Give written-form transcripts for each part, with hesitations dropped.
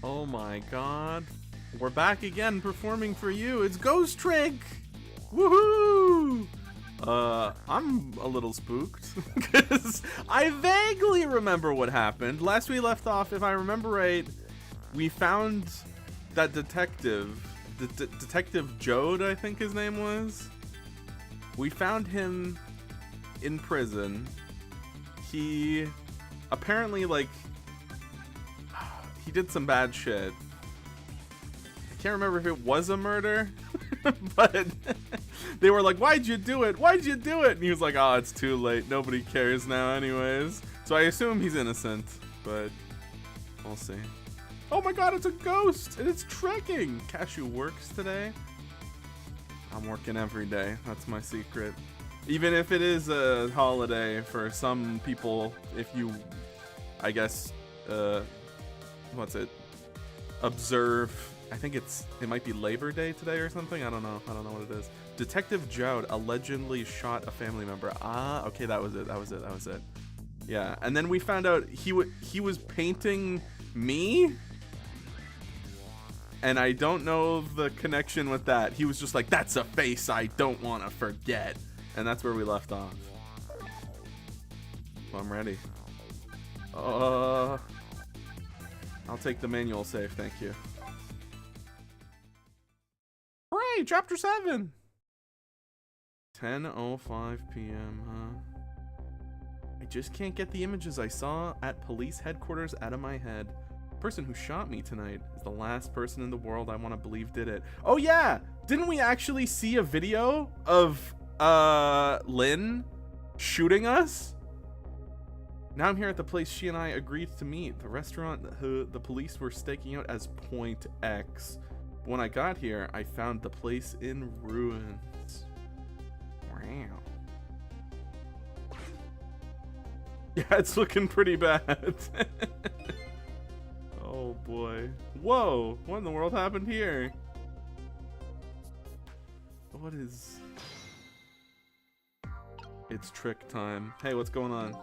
Oh my god. We're back again performing for you. It's Ghosttrick! Woohoo! I'm a little spooked because I vaguely remember what happened. Last we left off, if I remember right, we found that detective, Detective Jode, I think his name was. We found him in prison. He apparently, like, he did some bad shit. I can't remember if it was a murder, but they were like, why'd you do it? Why'd you do it? And he was like, oh, it's too late. Nobody cares now anyways. So I assume he's innocent, but we'll see. Oh my god, it's a ghost! And it's trekking! Kashu works today. I'm working every day. That's my secret. Even if it is a holiday for some people, if you, I guess, what's it? Observe. I think it might be Labor Day today or something. I don't know what it is. Detective Jode allegedly shot a family member. Ah, okay, that was it. Yeah, and then we found out he was painting me, and I don't know the connection with that. He was just like, that's a face I don't want to forget, and that's where we left off. Well, I'm ready. I'll take the manual save, thank you. Hooray, chapter 7. 10:05 p.m., huh? I just can't get the images I saw at police headquarters out of my head. The person who shot me tonight is the last person in the world I want to believe did it. Oh yeah! Didn't we actually see a video of Lynn shooting us? Now I'm here at the place she and I agreed to meet. The restaurant the police were staking out as Point X. When I got here, I found the place in ruins. Wow. Yeah, it's looking pretty bad. Oh boy. Whoa, what in the world happened here? What is... It's trick time. Hey, what's going on?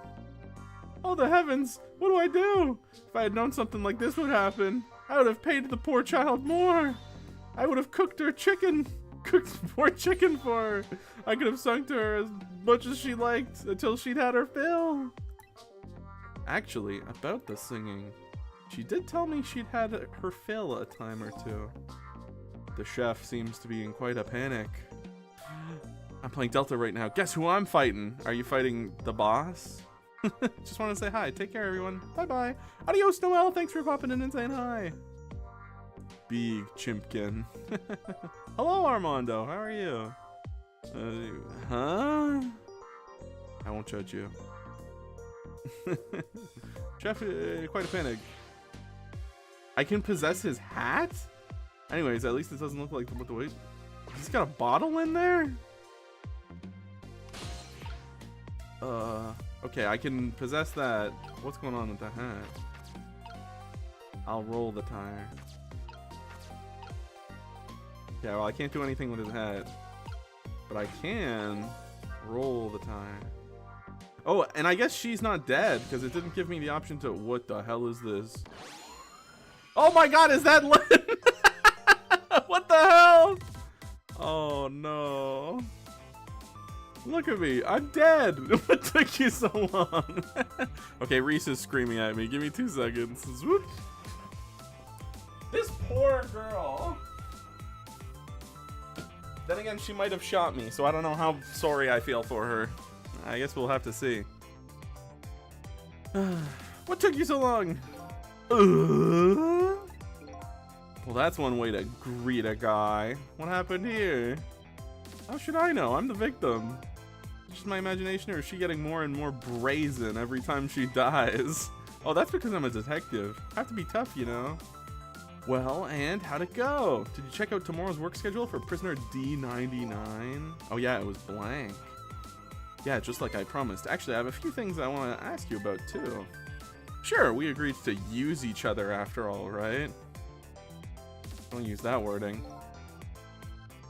Oh, the heavens! What do I do? If I had known something like this would happen, I would have paid the poor child more. I would have cooked her chicken. Cooked more chicken for her. I could have sung to her as much as she liked until she'd had her fill. Actually, about the singing, she did tell me she'd had her fill a time or two. The chef seems to be in quite a panic. I'm playing Delta right now. Guess who I'm fighting? Are you fighting the boss? Just want to say hi. Take care, everyone. Bye-bye. Adios, Noel. Thanks for popping in and saying hi. Big chimpkin. Hello, Armando. How are you? Huh? I won't judge you. Chef, quite a panic. I can possess his hat? Anyways, at least it doesn't look like what the wait. He's got a bottle in there? Okay, I can possess that. What's going on with the hat? I'll roll the tire. Yeah, well, I can't do anything with his hat. But I can roll the tire. Oh, and I guess she's not dead, because it didn't give me the option to... What the hell is this? Oh my god, is that Lynn? What the hell? Oh no. Look at me, I'm dead. What took you so long? Okay, Reese is screaming at me. Give me 2 seconds. Swoop. This poor girl. Then again, she might have shot me, so I don't know how sorry I feel for her. I guess we'll have to see. What took you so long? Well, that's one way to greet a guy. What happened here? How should I know? I'm the victim. Just my imagination, or is she getting more and more brazen every time she dies? Oh, that's because I'm a detective. I have to be tough, you know. Well, and how'd it go? Did you check out tomorrow's work schedule for prisoner D99? Oh yeah, it was blank. Yeah, just like I promised. Actually, I have a few things I want to ask you about too. Sure, we agreed to use each other after all, right? Don't use that wording.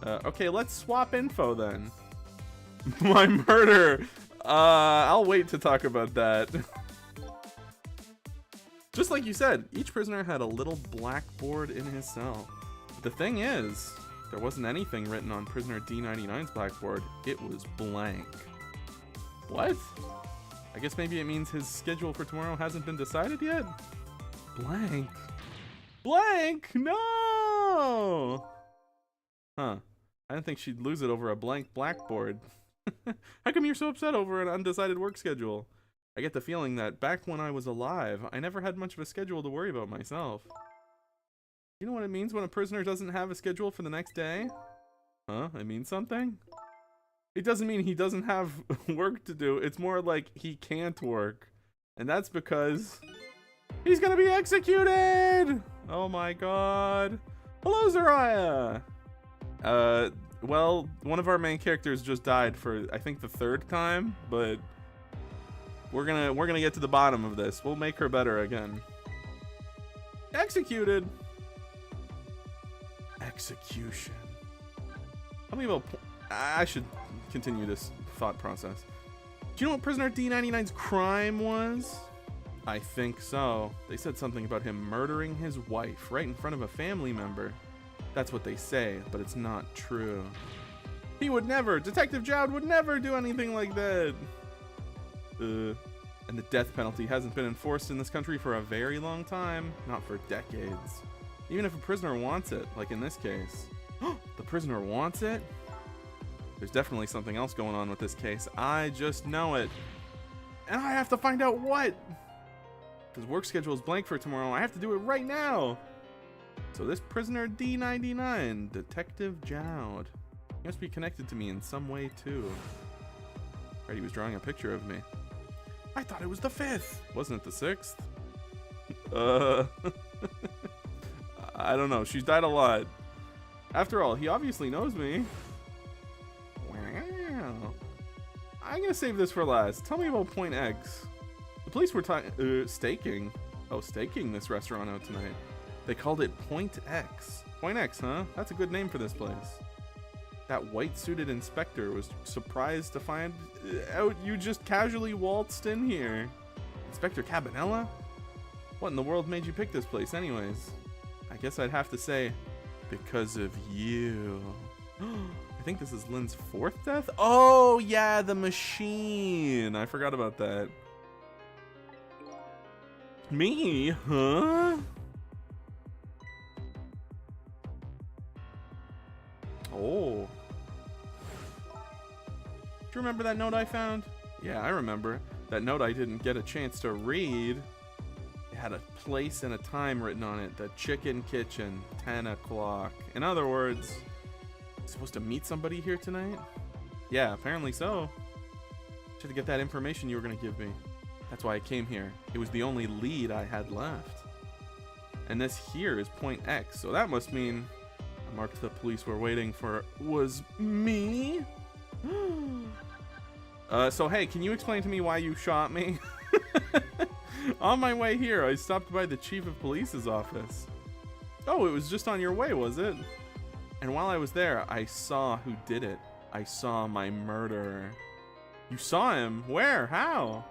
Okay, let's swap info then. My murder! I'll wait to talk about that. Just like you said, each prisoner had a little blackboard in his cell. The thing is, there wasn't anything written on prisoner D99's blackboard. It was blank. What? I guess maybe it means his schedule for tomorrow hasn't been decided yet? Blank. Blank! No! Huh. I didn't think she'd lose it over a blank blackboard. How come you're so upset over an undecided work schedule? I get the feeling that back when I was alive, I never had much of a schedule to worry about myself. You know what it means when a prisoner doesn't have a schedule for the next day? Huh? It means something? It doesn't mean he doesn't have work to do. It's more like he can't work. And that's because he's gonna be executed! Oh my god. Hello, Zariah! Well, one of our main characters just died for, I think, the 3rd time, but we're gonna get to the bottom of this. We'll make her better again. Executed! Execution. Tell me about... I should continue this thought process. Do you know what prisoner D99's crime was? I think so. They said something about him murdering his wife right in front of a family member. That's what they say, but it's not true. He would never, Detective Jowd would never do anything like that. And the death penalty hasn't been enforced in this country for a very long time, not for decades. Even if a prisoner wants it, like in this case. The prisoner wants it? There's definitely something else going on with this case. I just know it. And I have to find out what. His work schedule is blank for tomorrow. I have to do it right now. So this prisoner D99, Detective Jowd, he must be connected to me in some way too. Right, he was drawing a picture of me. I thought it was the 5th. Wasn't it the 6th? I don't know. She's died a lot. After all, he obviously knows me. Wow. I'm gonna save this for last. Tell me about Point X. The police were staking. Oh, staking this restaurant out tonight. They called it Point X. Point X, huh? That's a good name for this place. That white-suited inspector was surprised to find out you just casually waltzed in here. Inspector Cabanella? What in the world made you pick this place anyways? I guess I'd have to say, because of you. I think this is Lynn's 4th death? Oh, yeah, the machine. I forgot about that. Me? Huh? Oh. Do you remember that note I found? Yeah, I remember. That note I didn't get a chance to read. It had a place and a time written on it. The Chicken Kitchen, 10 o'clock. In other words, I'm supposed to meet somebody here tonight? Yeah, apparently so. Just to get that information you were going to give me. That's why I came here. It was the only lead I had left. And this here is Point X, so that must mean the mark the police were waiting for was me? So hey, can you explain to me why you shot me? On my way here, I stopped by the chief of police's office. Oh, it was just on your way, was it? And while I was there, I saw who did it. I saw my murderer. You saw him? Where? How?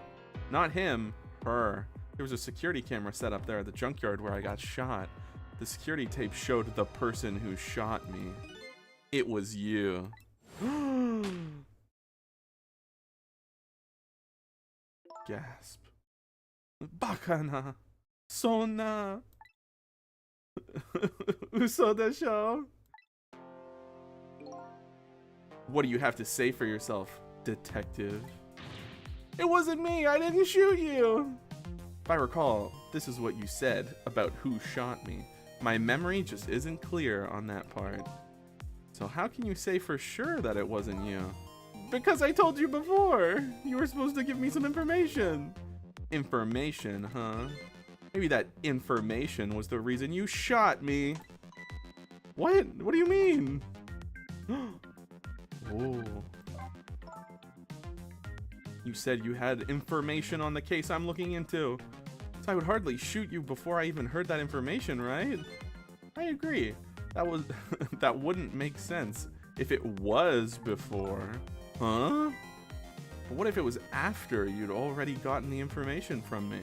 Not him, her. There was a security camera set up there at the junkyard where I got shot. The security tape showed the person who shot me. It was you. Gasp. Bakana. Sonna. Uso desho? What do you have to say for yourself, detective? It wasn't me. I didn't shoot you. If I recall, this is what you said about who shot me. My memory just isn't clear on that part. So how can you say for sure that it wasn't you? Because I told you before. You were supposed to give me some information. Information, huh? Maybe that information was the reason you shot me. What? What do you mean? Oh. You said you had information on the case I'm looking into. So I would hardly shoot you before I even heard that information, right? I agree. That wouldn't make sense if it was before. Huh? But what if it was after you'd already gotten the information from me?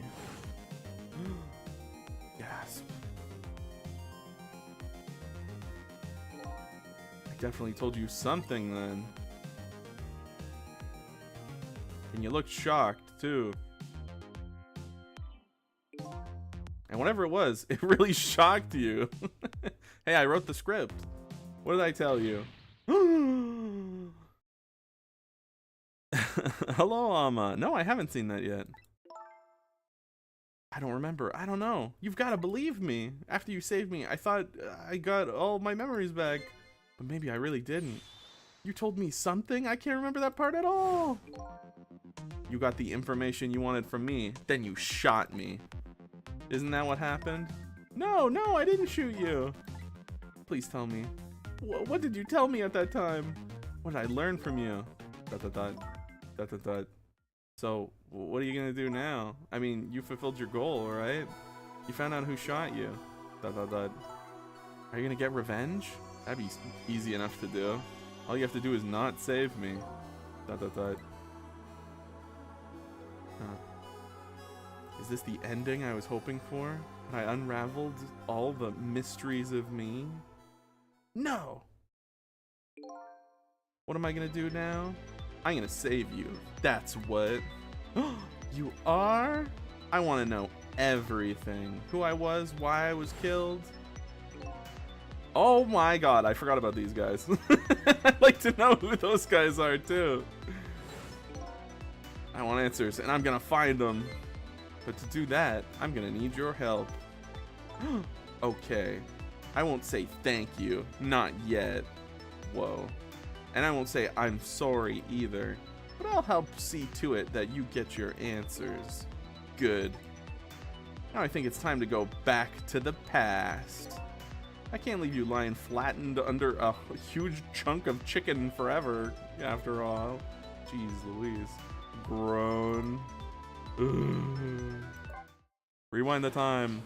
definitely told you something then. And you looked shocked, too. And whatever it was, it really shocked you. Hey, I wrote the script. What did I tell you? Hello, Amma. No, I haven't seen that yet. I don't remember. I don't know. You've got to believe me. After you saved me, I thought I got all my memories back. But maybe I really didn't. You told me something? I can't remember that part at all. You got the information you wanted from me. Then you shot me. Isn't that what happened? No, I didn't shoot you. Please tell me. What did you tell me at that time? What did I learn from you? ... So, what are you gonna do now? I mean, you fulfilled your goal, right? You found out who shot you. ... Are you gonna get revenge? That'd be easy enough to do. All you have to do is not save me. ... Is this the ending I was hoping for? I unraveled all the mysteries of me? No! What am I gonna do now? I'm gonna save you. That's what. You are? I want to know everything. Who I was, why I was killed. Oh my god, I forgot about these guys. I'd like to know who those guys are too. I want answers, and I'm gonna find them. But to do that, I'm gonna need your help. Okay. I won't say thank you. Not yet. Whoa. And I won't say I'm sorry either. But I'll help see to it that you get your answers. Good. Now I think it's time to go back to the past. I can't leave you lying flattened under a huge chunk of chicken forever, after all. Jeez Louise. Groan. Ugh. Rewind the time.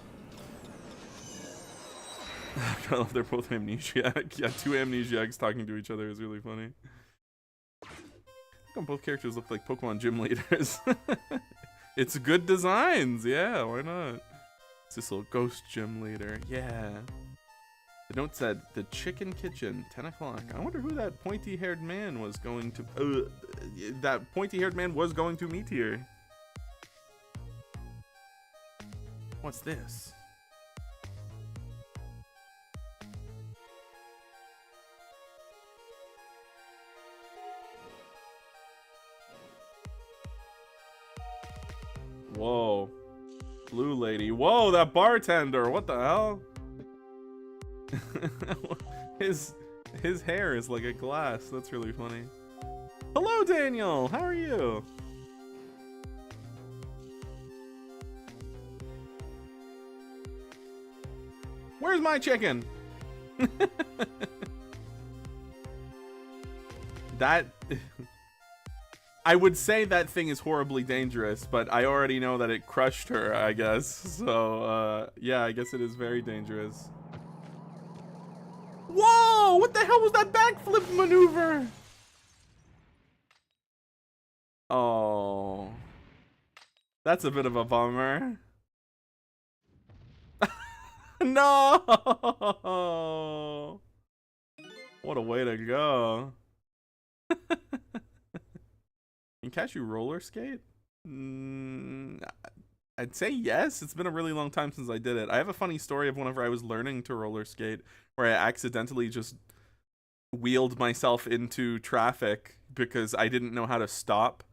I love they're both amnesiac. Yeah, two amnesiacs talking to each other is really funny. Both characters look like Pokemon gym leaders. It's good designs. Yeah, why not? It's this little ghost gym leader. Yeah. The note said, the chicken kitchen, 10 o'clock. I wonder who that pointy-haired man was going to... that pointy-haired man was going to meet here. What's this? Whoa. Blue lady. Whoa, that bartender. What the hell? his hair is like a glass. That's really funny. Hello, Daniel. How are you? Where's my chicken? That... I would say that thing is horribly dangerous, but I already know that it crushed her, I guess. So, yeah, I guess it is very dangerous. Whoa! What the hell was that backflip maneuver? Oh. That's a bit of a bummer. No! What a way to go. Can Kashu roller skate? I'd say yes. It's been a really long time since I did it. I have a funny story of whenever I was learning to roller skate where I accidentally just wheeled myself into traffic because I didn't know how to stop.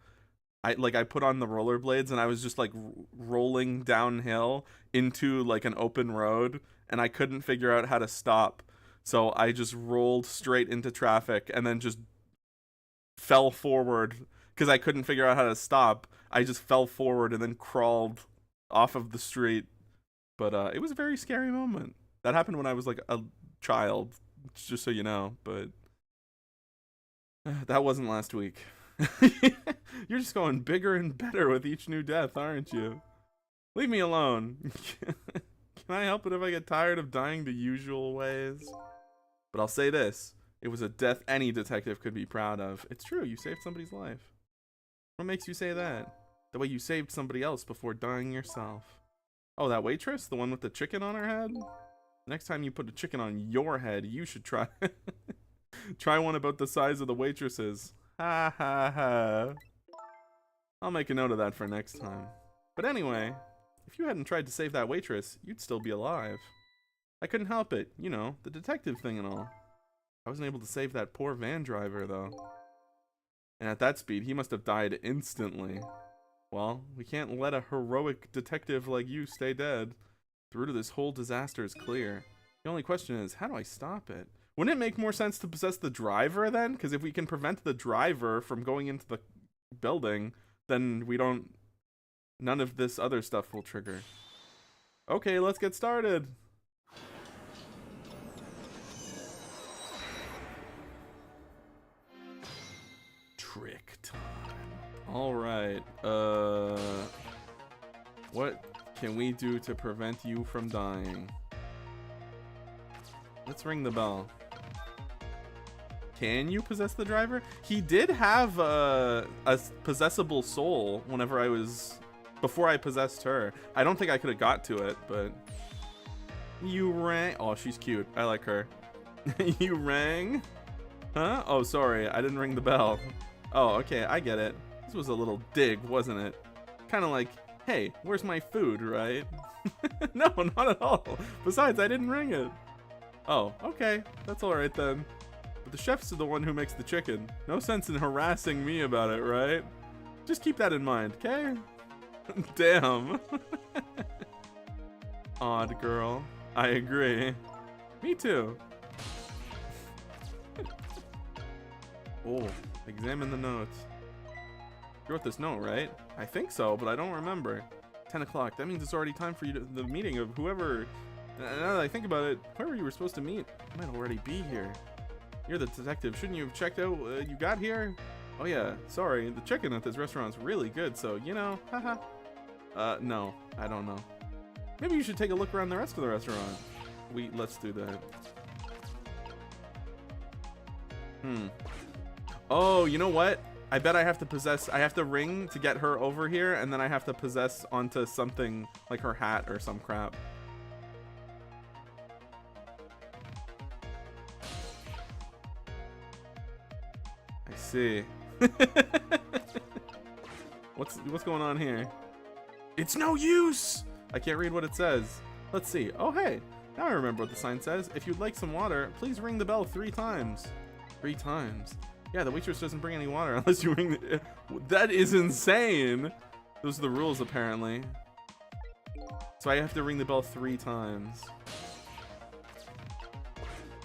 I put on the rollerblades and I was just like rolling downhill into like an open road and I couldn't figure out how to stop. So I just rolled straight into traffic and then just fell forward because I couldn't figure out how to stop. I just fell forward and then crawled off of the street. But it was a very scary moment. That happened when I was like a child, just so you know, but that wasn't last week. You're just going bigger and better with each new death, aren't you? Leave me alone. Can I help it if I get tired of dying the usual ways? But I'll say this. It was a death any detective could be proud of. It's true, you saved somebody's life. What makes you say that? The way you saved somebody else before dying yourself. Oh, that waitress? The one with the chicken on her head? Next time you put a chicken on your head, you should try... Try one about the size of the waitresses. Ha ha ha. I'll make a note of that for next time. But anyway, if you hadn't tried to save that waitress, you'd still be alive. I couldn't help it, you know, the detective thing and all. I wasn't able to save that poor van driver, though. And at that speed, he must have died instantly. Well, we can't let a heroic detective like you stay dead. The root of this whole disaster is clear. The only question is, how do I stop it? Wouldn't it make more sense to possess the driver then? Because if we can prevent the driver from going into the building, then we don't... none of this other stuff will trigger. Okay, let's get started. Trick time. Alright, what can we do to prevent you from dying? Let's ring the bell. Can you possess the driver? He did have a possessable soul whenever before I possessed her. I don't think I could have got to it, but... You rang... Oh, she's cute. I like her. You rang? Huh? Oh, sorry. I didn't ring the bell. Oh, okay. I get it. This was a little dig, wasn't it? Kind of like, hey, where's my food, right? No, not at all. Besides, I didn't ring it. Oh, okay. That's alright then. But the chef's the one who makes the chicken. No sense in harassing me about it, right? Just keep that in mind, okay? Damn. Odd girl. I agree. Me too. Oh, examine the notes. You wrote this note, right? I think so, but I don't remember. 10 o'clock. That means it's already time for the meeting of whoever... Now that I think about it, whoever you were supposed to meet might already be here. You're the detective. Shouldn't you have checked out you got here? Oh yeah, sorry. The chicken at this restaurant's really good, so, you know, haha. No, I don't know. Maybe you should take a look around the rest of the restaurant. Let's do that. Oh, you know what? I bet I have to ring to get her over here, and then I have to possess onto something like her hat or some crap. I see. What's going on here? It's no use! I can't read what it says. Let's see. Oh, hey. Now I remember what the sign says. If you'd like some water, please ring the bell 3 times. 3 times. Yeah, the waitress doesn't bring any water unless you ring the... That is insane! Those are the rules, apparently. So I have to ring the bell 3 times.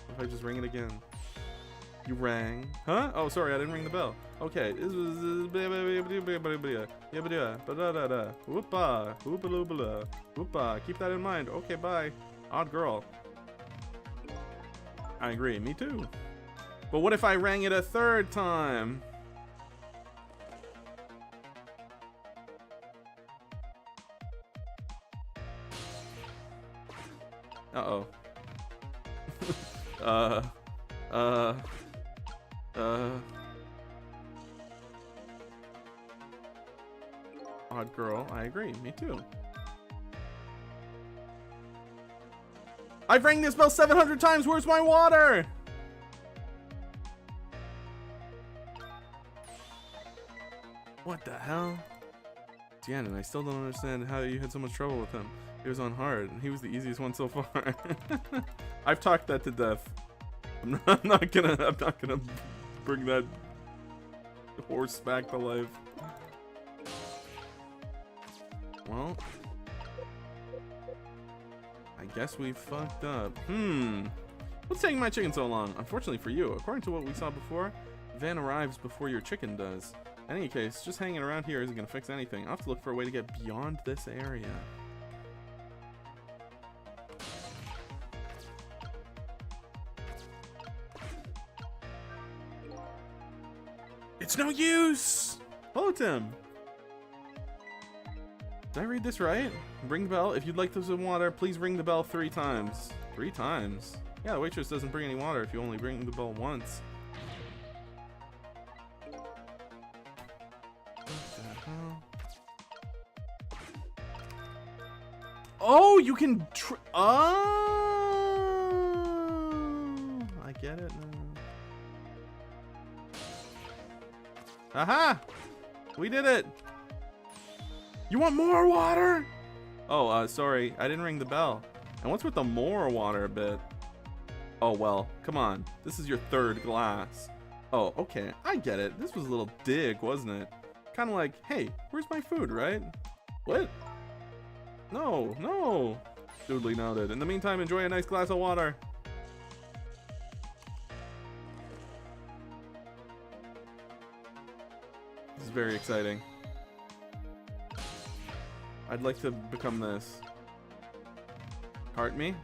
What if I just ring it again? You rang. Huh? Oh, sorry, I didn't ring the bell. Okay. Whoopa. Keep that in mind. Okay, bye. Odd girl. I agree. Me too. But what if I rang it a 3rd time? Uh-oh. Odd girl. I agree. Me too. I've rang this bell 700 times. Where's my water? What the hell? Deanna, I still don't understand how you had so much trouble with him. It was on hard, and he was the easiest one so far. I've talked that to death. I'm not gonna bring that horse back to life. Well, I guess we fucked up. What's taking my chicken so long? Unfortunately for you, according to what we saw before, the van arrives before your chicken does. In any case, just hanging around here isn't gonna fix anything. I'll have to look for a way to get beyond this area. It's no use! Hello, Tim. Did I read this right? Ring the bell. If you'd like some water, please ring the bell 3 times. 3 times? Yeah, the waitress doesn't bring any water if you only ring the bell once. Oh, you can oh, I get it now. Aha! We did it! You want more water? Oh, sorry. I didn't ring the bell. And what's with the more water bit? Oh, well. Come on. This is your third glass. Oh, okay. I get it. This was a little dig, wasn't it? Kind of like, hey, where's my food, right? What? No, no. Duly noted. In the meantime, enjoy a nice glass of water. This is very exciting. I'd like to become this. Cart me?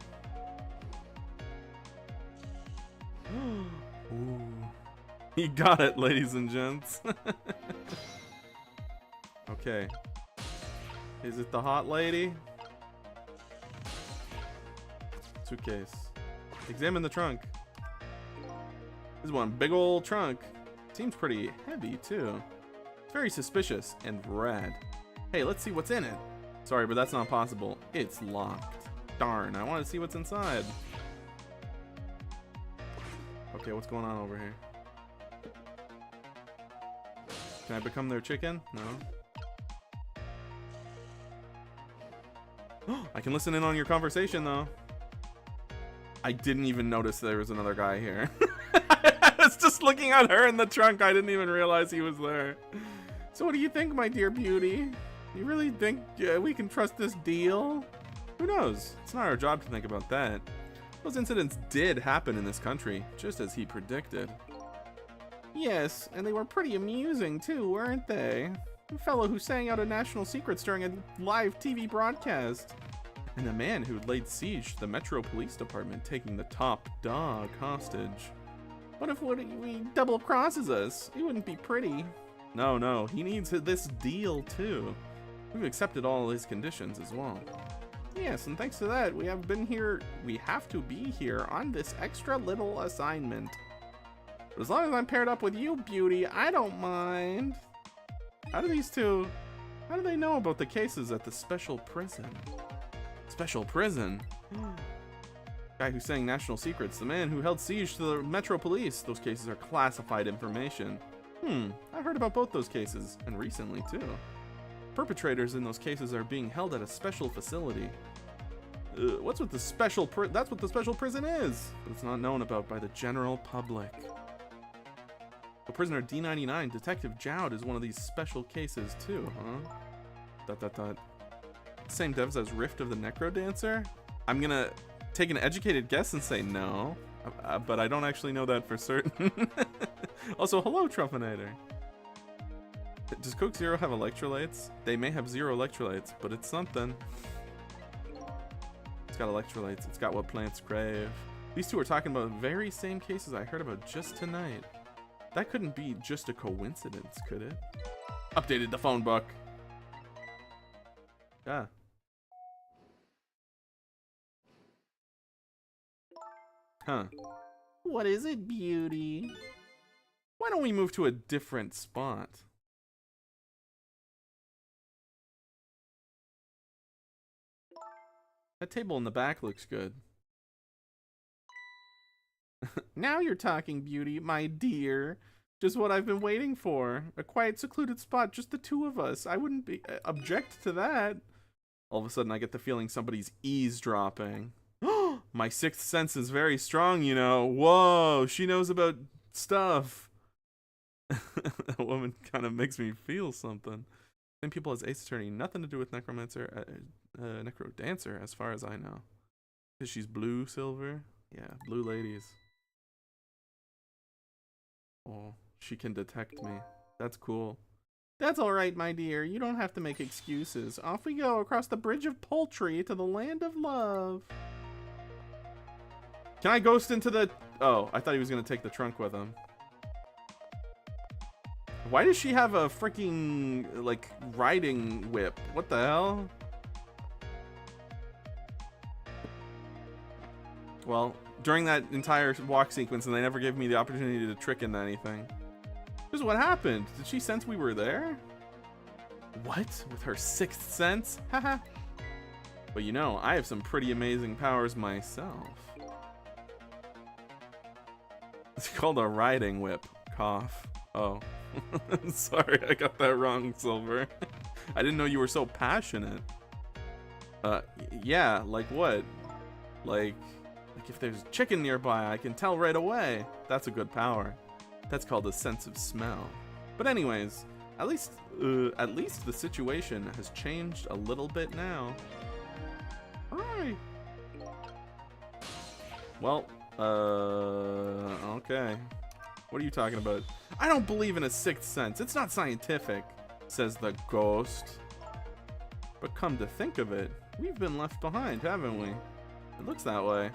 Ooh. He got it, ladies and gents. Okay. Is it the hot lady? Suitcase. Examine the trunk. This is one big old trunk. Seems pretty heavy, too. It's very suspicious and red. Hey, let's see what's in it. Sorry, but that's not possible. It's locked. Darn, I want to see what's inside. Okay, what's going on over here? Can I become their chicken? No. I can listen in on your conversation, though. I didn't even notice there was another guy here. I was just looking at her in the trunk. I didn't even realize he was there. So what do you think, my dear beauty? You really think we can trust this deal? Who knows? It's not our job to think about that. Those incidents did happen in this country, just as he predicted. Yes, and they were pretty amusing too, weren't they? The fellow who sang out a national secrets during a live TV broadcast. And the man who laid siege to the Metro Police Department, taking the top dog hostage. What if he double crosses us? It wouldn't be pretty. No, he needs this deal too. We've accepted all his conditions as well. Yes, and thanks to that, we have to be here on this extra little assignment. But as long as I'm paired up with you, beauty, I don't mind. How do they know about the cases at the special prison? Special prison? Guy who sang national secrets, the man who held siege to the Metro Police. Those cases are classified information. I heard about both those cases, and recently too. Perpetrators in those cases are being held at a special facility. What's with the special that's what the special prison is, but it's not known about by the general public. The prisoner D99, Detective Jowd, is one of these special cases too, huh? Same devs as Rift of the Necro Dancer? I'm gonna take an educated guess and say no, but I don't actually know that for certain. Also, hello, Truffinator. Does Coke Zero have electrolytes? They may have zero electrolytes, but it's something. It's got electrolytes. It's got what plants crave. These two are talking about the very same cases I heard about just tonight. That couldn't be just a coincidence, could it? Updated the phone book. Yeah. Huh. What is it, beauty? Why don't we move to a different spot? That table in the back looks good. Now you're talking, beauty, my dear. Just what I've been waiting for. A quiet, secluded spot, just the two of us. I wouldn't object to that. All of a sudden, I get the feeling somebody's eavesdropping. My sixth sense is very strong, you know. Whoa, she knows about stuff. That woman kind of makes me feel something. Same people as Ace Attorney, nothing to do with Necromancer, Necro Dancer, as far as I know. Because she's blue, silver. Yeah, blue ladies. Oh, she can detect me. That's cool. That's alright, my dear. You don't have to make excuses. Off we go across the bridge of poultry to the land of love. Can I ghost into the... Oh, I thought he was going to take the trunk with him. Why does she have a freaking, like, riding whip? What the hell? Well, during that entire walk sequence, and they never gave me the opportunity to trick into anything. This is what happened. Did she sense we were there? What? With her sixth sense? Haha. But you know, I have some pretty amazing powers myself. It's called a riding whip. Cough. Oh. Sorry, I got that wrong, Silver. I didn't know you were so passionate. Yeah, like what? Like if there's chicken nearby, I can tell right away. That's a good power. That's called a sense of smell. But anyways, at least the situation has changed a little bit now. Alright. Well, okay. What are you talking about? I don't believe in a sixth sense. It's not scientific, says the ghost. But come to think of it, we've been left behind, haven't we? It looks that way.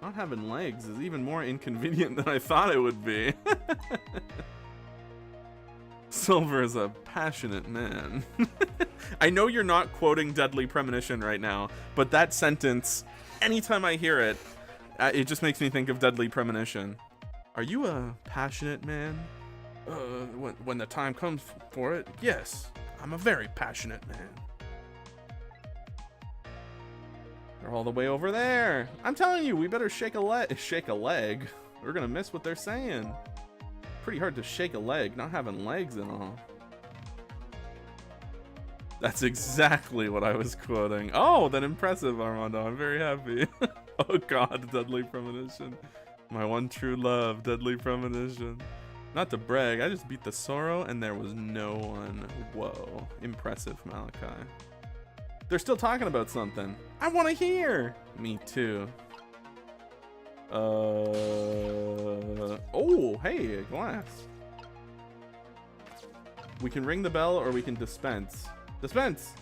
Not having legs is even more inconvenient than I thought it would be. Silver is a passionate man. I know you're not quoting Deadly Premonition right now, but that sentence, anytime I hear it, it just makes me think of Deadly Premonition. Are you a passionate man? When the time comes for it, yes. I'm a very passionate man. They're all the way over there. I'm telling you, we better shake a leg. We're gonna miss what they're saying. Pretty hard to shake a leg, not having legs and all. That's exactly what I was quoting. Oh, then impressive, Armando. I'm very happy. Oh god, Deadly Premonition. My one true love, Deadly Premonition. Not to brag, I just beat the Sorrow and there was no one. Whoa. Impressive, Malachi. They're still talking about something. I want to hear. Me too. Oh, hey, a glass. We can ring the bell or we can dispense. Dispense.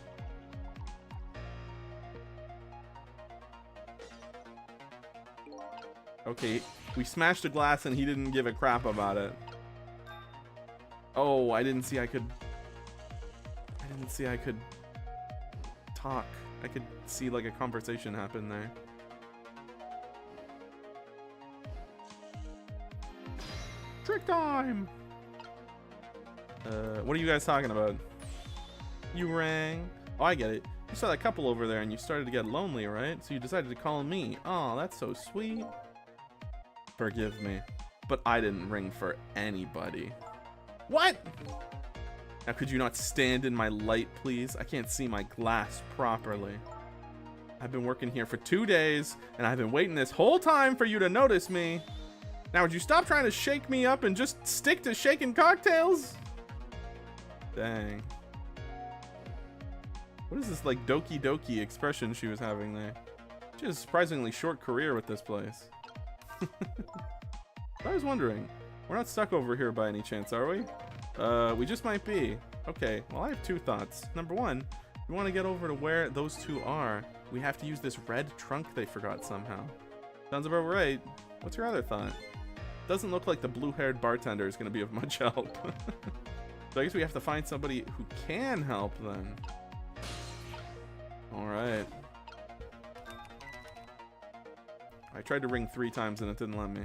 Okay, we smashed a glass and he didn't give a crap about it. Oh, I didn't see I could talk. I could see like a conversation happen there. Trick time! What are you guys talking about? You rang. Oh, I get it. You saw that couple over there and you started to get lonely, right? So you decided to call me. Oh, that's so sweet. Forgive me, but I didn't ring for anybody. What? Now could you not stand in my light, please? I can't see my glass properly. I've been working here for 2 days, and I've been waiting this whole time for you to notice me. Now would you stop trying to shake me up and just stick to shaking cocktails? Dang. What is this like doki doki expression she was having there? She has a surprisingly short career with this place. I was wondering, we're not stuck over here by any chance, are we? We just might be. Okay, well I have two thoughts. Number one, we want to get over to where those two are. We have to use this red trunk they forgot somehow. Sounds about right. What's your other thought? Doesn't look like the blue-haired bartender is going to be of much help. So I guess we have to find somebody who can help then. Alright. I tried to ring 3 times and it didn't let me.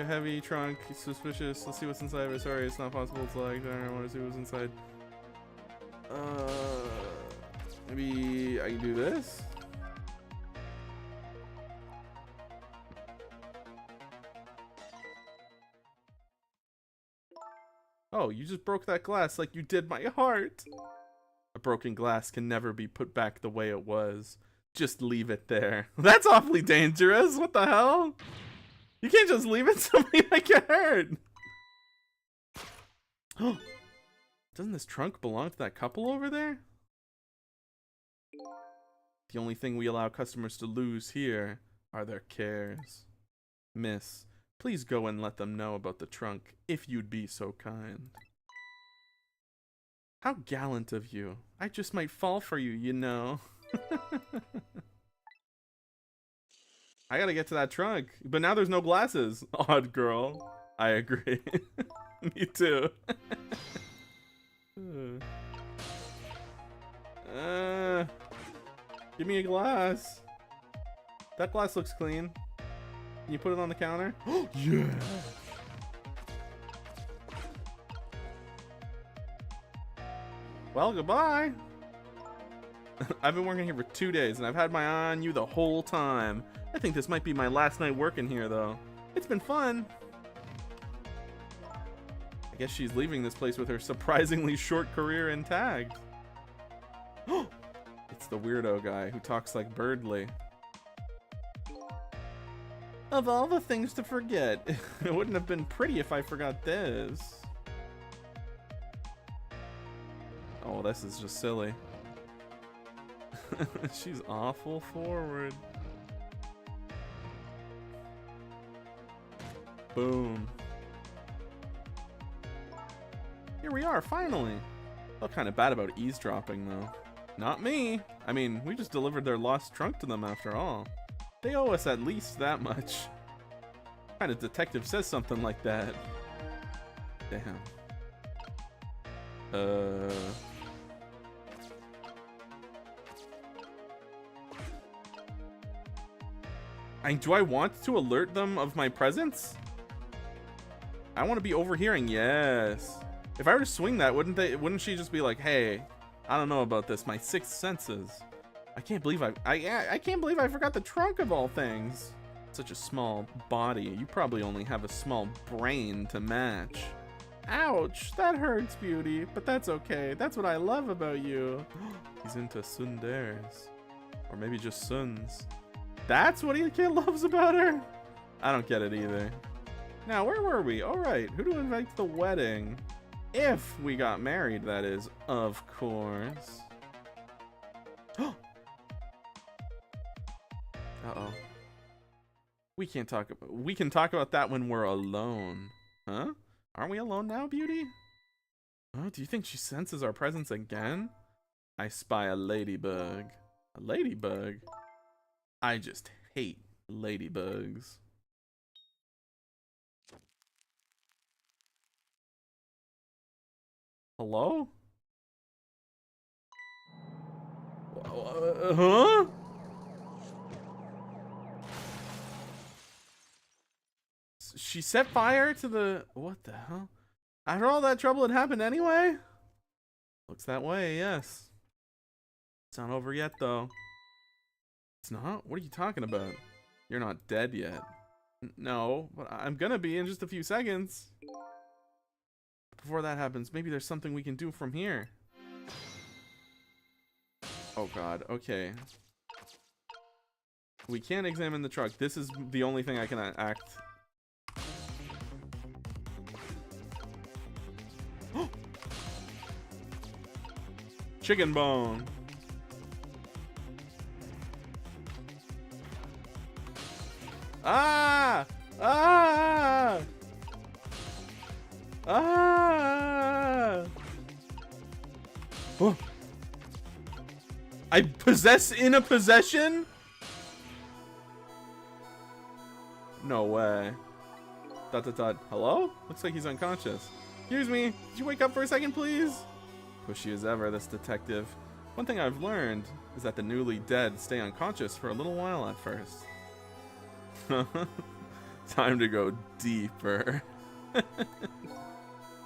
Heavy trunk, suspicious. Let's see what's inside of it. Sorry, it's not possible to like. I don't want to see what's inside. Maybe I can do this. Oh, you just broke that glass like you did my heart. A broken glass can never be put back the way it was. Just leave it there. That's awfully dangerous. What the hell? You can't just leave it, somebody might get hurt. Oh, doesn't this trunk belong to that couple over there? The only thing we allow customers to lose here are their cares. Miss, please go and let them know about the trunk, if you'd be so kind. How gallant of you. I just might fall for you, you know. I gotta get to that trunk, but now there's no glasses. Odd girl. I agree. Me too. Give me a glass. That glass looks clean. Can you put it on the counter? Yeah. Well, goodbye. I've been working here for 2 days, and I've had my eye on you the whole time. I think this might be my last night working here, though. It's been fun. I guess she's leaving this place with her surprisingly short career intact. It's the weirdo guy who talks like Birdly. Of all the things to forget, it wouldn't have been pretty if I forgot this. Oh, this is just silly. She's awful forward. Boom. Here we are, finally. Felt kind of bad about eavesdropping, though. Not me. I mean, we just delivered their lost trunk to them after all. They owe us at least that much. What kind of detective says something like that? Damn. Do I want to alert them of my presence? I want to be overhearing. Yes. If I were to swing that, wouldn't she just be like, "Hey, I don't know about this. My sixth senses. I can't believe I can't believe I forgot the trunk of all things. Such a small body. You probably only have a small brain to match." Ouch, that hurts, Beauty, but that's okay. That's what I love about you. He's into tsunderes. Or maybe just suns. That's what he kid loves about her? I don't get it either. Now, where were we? All right, who do we invite to the wedding? If we got married, that is, of course. Uh-oh. We can talk about that when we're alone. Huh? Aren't we alone now, Beauty? Oh, do you think she senses our presence again? I spy a ladybug. A ladybug? I just hate ladybugs. Hello? Huh? She set fire to the... What the hell? After all that trouble, it happened anyway? Looks that way, yes. It's not over yet, though. It's not? What are you talking about? You're not dead yet. No, but I'm gonna be in just a few seconds. Before that happens, maybe there's something we can do from here. Oh god, okay. We can't examine the truck. This is the only thing I can act. Chicken bone. Ah! Ah! Ah! Oh. I possess in a possession? No way. Dot dot dot. Hello? Looks like he's unconscious. Excuse me. Did you wake up for a second, please? Pushy as ever, this detective. One thing I've learned is that the newly dead stay unconscious for a little while at first. Time to go deeper.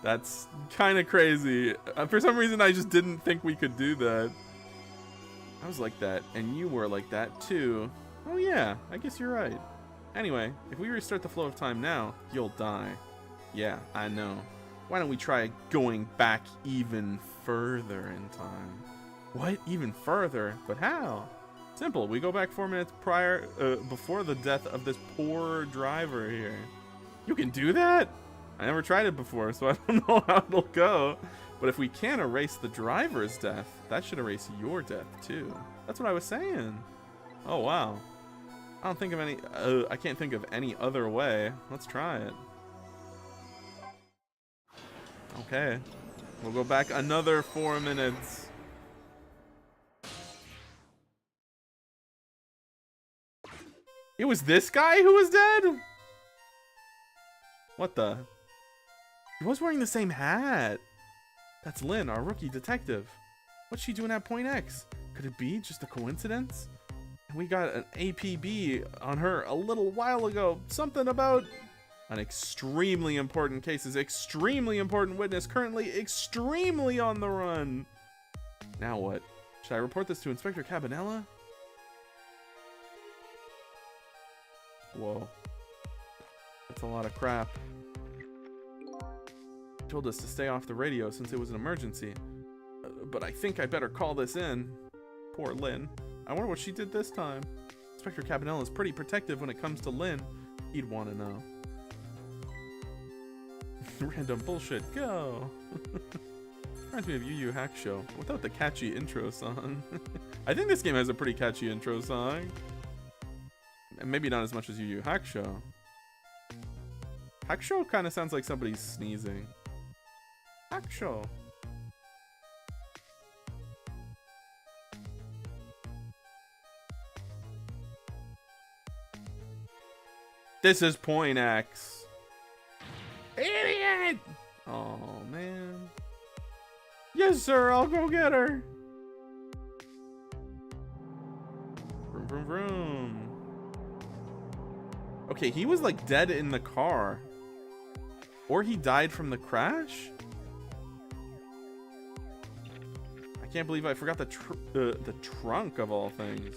That's kind of crazy. For some reason, I just didn't think we could do that. I was like that, and you were like that too. Oh yeah, I guess you're right. Anyway, if we restart the flow of time now, you'll die. Yeah, I know. Why don't we try going back even further in time? What? Even further? But how? Simple. We go back 4 minutes before the death of this poor driver here. You can do that? I never tried it before, so I don't know how it'll go. But if we can erase the driver's death, that should erase your death too. That's what I was saying. Oh wow. I don't think of any. I can't think of any other way. Let's try it. Okay. We'll go back another 4 minutes. It was this guy who was dead? What the? He was wearing the same hat. That's Lynn, our rookie detective. What's she doing at Point X? Could it be just a coincidence? We got an APB on her a little while ago. Something about an extremely important case. Is extremely important witness currently extremely on the run. Now what? Should I report this to Inspector Cabanela? Whoa. That's a lot of crap. He told us to stay off the radio since it was an emergency. But I think I better call this in. Poor Lynn. I wonder what she did this time. Inspector Cabanela is pretty protective when it comes to Lynn. He'd want to know. Random bullshit, go! Reminds me of Yu Yu Hakusho without the catchy intro song. I think this game has a pretty catchy intro song. And maybe not as much as Yu Yu Hakusho. Hakusho kind of sounds like somebody's sneezing. Hakusho. This is Point X. Idiot! Oh, man. Yes, sir, I'll go get her. Vroom, vroom, vroom. Okay, he was like dead in the car. Or he died from the crash? I can't believe I forgot the trunk of all things.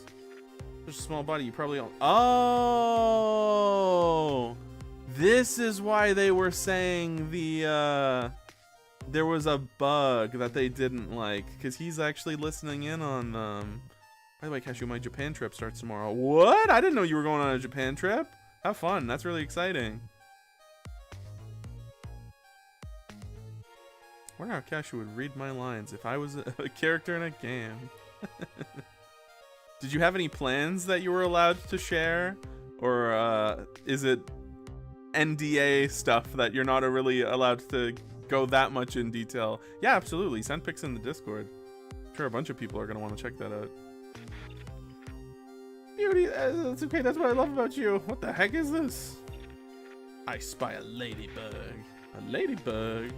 Such a small body, you probably don't. Oh! This is why they were saying the there was a bug that they didn't like, because he's actually listening in on them. By the way, Kashu, my Japan trip starts tomorrow. What? I didn't know you were going on a Japan trip. Have fun. That's really exciting. I wonder how Kashu would read my lines if I was a character in a game. Did you have any plans that you were allowed to share? Or is it NDA stuff that you're not really allowed to go that much in detail? Yeah, absolutely. Send pics in the Discord. I'm sure a bunch of people are going to want to check that out. Beauty, that's okay. That's what I love about you. What the heck is this? I spy a ladybug. A ladybug?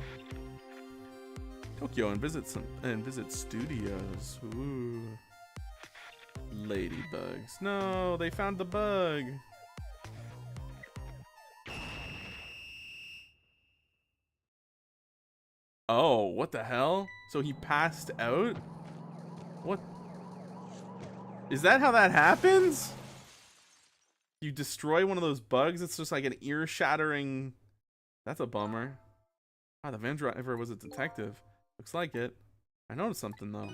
Tokyo and visit studios. Ooh. Ladybugs. No, they found the bug. Oh, what the hell? So he passed out? What? Is that how that happens? You destroy one of those bugs? It's just like an ear-shattering... That's a bummer. Ah, the van driver was a detective. Looks like it. I noticed something, though.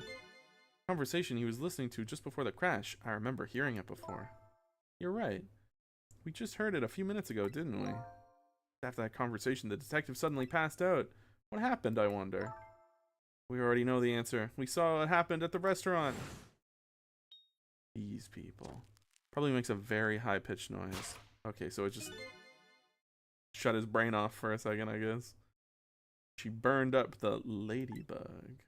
Conversation he was listening to just before the crash. I remember hearing it before. You're right. We just heard it a few minutes ago, didn't we? After that conversation, the detective suddenly passed out. What happened, I wonder? We already know the answer. We saw what happened at the restaurant. These people. Probably makes a very high-pitched noise. Okay, so it just shut his brain off for a second, I guess. She burned up the ladybug.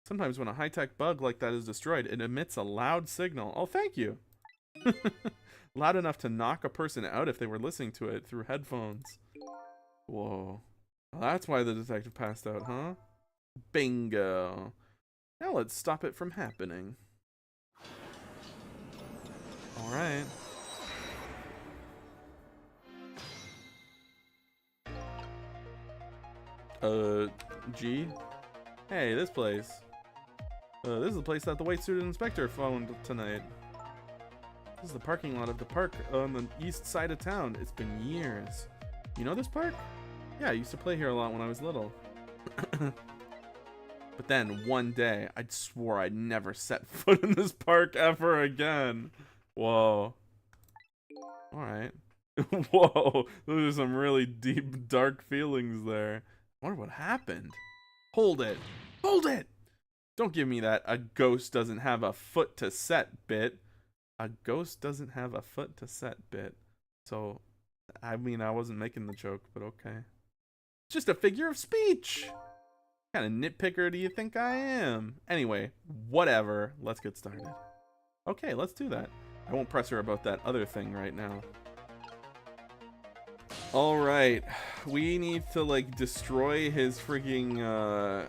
Sometimes when a high-tech bug like that is destroyed, it emits a loud signal. Oh, thank you. Loud enough to knock a person out if they were listening to it through headphones. Whoa. Well, that's why the detective passed out, huh? Bingo. Now let's stop it from happening. Alright. G? Hey, this place. This is the place that the white suited inspector phoned tonight. This is the parking lot of the park on the east side of town. It's been years. You know this park? Yeah, I used to play here a lot when I was little. But then, one day, I swore I'd never set foot in this park ever again. Whoa. Alright. Whoa. Those are some really deep, dark feelings there. I wonder what happened. Hold it. Hold it! Don't give me that a ghost doesn't have a foot to set bit. A ghost doesn't have a foot to set bit. So, I mean, I wasn't making the joke, but okay. It's just a figure of speech. What kind of nitpicker do you think I am? Anyway, whatever. Let's get started. Okay, let's do that. I won't press her about that other thing right now. Alright. We need to, like, destroy his freaking,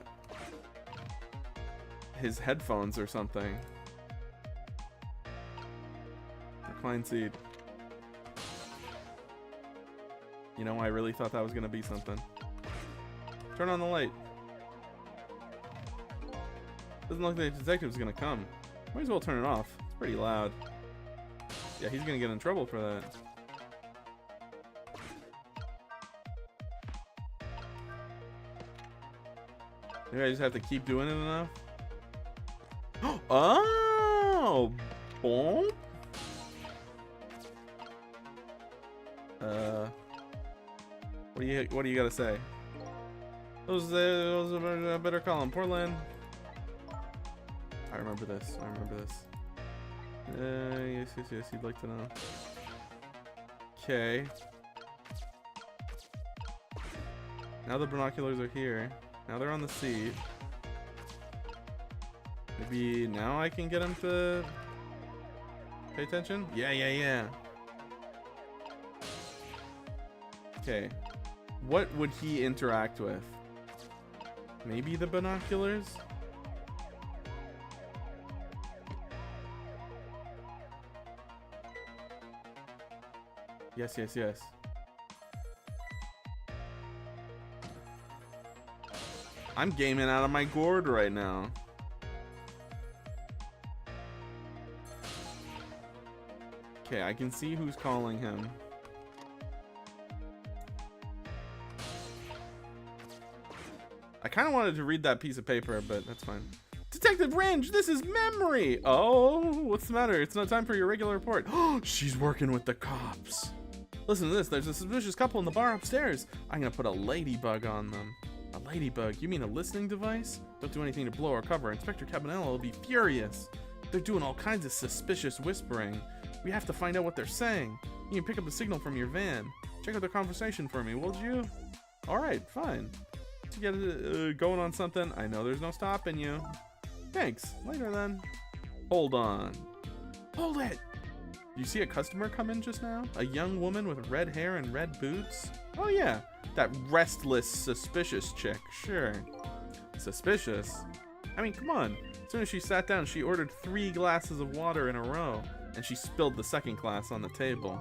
his headphones or something. Recline seat. You know, I really thought that was gonna be something. Turn on the light. Doesn't look like the detective's gonna come. Might as well turn it off. It's pretty loud. Yeah, he's gonna get in trouble for that. Maybe I just have to keep doing it enough. Oh, boom. What do you gotta say? Those are better call him Portland. I remember this. Yes, you'd like to know. Okay. Now the binoculars are here. Now they're on the seat. Maybe now I can get him to pay attention? Yeah. Okay. What would he interact with? Maybe the binoculars? Yes. I'm gaming out of my gourd right now. Okay, I can see who's calling him. I kind of wanted to read that piece of paper, but that's fine. Detective Range, this is Memory! Oh, what's the matter? It's not time for your regular report. Oh, she's working with the cops. Listen to this. There's a suspicious couple in the bar upstairs. I'm gonna put a ladybug on them. A ladybug? You mean a listening device? Don't do anything to blow our cover. Inspector Cabanello will be furious. They're doing all kinds of suspicious whispering. We have to find out what they're saying. You can pick up the signal from your van. Check out their conversation for me, would you? Alright, fine. To get going on something, I know there's no stopping you. Thanks. Later then. Hold on. Hold it! You see a customer come in just now? A young woman with red hair and red boots? Oh yeah, that restless, suspicious chick. Sure. Suspicious? I mean, come on. As soon as she sat down, she ordered 3 glasses of water in a row, and she spilled the second glass on the table.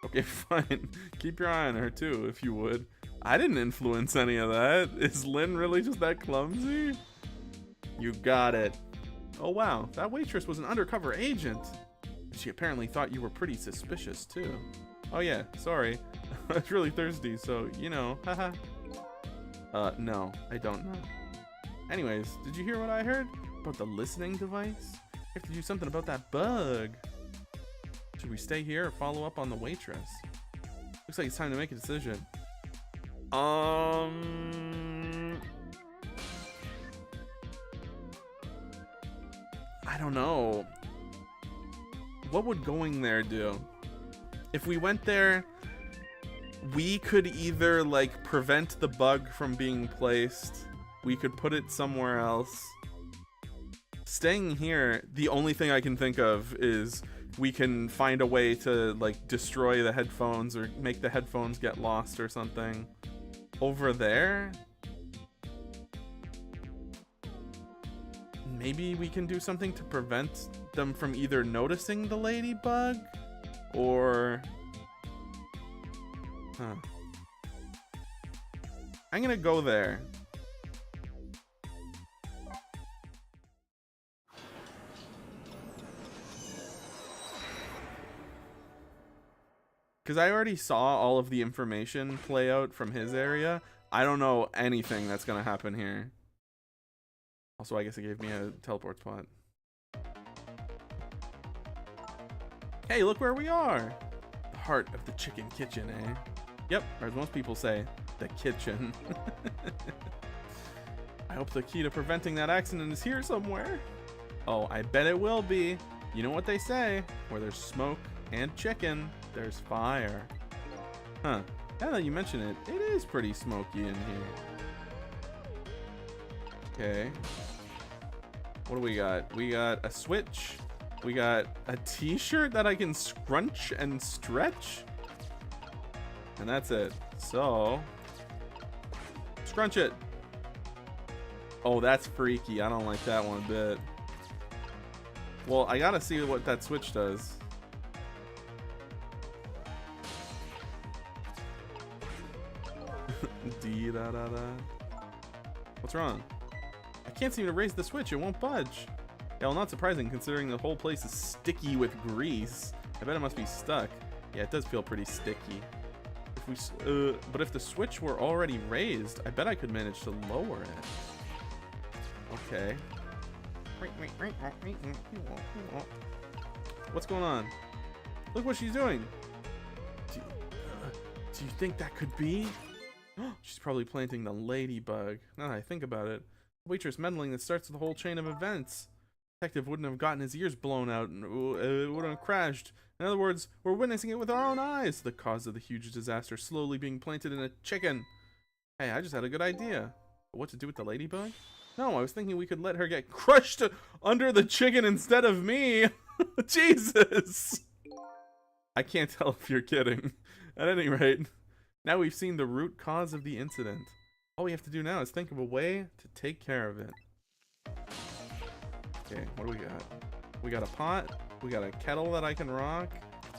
Okay, fine. Keep your eye on her too, if you would. I didn't influence any of that. Is Lynn really just that clumsy? You got it. Oh wow, that waitress was an undercover agent. She apparently thought you were pretty suspicious too. Oh yeah, sorry. I was really thirsty, so you know, haha. No, I don't know. Anyways, did you hear what I heard? About the listening device? You have to do something about that bug. Should we stay here or follow up on the waitress? Looks like it's time to make a decision. I don't know. What would going there do? If we went there, we could either like prevent the bug from being placed. We could put it somewhere else. Staying here, the only thing I can think of is we can find a way to like destroy the headphones or make the headphones get lost or something. Over there, maybe we can do something to prevent them from either noticing the ladybug or I'm gonna go there. Because I already saw all of the information play out from his area. I don't know anything that's going to happen here. Also, I guess it gave me a teleport spot. Hey, look where we are. The heart of the chicken kitchen, eh? Yep, or as most people say, the kitchen. I hope the key to preventing that accident is here somewhere. Oh, I bet it will be. You know what they say, where there's smoke and chicken, there's fire. Huh. Now that you mention it, it is pretty smoky in here. Okay. What do we got? We got a switch. We got a t-shirt that I can scrunch and stretch. And that's it. So, scrunch it. Oh, that's freaky. I don't like that one bit. Well, I gotta see what that switch does. D da da da. What's wrong? I can't seem to raise the switch. It won't budge. Yeah, well, not surprising considering the whole place is sticky with grease. I bet it must be stuck. Yeah, it does feel pretty sticky. But if the switch were already raised, I bet I could manage to lower it. Okay. What's going on? Look what she's doing. Do you think that could be? She's probably planting the ladybug. Now that I think about it. Waitress meddling that starts the whole chain of events. Detective wouldn't have gotten his ears blown out and it would have crashed. In other words, we're witnessing it with our own eyes. The cause of the huge disaster slowly being planted in a chicken. Hey, I just had a good idea. What to do with the ladybug? No, I was thinking we could let her get crushed under the chicken instead of me. Jesus. I can't tell if you're kidding. At any rate, now we've seen the root cause of the incident. All we have to do now is think of a way to take care of it. Okay, what do we got? We got a pot. We got a kettle that I can rock.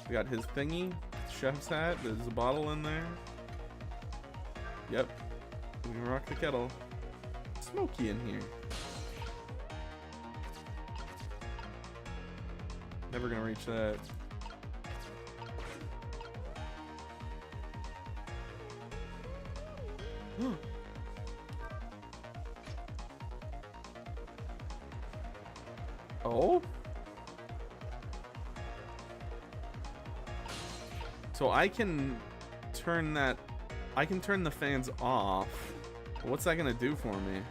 We got his thingy, chef's hat. There's a bottle in there. Yep. We can rock the kettle. Smoky in here. Never gonna reach that. Oh? So I can turn that... I can turn the fans off. What's that gonna do for me?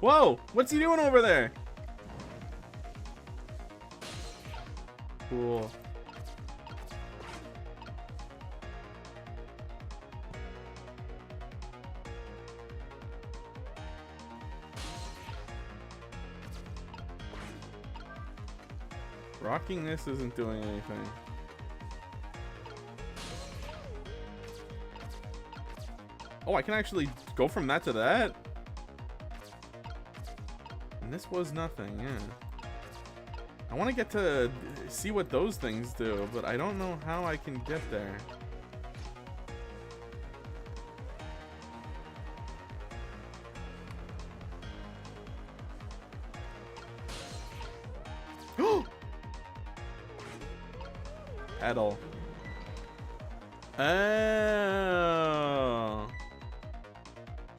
Whoa! What's he doing over there? Cool. Rocking this isn't doing anything. Oh, I can actually go from that to that? And this was nothing, yeah. I want to get to see what those things do, but I don't know how I can get there. Pedal. Oh.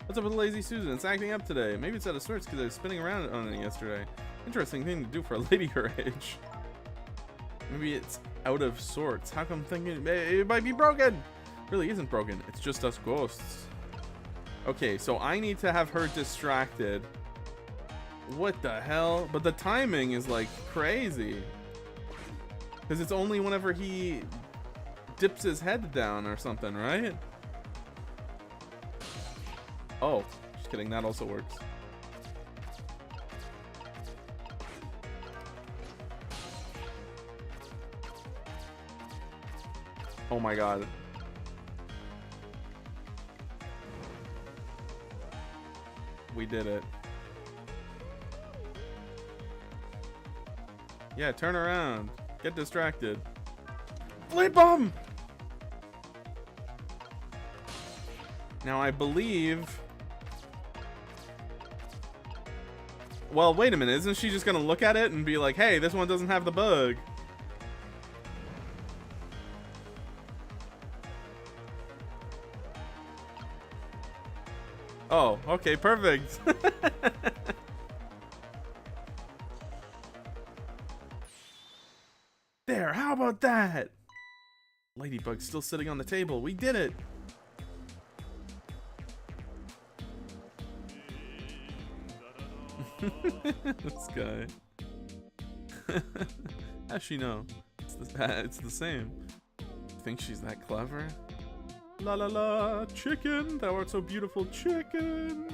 What's up with Lazy Susan? It's acting up today. Maybe it's out of sorts because I was spinning around on it yesterday. Interesting thing to do for a lady her age. Maybe it's out of sorts. How come thinking it might be broken? It really isn't broken. It's just us ghosts. Okay, so I need to have her distracted. What the hell? But the timing is like crazy. Because it's only whenever he dips his head down or something, right? Oh, just kidding. That also works. Oh my god. We did it. Yeah, turn around. Get distracted. Flip him! Now I believe... Well, wait a minute. Isn't she just gonna look at it and be like, hey, this one doesn't have the bug? Oh, okay, perfect. There, how about that? Ladybug's still sitting on the table. We did it. This guy. How's she know? It's the same. Think she's that clever? La la la, chicken, thou art so beautiful, chicken.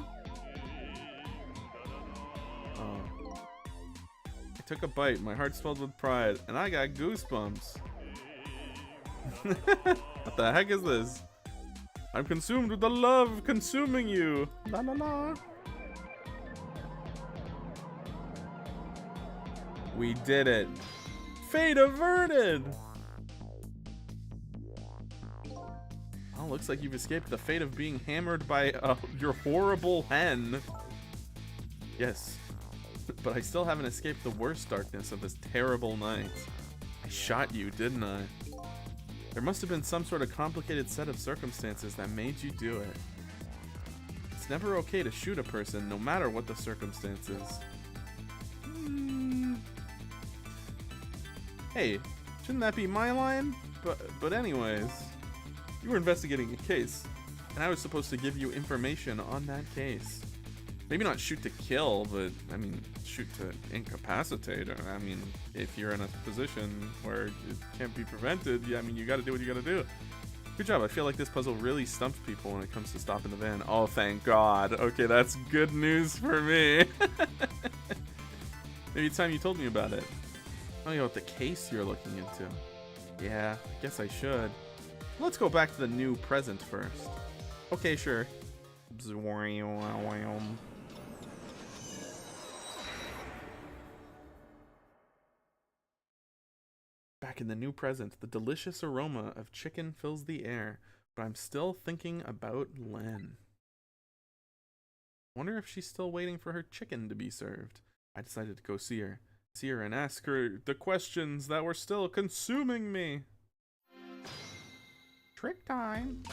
Oh. I took a bite, my heart's filled with pride, and I got goosebumps. What the heck is this? I'm consumed with the love of consuming you. La la la. We did it. Fate averted. Oh, looks like you've escaped the fate of being hammered by your horrible hen. Yes, but I still haven't escaped the worst darkness of this terrible night. I shot you, didn't I? There must have been some sort of complicated set of circumstances that made you do it. It's never okay to shoot a person, no matter what the circumstances. Hey, shouldn't that be my line? But anyways, you were investigating a case, and I was supposed to give you information on that case. Maybe not shoot to kill, but I mean, shoot to incapacitate. I mean, if you're in a position where it can't be prevented, yeah, I mean, you gotta do what you gotta do. Good job. I feel like this puzzle really stumps people when it comes to stopping the van. Oh, thank God. Okay, that's good news for me. Maybe it's time you told me about it. I don't know what the case you're looking into. Yeah, I guess I should. Let's go back to the new present first. Okay, sure. Back in the new present, the delicious aroma of chicken fills the air, but I'm still thinking about Len. Wonder if she's still waiting for her chicken to be served. I decided to go see her and ask her the questions that were still consuming me. Trick time.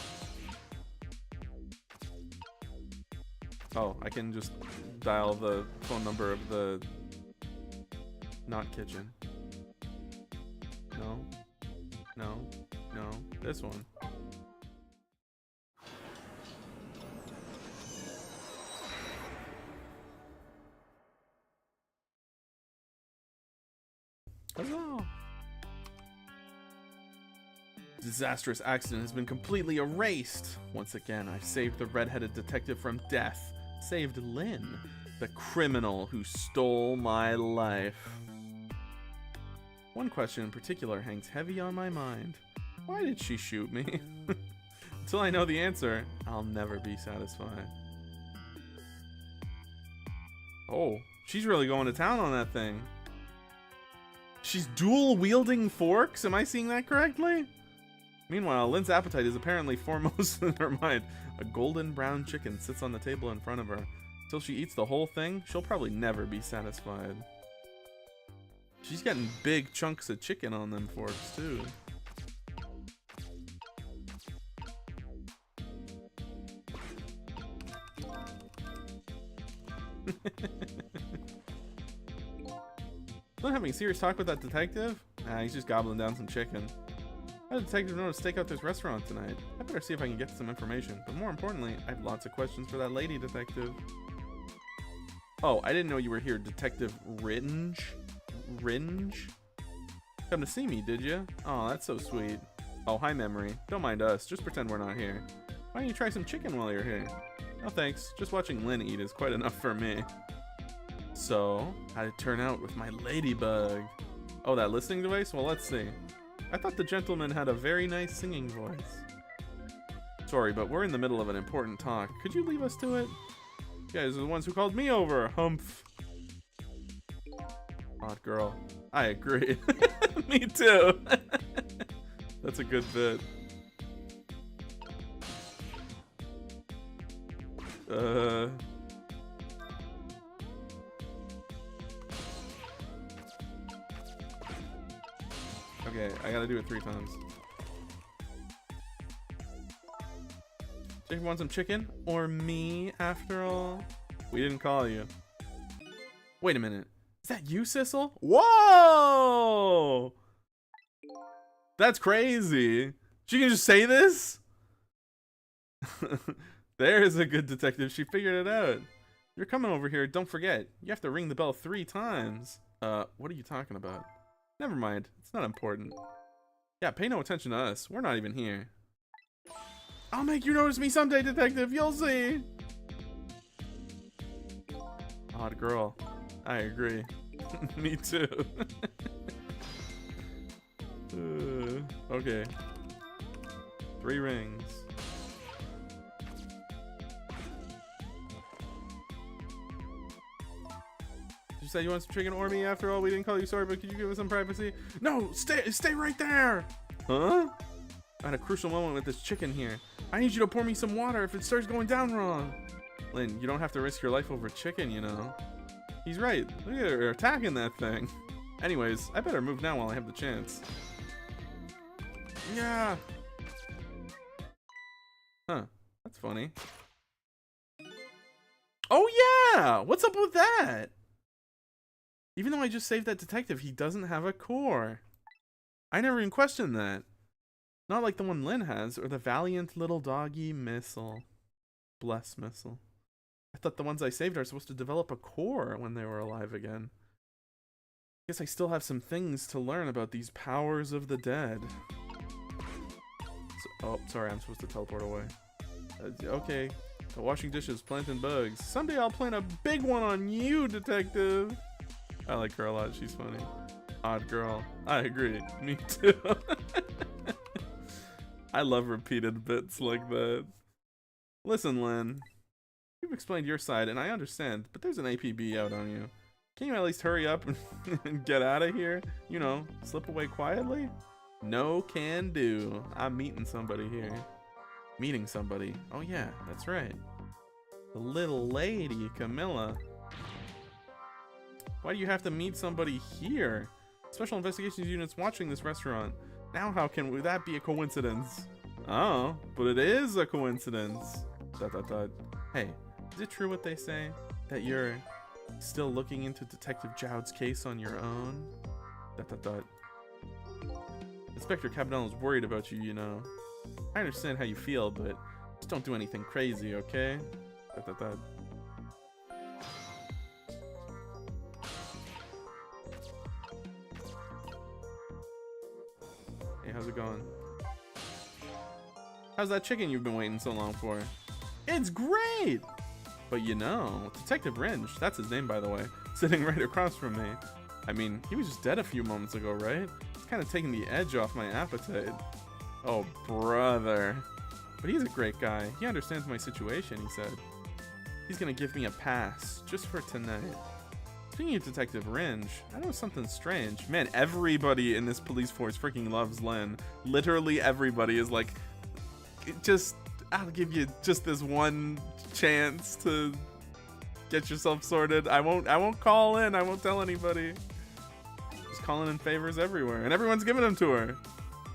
Oh, I can just dial the phone number of the not kitchen. No, this one. Huzzah! Disastrous accident has been completely erased. Once again, I've saved the red-headed detective from death. Saved Lynn, the criminal who stole my life. One question in particular hangs heavy on my mind. Why did she shoot me? Until I know the answer, I'll never be satisfied. Oh, she's really going to town on that thing. She's dual-wielding forks? Am I seeing that correctly? Meanwhile, Lynn's appetite is apparently foremost in her mind. A golden brown chicken sits on the table in front of her. Until she eats the whole thing, she'll probably never be satisfied. She's getting big chunks of chicken on them forks, too. Not having a serious talk with that detective? Nah, he's just gobbling down some chicken. I had a detective know to stake out this restaurant tonight. I better see if I can get some information. But more importantly, I have lots of questions for that lady detective. Oh, I didn't know you were here, Detective Ringe. Come to see me, did you? Oh, that's so sweet. Oh, hi, Memory. Don't mind us. Just pretend we're not here. Why don't you try some chicken while you're here? No thanks. Just watching Lynn eat is quite enough for me. So, how'd it turn out with my ladybug? Oh, that listening device? Well, let's see. I thought the gentleman had a very nice singing voice. Sorry, but we're in the middle of an important talk. Could you leave us to it? You guys are the ones who called me over, humph. Odd girl. I agree. Me too. That's a good bit. Okay, I gotta do it 3 times. Jacob want some chicken? Or me, after all? We didn't call you. Wait a minute. Is that you, Sissel? Whoa! That's crazy. She can just say this? There's a good detective. She figured it out. You're coming over here. Don't forget. You have to ring the bell 3 times. What are you talking about? Never mind. It's not important. Yeah, pay no attention to us. We're not even here. I'll make you notice me someday, detective. You'll see. Odd girl. I agree. Me too. Okay. 3 rings. you said you want some chicken or me. After all, we didn't call you sorry, but could you give us some privacy? No, stay right there. Huh? I had a crucial moment with this chicken here. I need you to pour me some water if it starts going down wrong. Lynn, you don't have to risk your life over chicken, you know. He's right. Look at her attacking that thing. Anyways, I better move now while I have the chance. Yeah. Huh. That's funny. Oh yeah! What's up with that? Even though I just saved that detective, he doesn't have a core. I never even questioned that. Not like the one Lynn has, or the valiant little doggy missile. Bless missile. I thought the ones I saved are supposed to develop a core when they were alive again. Guess I still have some things to learn about these powers of the dead. So, oh, sorry, I'm supposed to teleport away. Okay. Washing dishes, planting bugs. Someday I'll plant a big one on you, detective. I like her a lot. She's funny. Odd girl. I agree. Me too. I love repeated bits like that. Listen, Lynn. You've explained your side, and I understand, but there's an APB out on you. Can you at least hurry up and get out of here? You know, slip away quietly? No can do. I'm meeting somebody here. Meeting somebody. Oh yeah, that's right. The little lady, Camilla. Why do you have to meet somebody here? Special investigations unit's watching this restaurant. Now how can that be a coincidence? Oh, but it is a coincidence. ... Hey, is it true what they say? That you're still looking into Detective Jowd's case on your own? ... Inspector Cabanello's worried about you, you know. I understand how you feel, but just don't do anything crazy, okay? ... Hey, how's it going? How's that chicken you've been waiting so long for? It's great! But you know, Detective Ringe, that's his name by the way, sitting right across from me. I mean, he was just dead a few moments ago, right? It's kind of taking the edge off my appetite. Oh, brother. But he's a great guy. He understands my situation, he said. He's gonna give me a pass, just for tonight. Speaking of Detective Ringe, I know something strange. Man, everybody in this police force freaking loves Lynn. Literally everybody is like, I'll give you just this one chance to get yourself sorted. I won't call in. I won't tell anybody. Just calling in favors everywhere, and everyone's giving them to her.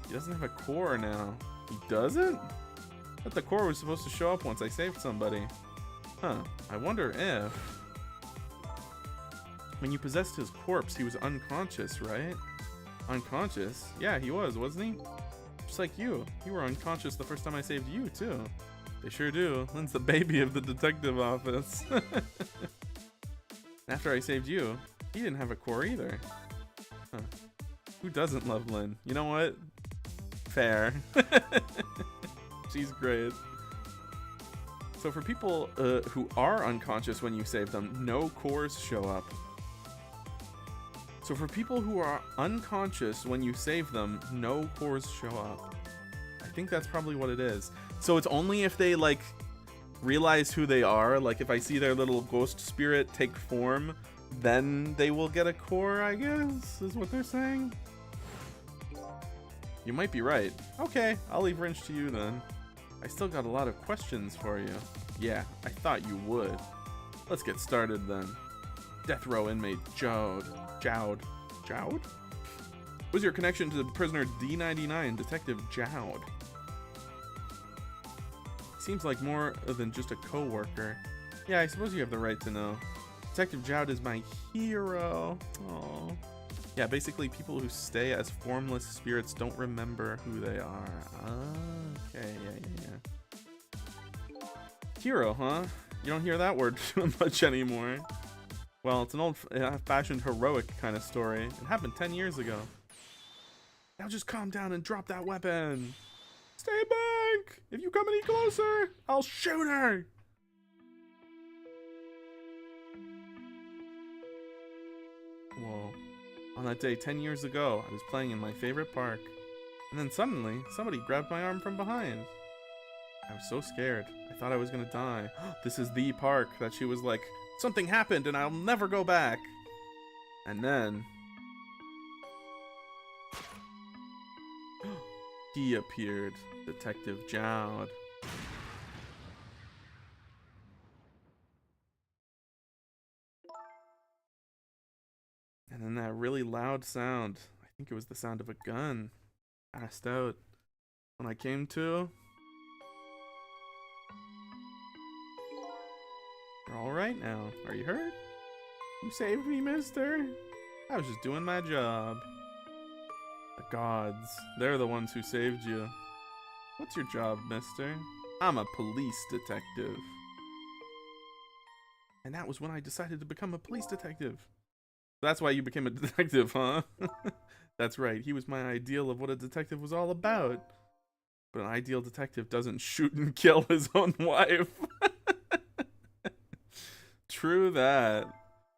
He doesn't have a core now. He doesn't? I thought the core was supposed to show up once I saved somebody. Huh. I wonder if... When you possessed his corpse, he was unconscious, right? Unconscious? Yeah, he was, wasn't he? Just like you. You were unconscious the first time I saved you, too. They sure do. Lynn's the baby of the detective office. After I saved you, he didn't have a core either. Huh. Who doesn't love Lynn? You know what? Fair. She's great. So for people who are unconscious when you save them, no cores show up. So for people who are unconscious when you save them, no cores show up. I think that's probably what it is. So it's only if they like realize who they are, like if I see their little ghost spirit take form, then they will get a core, I guess, is what they're saying. You might be right. Okay, I'll leave Ringe to you then. I still got a lot of questions for you. Yeah, I thought you would. Let's get started then. Death row inmate Jowd. What's your connection to the prisoner D99, Detective Jowd? Seems like more than just a co-worker. Yeah, I suppose you have the right to know. Detective Jowd is my hero. Aww. Yeah, basically people who stay as formless spirits don't remember who they are. Okay, yeah. Hero, huh? You don't hear that word much anymore. Well, it's an old-fashioned heroic kind of story. It happened 10 years ago. Now just calm down and drop that weapon. Stay back! If you come any closer, I'll shoot her! Whoa. On that day 10 years ago, I was playing in my favorite park. And then suddenly, somebody grabbed my arm from behind. I was so scared. I thought I was gonna die. This is the park that she was like, something happened and I'll never go back. And then he appeared, Detective Jowd. And then that really loud sound, I think it was the sound of a gun, passed out. When I came to, you're all right now. Are you hurt? You saved me, mister. I was just doing my job. The gods, they're the ones who saved you. What's your job, mister? I'm a police detective. And that was when I decided to become a police detective. That's why you became a detective, huh? That's right, he was my ideal of what a detective was all about. But an ideal detective doesn't shoot and kill his own wife. True that.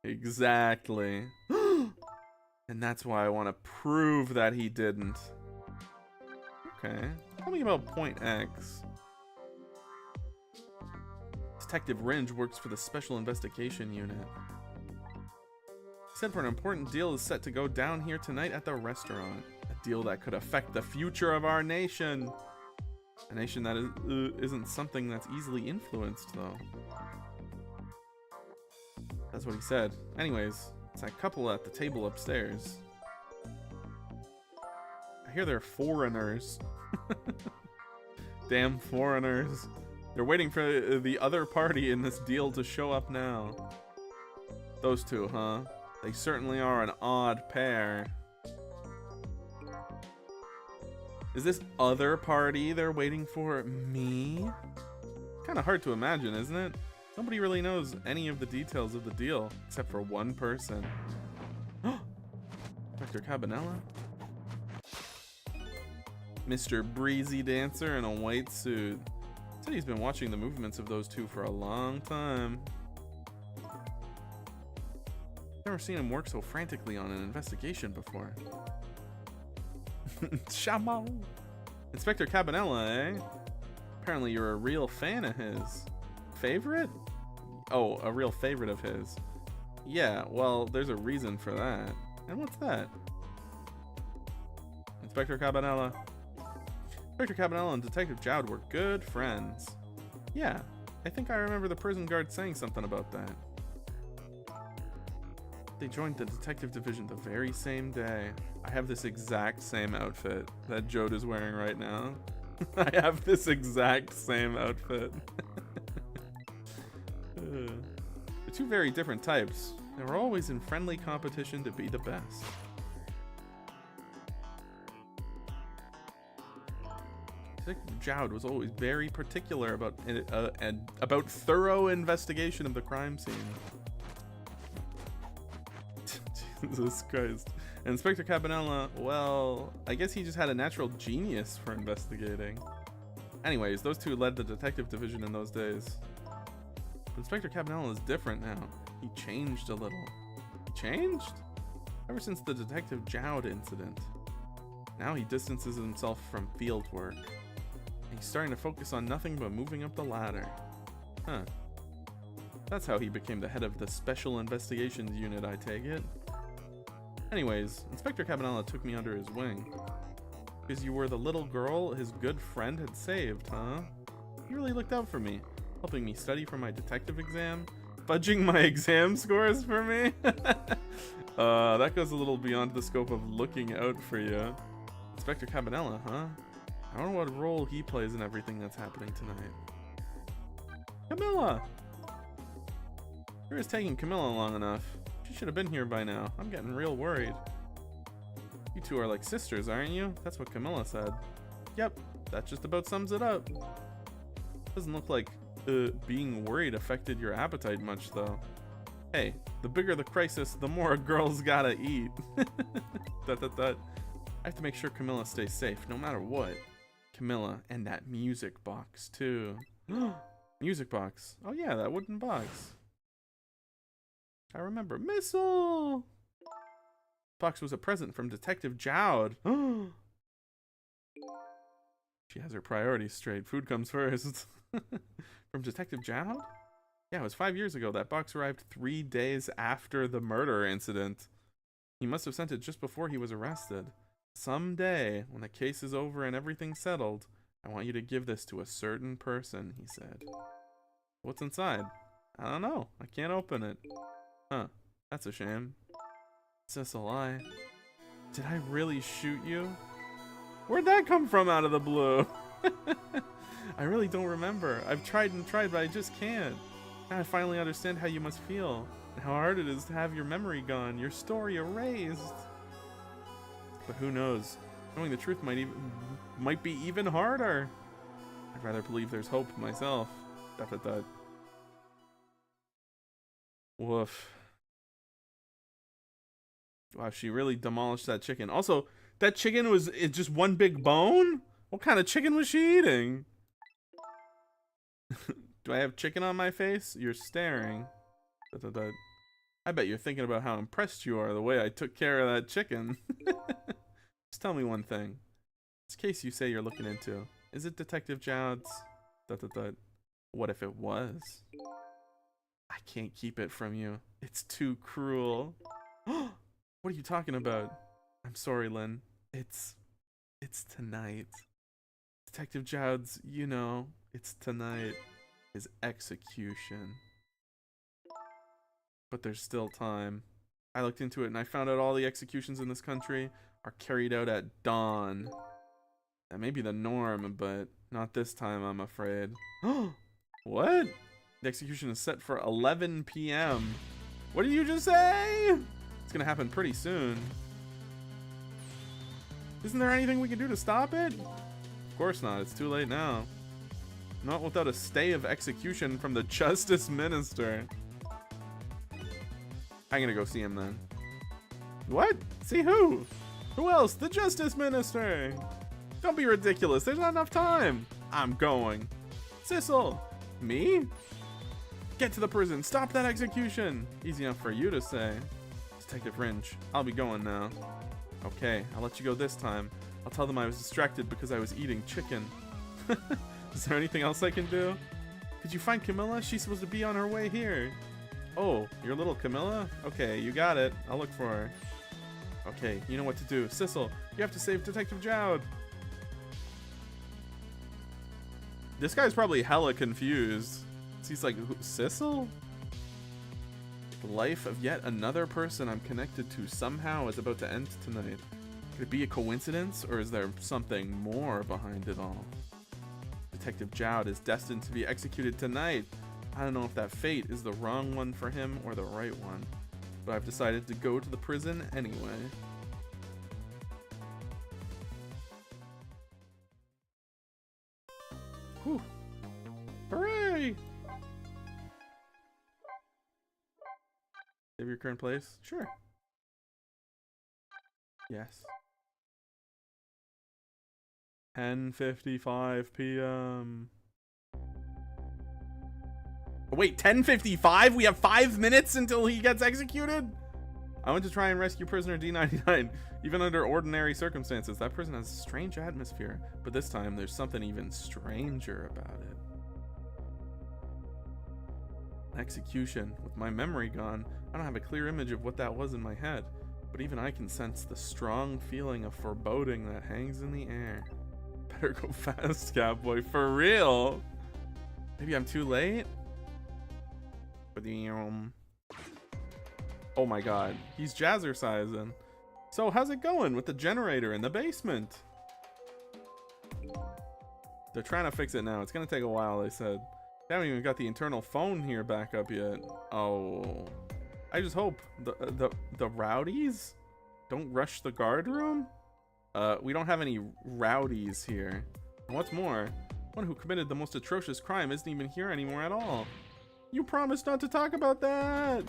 Exactly. And that's why I want to prove that he didn't. Okay. Tell me about Point X. Detective Ringe works for the Special Investigation Unit. He said for an important deal is set to go down here tonight at the restaurant. A deal that could affect the future of our nation. A nation that isn't something that's easily influenced, though. That's what he said. Anyways, it's that couple at the table upstairs. I hear they're foreigners. Damn foreigners. They're waiting for the other party in this deal to show up now. Those two, huh? They certainly are an odd pair. Is this other party they're waiting for me? Kind of hard to imagine, isn't it? Nobody really knows any of the details of the deal, except for one person. Dr. Cabanella? Mr. Breezy Dancer in a white suit. Said he's been watching the movements of those two for a long time. Never seen him work so frantically on an investigation before. Shamo! Inspector Cabanella, eh? Apparently you're a real fan of his. Favorite? Oh, a real favorite of his. Yeah, well, there's a reason for that. And what's that? Inspector Cabanella. Inspector Cabanella and Detective Jowd were good friends. Yeah, I think I remember the prison guard saying something about that. They joined the detective division the very same day. I have this exact same outfit that Jowd is wearing right now. I have this exact same outfit. They're two very different types. They were always in friendly competition to be the best. Detective Jowd was always very particular about thorough investigation of the crime scene. Jesus Christ. And Inspector Cabanella, well, I guess he just had a natural genius for investigating. Anyways, those two led the detective division in those days. But Inspector Cabanella is different now. He changed a little. He changed? Ever since the Detective Jowd incident. Now he distances himself from field work. He's starting to focus on nothing but moving up the ladder. Huh. That's how he became the head of the Special Investigations Unit, I take it. Anyways, Inspector Cabanella took me under his wing. Because you were the little girl his good friend had saved, huh? He really looked out for me, helping me study for my detective exam, fudging my exam scores for me. That goes a little beyond the scope of looking out for you. Inspector Cabanella, huh? I don't know what role he plays in everything that's happening tonight. Camilla! Sure is taking Camilla long enough. She should have been here by now. I'm getting real worried. You two are like sisters, aren't you? That's what Camilla said. Yep, that just about sums it up. Doesn't look like being worried affected your appetite much, though. Hey, the bigger the crisis, the more a girl's gotta eat. I have to make sure Camilla stays safe, no matter what. Camilla and that music box, too. Music box. Oh yeah, that wooden box. I remember. Missile! Box was a present from Detective Jowd. She has her priorities straight. Food comes first. From Detective Jowd? Yeah, it was 5 years ago. That box arrived 3 days after the murder incident. He must have sent it just before he was arrested. Someday, when the case is over and everything's settled, I want you to give this to a certain person, he said. What's inside? I don't know. I can't open it. Huh. That's a shame. Sissel, did I really shoot you? Where'd that come from out of the blue? I really don't remember. I've tried and tried, but I just can't. Now I finally understand how you must feel, and how hard it is to have your memory gone, your story erased. But who knows? Knowing the truth might be even harder. I'd rather believe there's hope myself. Dot. Woof. Wow, she really demolished that chicken. Also, that chicken was just one big bone? What kind of chicken was she eating? Do I have chicken on my face? You're staring. Dot. I bet you're thinking about how impressed you are the way I took care of that chicken. Just tell me one thing. This case you say you're looking into, is it Detective Jowd's? Dot. What if it was? I can't keep it from you. It's too cruel. What are you talking about? I'm sorry, Lynn. It's tonight. Detective Jowd's, you know, it's tonight. His execution. But there's still time. I looked into it and I found out all the executions in this country are carried out at dawn. That may be the norm, but not this time, I'm afraid. What? The execution is set for 11 p.m. What did you just say? It's gonna happen pretty soon. Isn't there anything we can do to stop it? Of course not. It's too late now. Not without a stay of execution from the Justice Minister. I'm gonna go see him then. What? See who? Who else? The Justice Minister! Don't be ridiculous. There's not enough time. I'm going. Sissel! Me? Get to the prison. Stop that execution. Easy enough for you to say. Detective Ringe, I'll be going now. Okay, I'll let you go this time. I'll tell them I was distracted because I was eating chicken. Is there anything else I can do? Could you find Camilla? She's supposed to be on her way here. Oh, your little Camilla? Okay, you got it. I'll look for her. Okay, you know what to do. Sissel, you have to save Detective Jowd. This guy's probably hella confused. He's like, Sissel? The life of yet another person I'm connected to somehow is about to end tonight. Could it be a coincidence, or is there something more behind it all? Detective Jowd is destined to be executed tonight. I don't know if that fate is the wrong one for him or the right one, but I've decided to go to the prison anyway. Whew. Hooray! Save your current place? Sure. Yes. 10:55 p.m. Wait, 10:55? We have 5 minutes until he gets executed? I went to try and rescue prisoner D99. Even under ordinary circumstances, that prison has a strange atmosphere. But this time, there's something even stranger about it. Execution. With my memory gone, I don't have a clear image of what that was in my head. But even I can sense the strong feeling of foreboding that hangs in the air. Better go fast, cowboy. For real? Maybe I'm too late? Oh my god, he's jazzercising. So how's it going with the generator in the basement? They're trying to fix it now. It's gonna take a while, they said. They haven't even got the internal phone here back up yet. Oh, I just hope the rowdies don't rush the guard room. We don't have any rowdies here. And what's more, one who committed the most atrocious crime isn't even here anymore at all. You promised not to talk about that.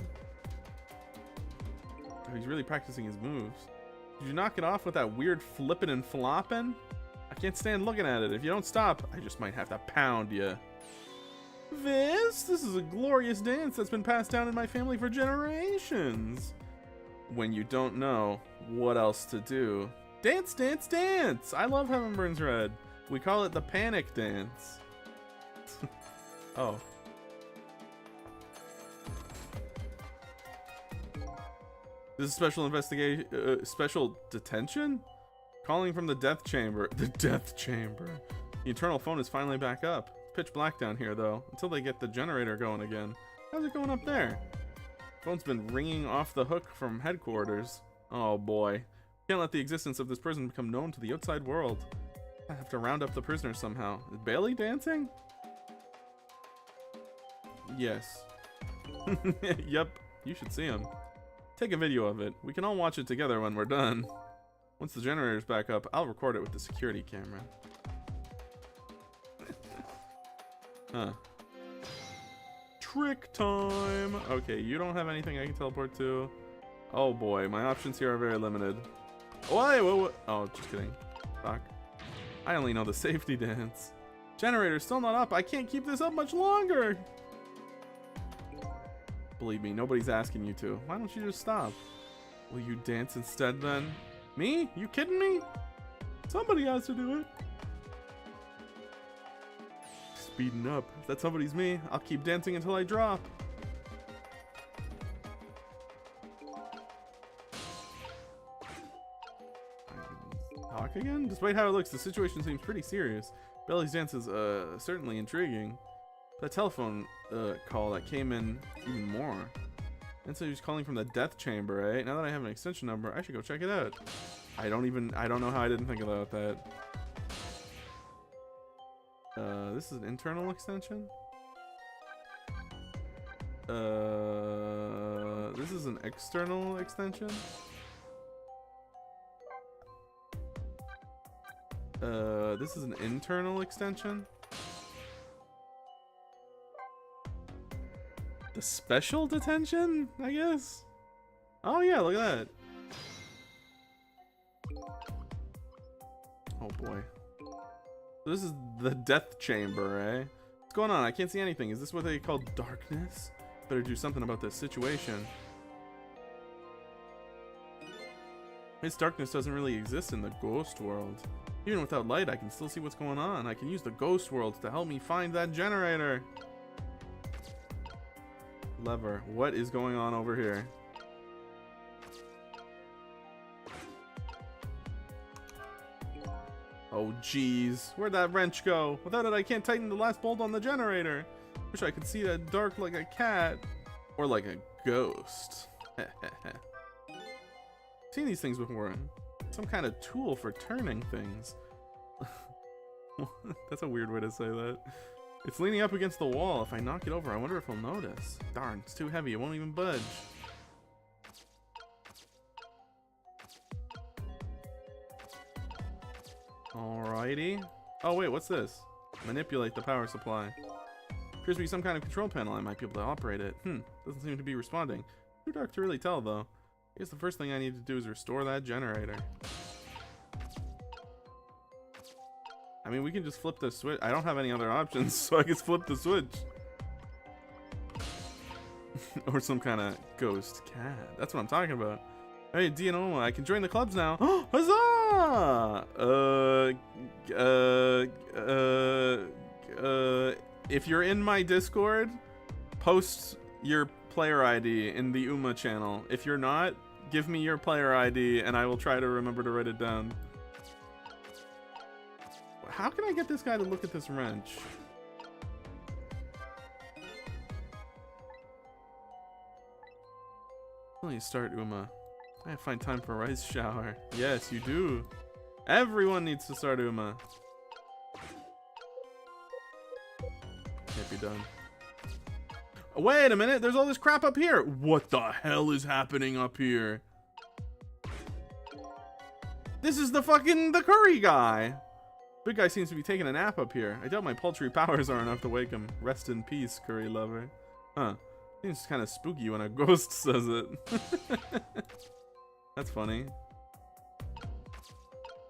Oh, he's really practicing his moves. Did you knock it off with that weird flipping and flopping? I can't stand looking at it. If you don't stop, I just might have to pound you. This is a glorious dance that's been passed down in my family for generations. When you don't know what else to do. Dance, dance, dance! I love Heaven Burns Red. We call it the panic dance. Oh. This is special investigation, special detention? Calling from the death chamber. The death chamber. The internal phone is finally back up. It's pitch black down here, though, until they get the generator going again. How's it going up there? Phone's been ringing off the hook from headquarters. Oh boy. Can't let the existence of this prison become known to the outside world. I have to round up the prisoners somehow. Is Bailey dancing? Yes. Yep, you should see him. Take a video of it. We can all watch it together when we're done. Once the generator's back up, I'll record it with the security camera. Huh. Trick time! Okay, you don't have anything I can teleport to. Oh boy, my options here are very limited. Oh, wait, wait, wait. Oh, just kidding. Fuck. I only know the safety dance. Generator's still not up. I can't keep this up much longer. Believe me, nobody's asking you to. Why don't you just stop? Will you dance instead then? Me? You kidding me? Somebody has to do it. Speeding up. If that somebody's me, I'll keep dancing until I drop. Talk again? Despite how it looks, the situation seems pretty serious. Bailey's dance is certainly intriguing. That telephone call that came in even more. And so he's calling from the death chamber, eh? Now that I have an extension number, I should go check it out. I don't know how I didn't think about that. This is an internal extension? This is an external extension? This is an internal extension? The special detention, I guess? Oh yeah, look at that. Oh boy. So this is the death chamber, eh? What's going on? I can't see anything. Is this what they call darkness? Better do something about this situation. This darkness doesn't really exist in the ghost world. Even without light, I can still see what's going on. I can use the ghost world to help me find that generator. Lever. What is going on over here? Oh jeez, where'd that wrench go? Without it, I can't tighten the last bolt on the generator. Wish I could see that dark like a cat. Or like a ghost. Seen these things before. Some kind of tool for turning things. That's a weird way to say that. It's leaning up against the wall. If I knock it over, I wonder if he'll notice. Darn, it's too heavy. It won't even budge. Alrighty. Oh wait, what's this? Manipulate the power supply. Appears to be some kind of control panel. I might be able to operate it. Doesn't seem to be responding. Too dark to really tell though. I guess the first thing I need to do is restore that generator. I mean, we can just flip the switch. I don't have any other options, so I guess flip the switch. Or some kind of ghost cat. That's what I'm talking about. Hey, Dianoma, I can join the clubs now. Huzzah! If you're in my Discord, post your player ID in the Uma channel. If you're not, give me your player ID and I will try to remember to write it down. How can I get this guy to look at this wrench? Please start, Uma. I find time for a rice shower. Yes, you do. Everyone needs to start Uma. Can't be done. Wait a minute, there's all this crap up here. What the hell is happening up here? This is the curry guy. Big guy seems to be taking a nap up here. I doubt my paltry powers are enough to wake him. Rest in peace, curry lover. Huh. Seems kind of spooky when a ghost says it. That's funny.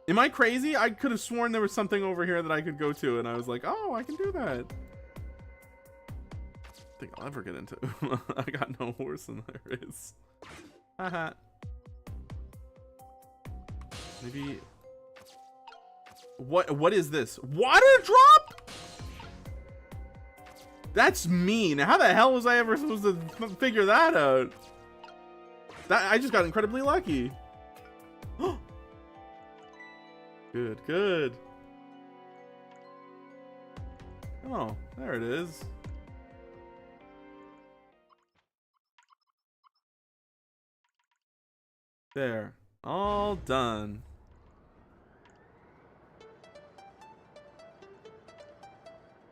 Am I crazy? I could have sworn there was something over here that I could go to, and I was like, oh, I can do that. I think I'll ever get into I got no horse in there is. Haha. Maybe. What is this? Water drop? That's mean. How the hell was I ever supposed to figure that out? That I just got incredibly lucky. Good, good. Oh, there it is. There. All done.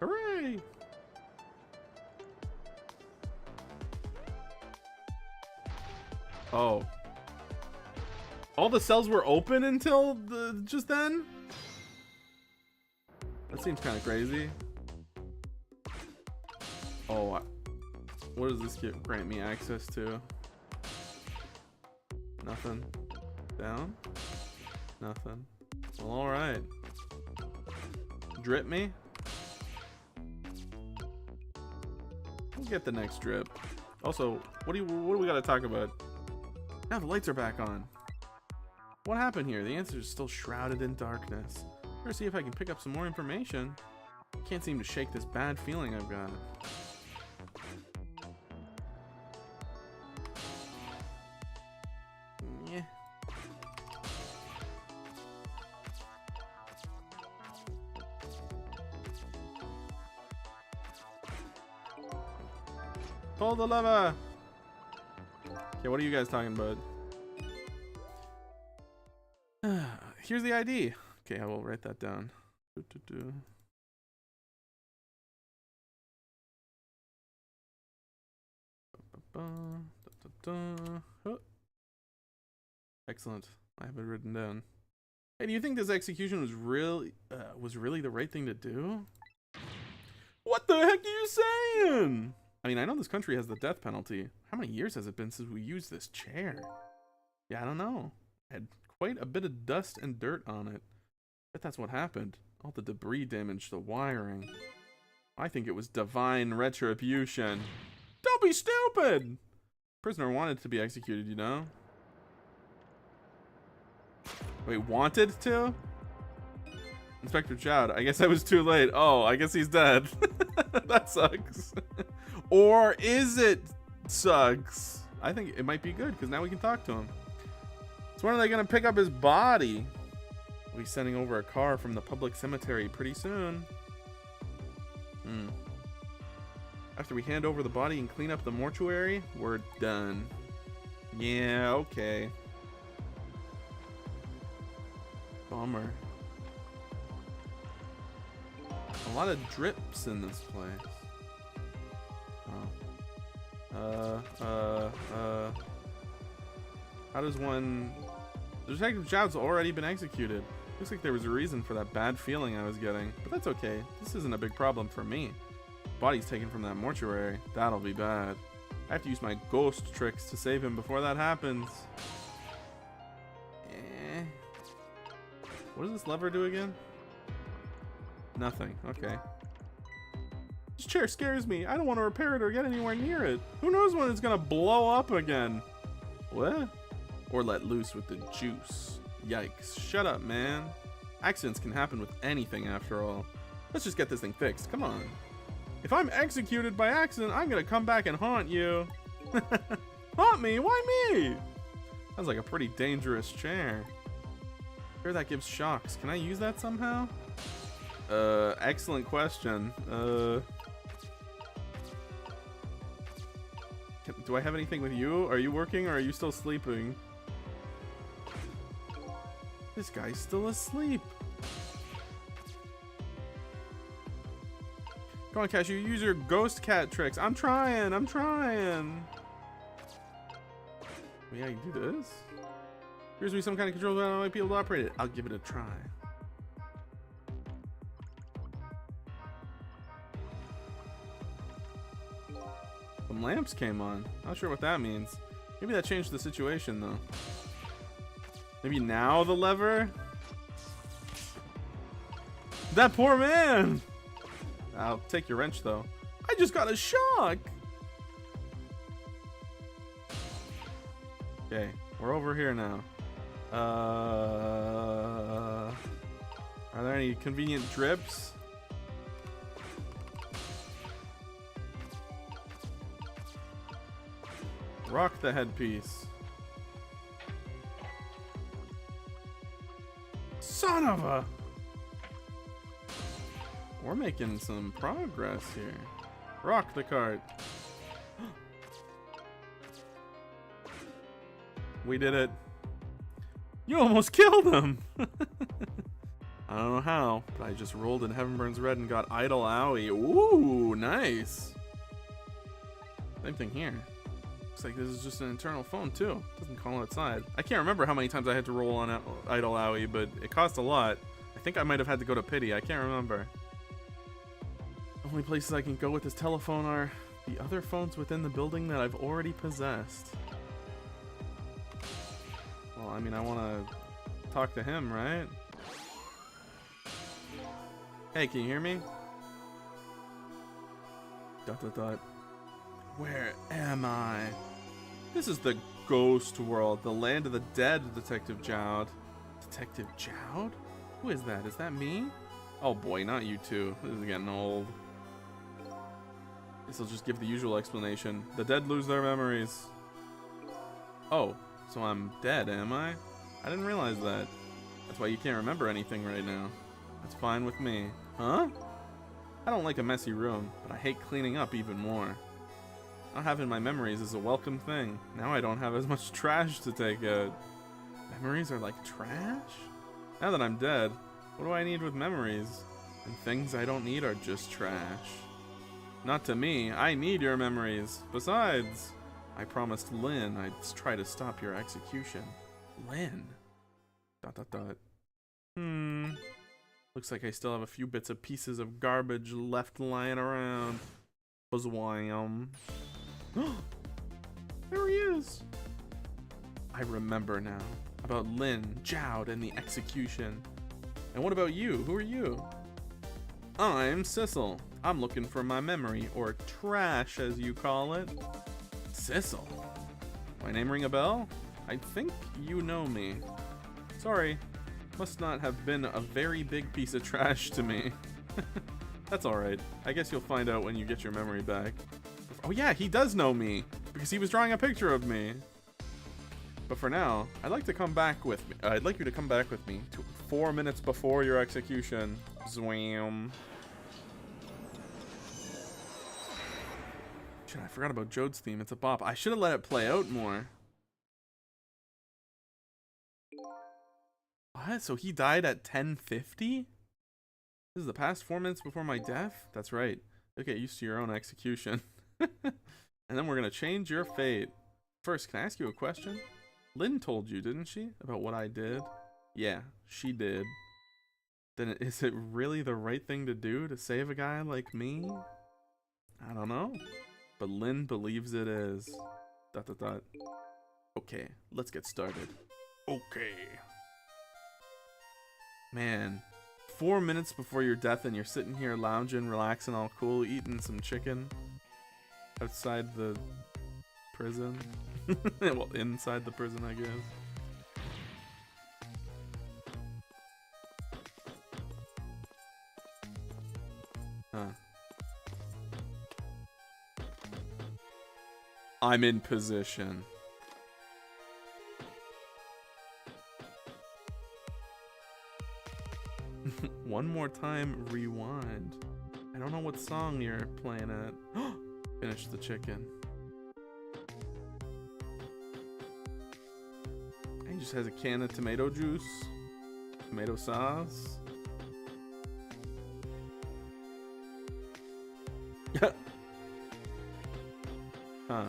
Hooray! Oh. All the cells were open until just then? That seems kind of crazy. Oh, what does this grant me access to? Nothing. Down? Nothing. Well, alright. Drip me? We'll get the next drip. Also, what do we gotta talk about? Now the lights are back on. What happened here? The answer is still shrouded in darkness. Better see if I can pick up some more information. Can't seem to shake this bad feeling I've got. Yeah. Pull the lever! Okay, what are you guys talking about? Here's the ID. Okay, I will write that down. Excellent. I have it written down. Hey, do you think this execution was really the right thing to do? What the heck are you saying? I mean, I know this country has the death penalty. How many years has it been since we used this chair? Yeah, I don't know. It had quite a bit of dust and dirt on it. Bet that's what happened. All the debris damaged the wiring. I think it was divine retribution. Don't be stupid! Prisoner wanted to be executed, you know? Wait, wanted to? Inspector Chowd, I guess I was too late. Oh, I guess he's dead. That sucks. Or is it sucks? I think it might be good, because now we can talk to him. So when are they going to pick up his body? We'll be sending over a car from the public cemetery pretty soon. After we hand over the body and clean up the mortuary, we're done. Yeah, okay. Bummer. A lot of drips in this place. How does one... Detective Chowd's already been executed. Looks like there was a reason for that bad feeling I was getting, but that's okay. This isn't a big problem for me. Body's taken from that mortuary. That'll be bad. I have to use my ghost tricks to save him before that happens. What does this lever do again? Nothing. Okay. This chair scares me. I don't want to repair it or get anywhere near it. Who knows when it's gonna blow up again? What? Or let loose with the juice. Yikes. Shut up, man. Accidents can happen with anything after all. Let's just get this thing fixed. Come on. If I'm executed by accident, I'm gonna come back and haunt you. Haunt me? Why me? Sounds like a pretty dangerous chair. Sure, that gives shocks. Can I use that somehow? Excellent question. Do I have anything with you? Are you working or are you still sleeping? This guy's still asleep. Come on, Kashu, use your ghost cat tricks. I'm trying. Yeah, you do this. Here's me some kind of control that I might be able to operate it. I'll give it a try. Some lamps came on. Not sure what that means. Maybe that changed the situation though. Maybe now the lever? That poor man! I'll take your wrench though. I just got a shock! Okay, we're over here now. Are there any convenient drips? Rock the headpiece. Son of a... We're making some progress here. Rock the cart. We did it. You almost killed him! I don't know how, but I just rolled in Heaven Burns Red and got Idle Owie. Ooh, nice. Same thing here. Looks like this is just an internal phone too. Doesn't call outside. I can't remember how many times I had to roll on Idle Owie, but it cost a lot. I think I might have had to go to Pity. I can't remember. The only places I can go with this telephone are the other phones within the building that I've already possessed. Well, I mean, I want to talk to him, right? Hey, can you hear me? ... Where am I? This is the ghost world, the land of the dead, Detective Jowd. Detective Jowd? Who is that? Is that me? Oh boy, not you two. This is getting old. Guess I'll just give the usual explanation. The dead lose their memories. Oh, so I'm dead, am I? I didn't realize that. That's why you can't remember anything right now. That's fine with me. Huh? I don't like a messy room, but I hate cleaning up even more. Not having my memories is a welcome thing. Now I don't have as much trash to take out. Memories are like trash? Now that I'm dead, what do I need with memories? And things I don't need are just trash. Not to me, I need your memories. Besides, I promised Lynn I'd try to stop your execution. Lynn? ... Looks like I still have a few bits of pieces of garbage left lying around. Buzwam. There he is. I remember now. About Lynn, Jowd, and the execution. And what about you? Who are you? I'm Sissel. I'm looking for my memory, or trash as you call it. Sissel? My name ring a bell? I think you know me. Sorry. Must not have been a very big piece of trash to me. That's alright. I guess you'll find out when you get your memory back. Oh yeah, he does know me, because he was drawing a picture of me. But for now, I'd like to come back with me. I'd like you to come back with me to 4 minutes before your execution. Zwam. Shit, I forgot about Jode's theme. It's a bop. I should have let it play out more. What? So he died at 10:50? This is the past 4 minutes before my death? That's right. You'll get used to your own execution. And then we're gonna change your fate. First, can I ask you a question? Lynn told you, didn't she? About what I did? Yeah, she did. Then is it really the right thing to do to save a guy like me? I don't know. But Lynn believes it is. ... Okay, let's get started. Okay. Man, 4 minutes before your death and you're sitting here lounging, relaxing, all cool, eating some chicken outside the prison. Well, inside the prison, I guess. Huh. I'm in position. One more time, rewind. I don't know what song you're playing at. Finish the chicken. He just has a can of tomato juice. Tomato sauce. Huh.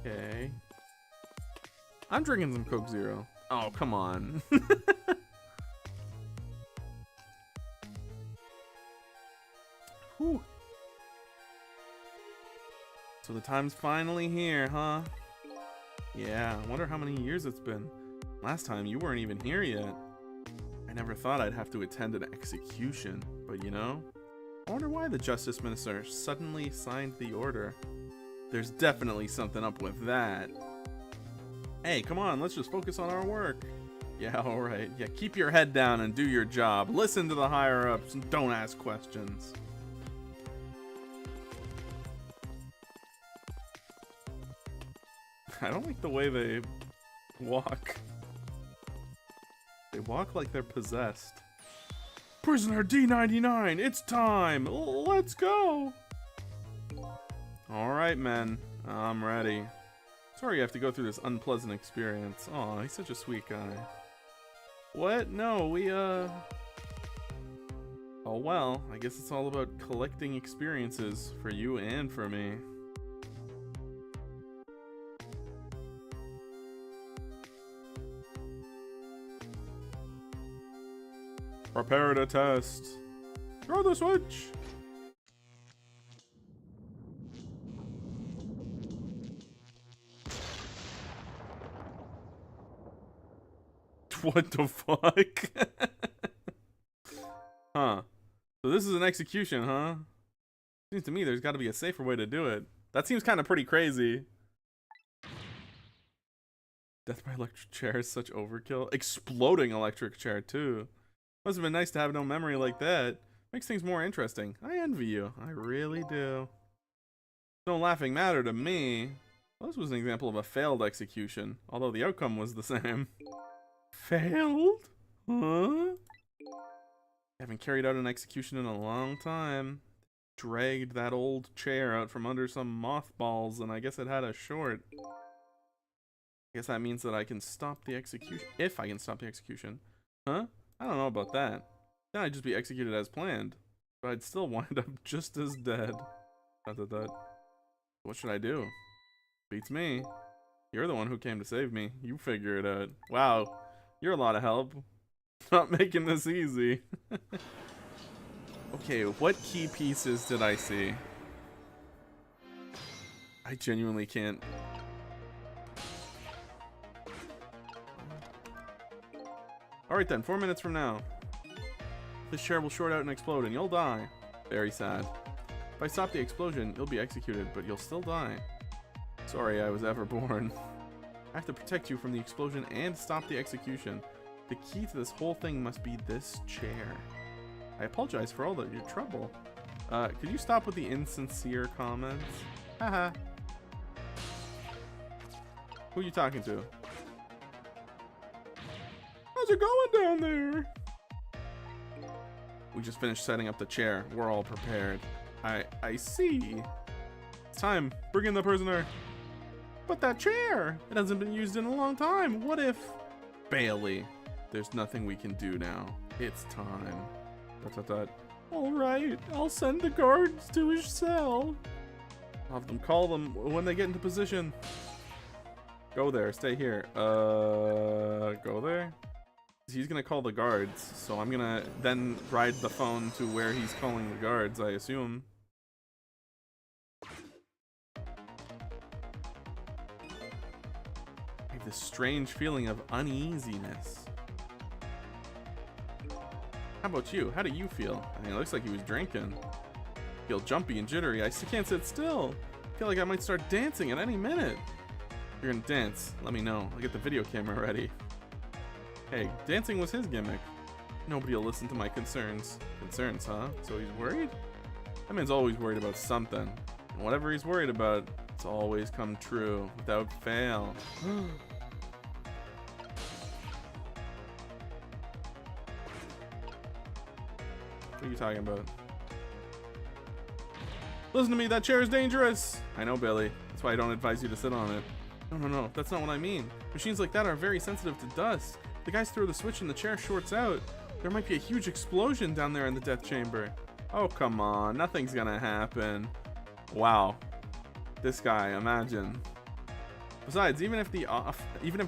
Okay. I'm drinking some Coke Zero. Oh, come on. Whew. So the time's finally here, huh? Yeah, I wonder how many years it's been. Last time you weren't even here yet. I never thought I'd have to attend an execution, but you know, I wonder why the Justice Minister suddenly signed the order. There's definitely something up with that. Hey, come on, let's just focus on our work. Yeah, alright. Yeah, keep your head down and do your job. Listen to the higher-ups and don't ask questions. I don't like the way they walk. They walk like they're possessed. Prisoner D99, it's time! Let's go! Alright, men. I'm ready. Sorry you have to go through this unpleasant experience. Aw, he's such a sweet guy. What? No, we, Oh well, I guess it's all about collecting experiences for you and for me. Prepare to test. Throw the switch! What the fuck? Huh. So this is an execution, huh? Seems to me there's got to be a safer way to do it. That seems kind of pretty crazy. Death by electric chair is such overkill. Exploding electric chair, too. Must have been nice to have no memory like that. Makes things more interesting. I envy you. I really do. No laughing matter to me. Well, this was an example of a failed execution, although the outcome was the same. Failed? Huh? Haven't carried out an execution in a long time. Dragged that old chair out from under some mothballs, and I guess it had a short. I guess that means that I can stop the execution. If I can stop the execution. Huh? I don't know about that. Then I'd just be executed as planned. But I'd still wind up just as dead. What should I do? Beats me. You're the one who came to save me. You figure it out. Wow. You're a lot of help. Not making this easy. Okay, what key pieces did I see? I genuinely can't. Alright then, 4 minutes from now. This chair will short out and explode and you'll die. Very sad. If I stop the explosion, you'll be executed, but you'll still die. Sorry I was ever born. I have to protect you from the explosion and stop the execution. The key to this whole thing must be this chair. I apologize for all your trouble. Could you stop with the insincere comments? Haha. Who are you talking to? How's it going down there? We just finished setting up the chair. We're all prepared. I see. It's time. Bring in the prisoner. But that chair! It hasn't been used in a long time. What if... Bailey. There's nothing we can do now. It's time. Alright, I'll send the guards to his cell. I'll have them call them when they get into position. Go there, stay here. Go there? He's gonna call the guards, so I'm gonna then ride the phone to where he's calling the guards, I assume. I have this strange feeling of uneasiness. How about you? How do you feel? I mean, it looks like he was drinking. I feel jumpy and jittery. I can't sit still. I feel like I might start dancing at any minute. If you're gonna dance, let me know. I'll get the video camera ready. Hey, dancing was his gimmick. Nobody will listen to my concerns. Concerns, huh? So he's worried? That man's always worried about something. And whatever he's worried about, it's always come true, without fail. What are you talking about? Listen to me, that chair is dangerous! I know, Billy. That's why I don't advise you to sit on it. No, that's not what I mean. Machines like that are very sensitive to dust. The guys throw the switch and the chair shorts out. There might be a huge explosion down there in the death chamber. Oh, come on. Nothing's gonna happen. Wow. This guy, imagine. Besides, even if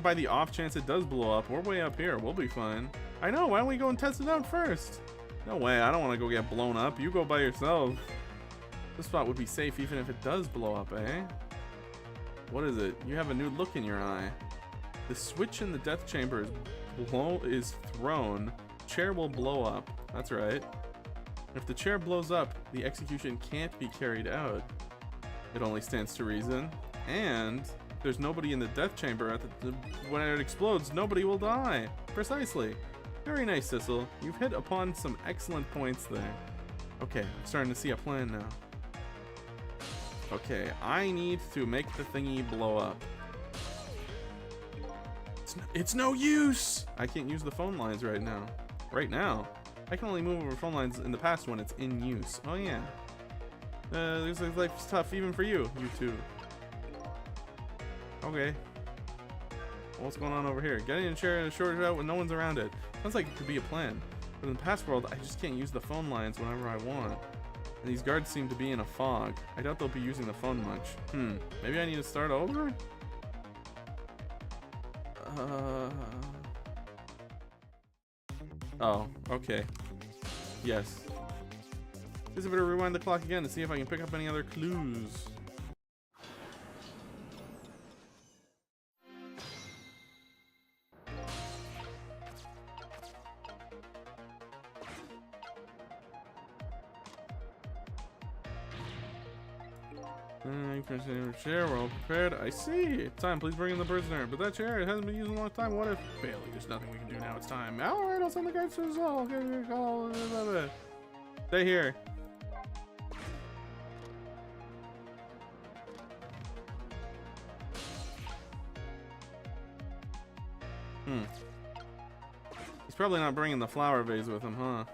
by the off chance it does blow up, we're way up here. We'll be fine. I know. Why don't we go and test it out first? No way. I don't want to go get blown up. You go by yourself. This spot would be safe even if it does blow up, eh? What is it? You have a new look in your eye. The switch in the death chamber is thrown. Chair will blow up. That's right. If the chair blows up, the execution can't be carried out. It only stands to reason. And there's nobody in the death chamber when it explodes. Nobody will die. Precisely. Very nice, Sissel. You've hit upon some excellent points there. Okay, I'm starting to see a plan now. Okay, I need to make the thingy blow up. It's no use! I can't use the phone lines right now. Right now? I can only move over phone lines in the past when it's in use. Oh yeah. Looks like life's tough even for you two. Okay. What's going on over here? Getting a chair and short it out when no one's around it. Sounds like it could be a plan. But in the past world, I just can't use the phone lines whenever I want. And these guards seem to be in a fog. I doubt they'll be using the phone much. Maybe I need to start over? Oh, okay. Yes. Guess I better rewind the clock again to see if I can pick up any other clues. Chair, we're all prepared. I see. Time, please bring in the prisoner. But that chair, it hasn't been used in a long time. What if? Bailey, there's nothing we can do now. It's time. Alright, I'll send the guards to us all. Okay, stay here. He's probably not bringing the flower vase with him, huh?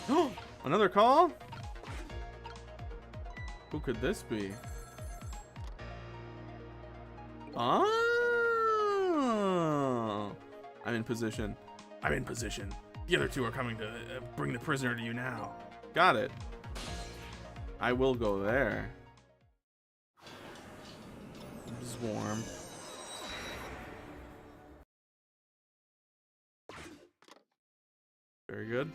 Oh, another call? Who could this be? Oh, I'm in position. I'm in position. The other two are coming to bring the prisoner to you now. Got it. I will go there. It's warm. Very good.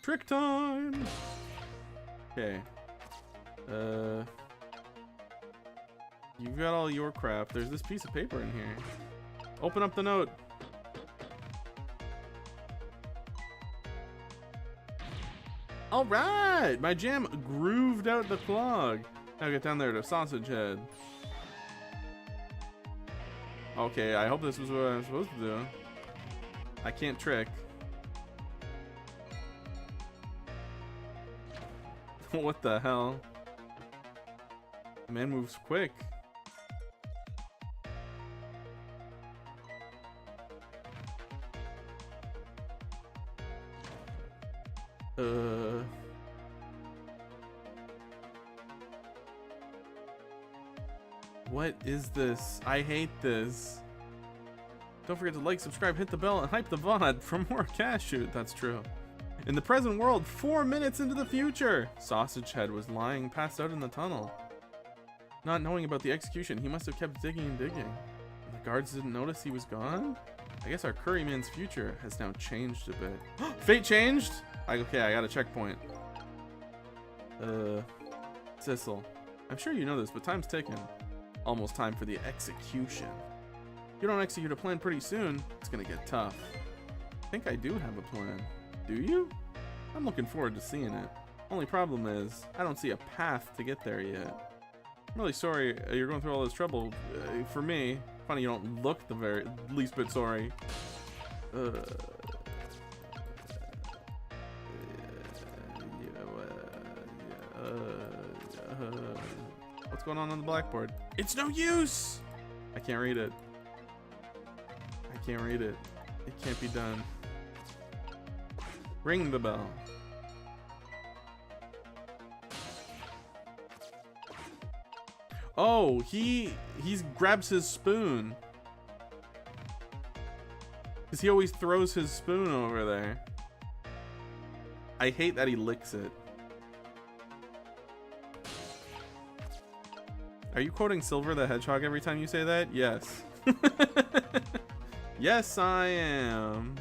Trick time. Okay. You've got all your crap. There's this piece of paper in here. Open up the note. All right, my jam grooved out the clog. Now get down there to Sausage Head. Okay, I hope this was what I'm supposed to do. I can't trick. What the hell? The man moves quick. What is this? I hate this. Don't forget to like, subscribe, hit the bell, and hype the VOD for more Kashu. That's true. In the present world, 4 minutes into the future, Sausage Head was lying passed out in the tunnel. Not knowing about the execution, he must have kept digging and digging. And the guards didn't notice he was gone? I guess our Curryman's future has now changed a bit. Fate changed? Okay, I got a checkpoint. Sissel. I'm sure you know this, but time's ticking. Almost time for the execution. If you don't execute a plan pretty soon, it's gonna get tough. I think I do have a plan. Do you? I'm looking forward to seeing it. Only problem is, I don't see a path to get there yet. I'm really sorry you're going through all this trouble. For me, funny you don't look the very least bit sorry. What's going on the blackboard? It's no use! I can't read it. I can't read it. It can't be done. Ring the bell. Oh, he grabs his spoon. Because he always throws his spoon over there. I hate that he licks it. Are you quoting Silver the Hedgehog every time you say that? Yes. Yes, I am.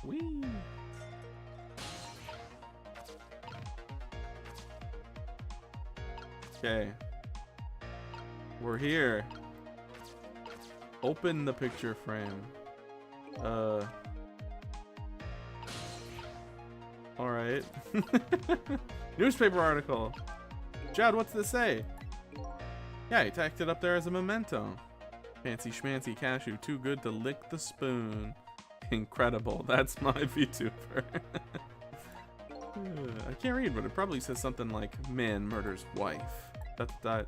Whee. Okay. We're here. Open the picture frame. Alright. Newspaper article. Chad, what's this say? Yeah, he tacked it up there as a memento. Fancy schmancy Kashu, too good to lick the spoon. Incredible. That's my VTuber. I can't read, but it probably says something like, man murders wife. That's that.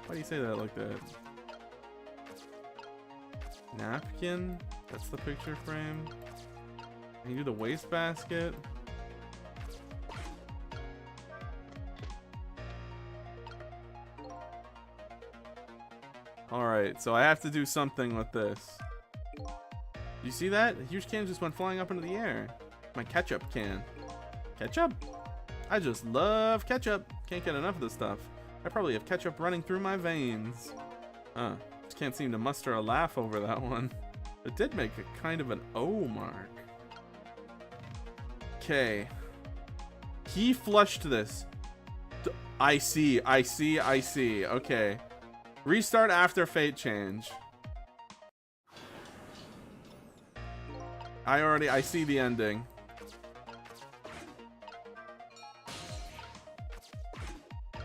Why do you say that like that? Napkin? That's the picture frame. Can you do the wastebasket? Alright, so I have to do something with this. You see that? A huge can just went flying up into the air. My ketchup can. Ketchup? I just love ketchup. Can't get enough of this stuff. I probably have ketchup running through my veins. Just can't seem to muster a laugh over that one. It did make a kind of an O mark. Okay. He flushed this. I see. Okay. Restart after fate change. I see the ending.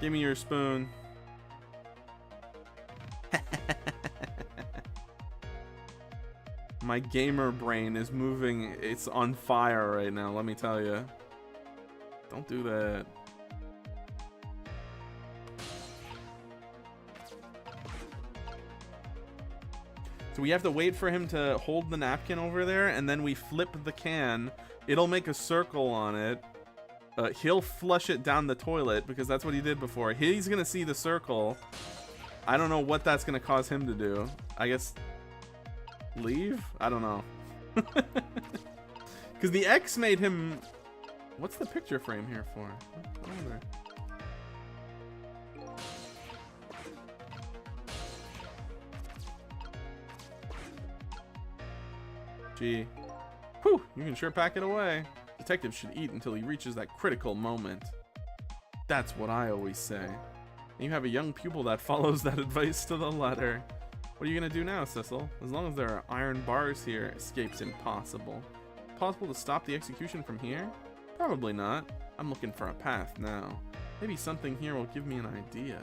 Give me your spoon. My gamer brain is moving. It's on fire right now, let me tell you. Don't do that. So we have to wait for him to hold the napkin over there, and then we flip the can. It'll make a circle on it. He'll flush it down the toilet, because that's what he did before. He's gonna see the circle. I don't know what that's gonna cause him to do. I guess leave? I don't know. Because the X made him... What's the picture frame here for? I wonder. Gee. Whew, you can sure pack it away. Detective should eat until he reaches that critical moment. That's what I always say. And you have a young pupil that follows that advice to the letter. What are you gonna do now, Cecil? As long as there are iron bars here, escape's impossible. Possible to stop the execution from here? Probably not. I'm looking for a path now. Maybe something here will give me an idea.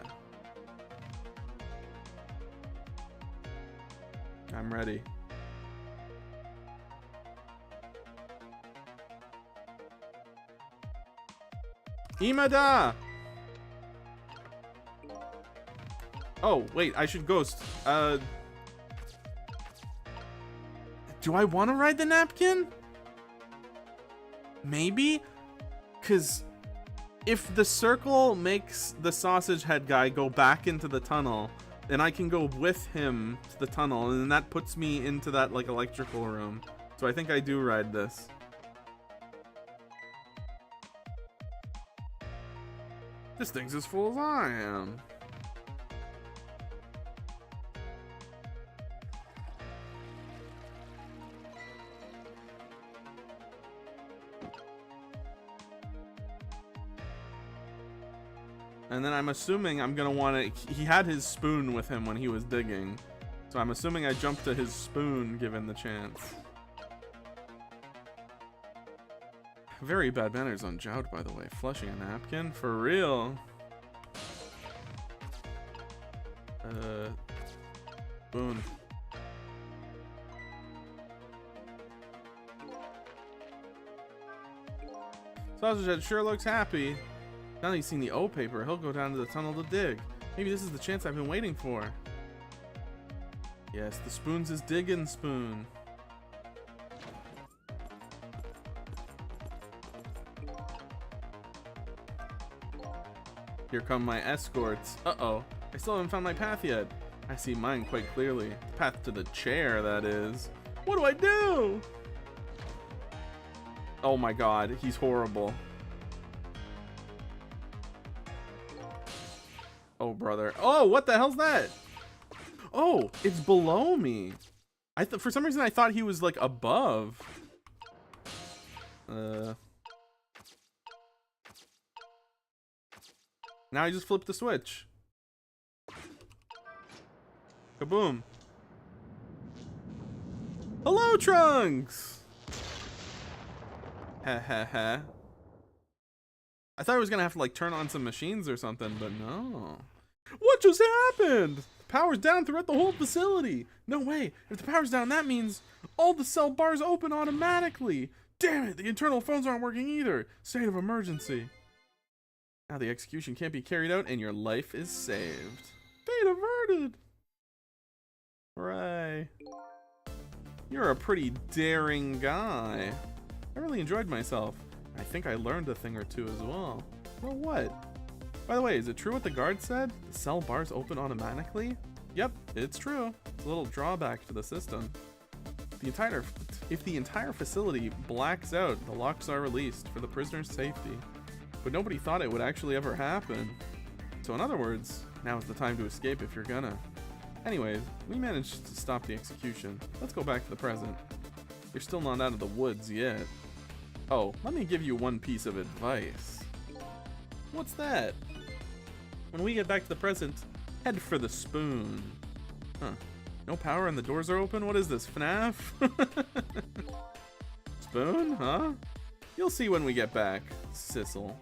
I'm ready. Imada! Oh, wait, I should ghost. Do I want to ride the napkin? Maybe? Because if the circle makes the sausage head guy go back into the tunnel, then I can go with him to the tunnel, and then that puts me into that, like, electrical room. So I think I do ride this. This thing's as full as I am. And then I'm assuming I'm gonna want to... He had his spoon with him when he was digging. So I'm assuming I jump to his spoon given the chance. Very bad manners on Jout, by the way. Flushing a napkin? For real? Spoon. Sausage Head sure looks happy. Now that he's seen the O paper, he'll go down to the tunnel to dig. Maybe this is the chance I've been waiting for. Yes, the spoon's his digging spoon. Here come my escorts. Uh-oh, I still haven't found my path yet. I see mine quite clearly. The path to the chair, that is. What do I do? Oh my god, he's horrible. Oh, brother. Oh, what the hell's that? Oh, it's below me. For some reason, I thought he was, like, above. Now I just flipped the switch. Kaboom. Hello, Trunks! Ha ha ha. I thought I was gonna have to, like, turn on some machines or something, but no. What just happened? The power's down throughout the whole facility. No way. If the power's down, that means all the cell bars open automatically. Damn it, the internal phones aren't working either. State of emergency. Now the execution can't be carried out and your life is saved. Fate averted. Hooray. You're a pretty daring guy. I really enjoyed myself. I think I learned a thing or two as well. Well, what? By the way, is it true what the guard said? The cell bars open automatically? Yep, it's true. It's a little drawback to the system. If the entire facility blacks out, the locks are released for the prisoner's safety. But nobody thought it would actually ever happen. So in other words, now is the time to escape if you're gonna. Anyways, we managed to stop the execution. Let's go back to the present. You're still not out of the woods yet. Oh, let me give you one piece of advice. What's that? When we get back to the present, head for the spoon. Huh. No power and the doors are open? What is this, FNAF? Spoon, huh? You'll see when we get back, Sissel.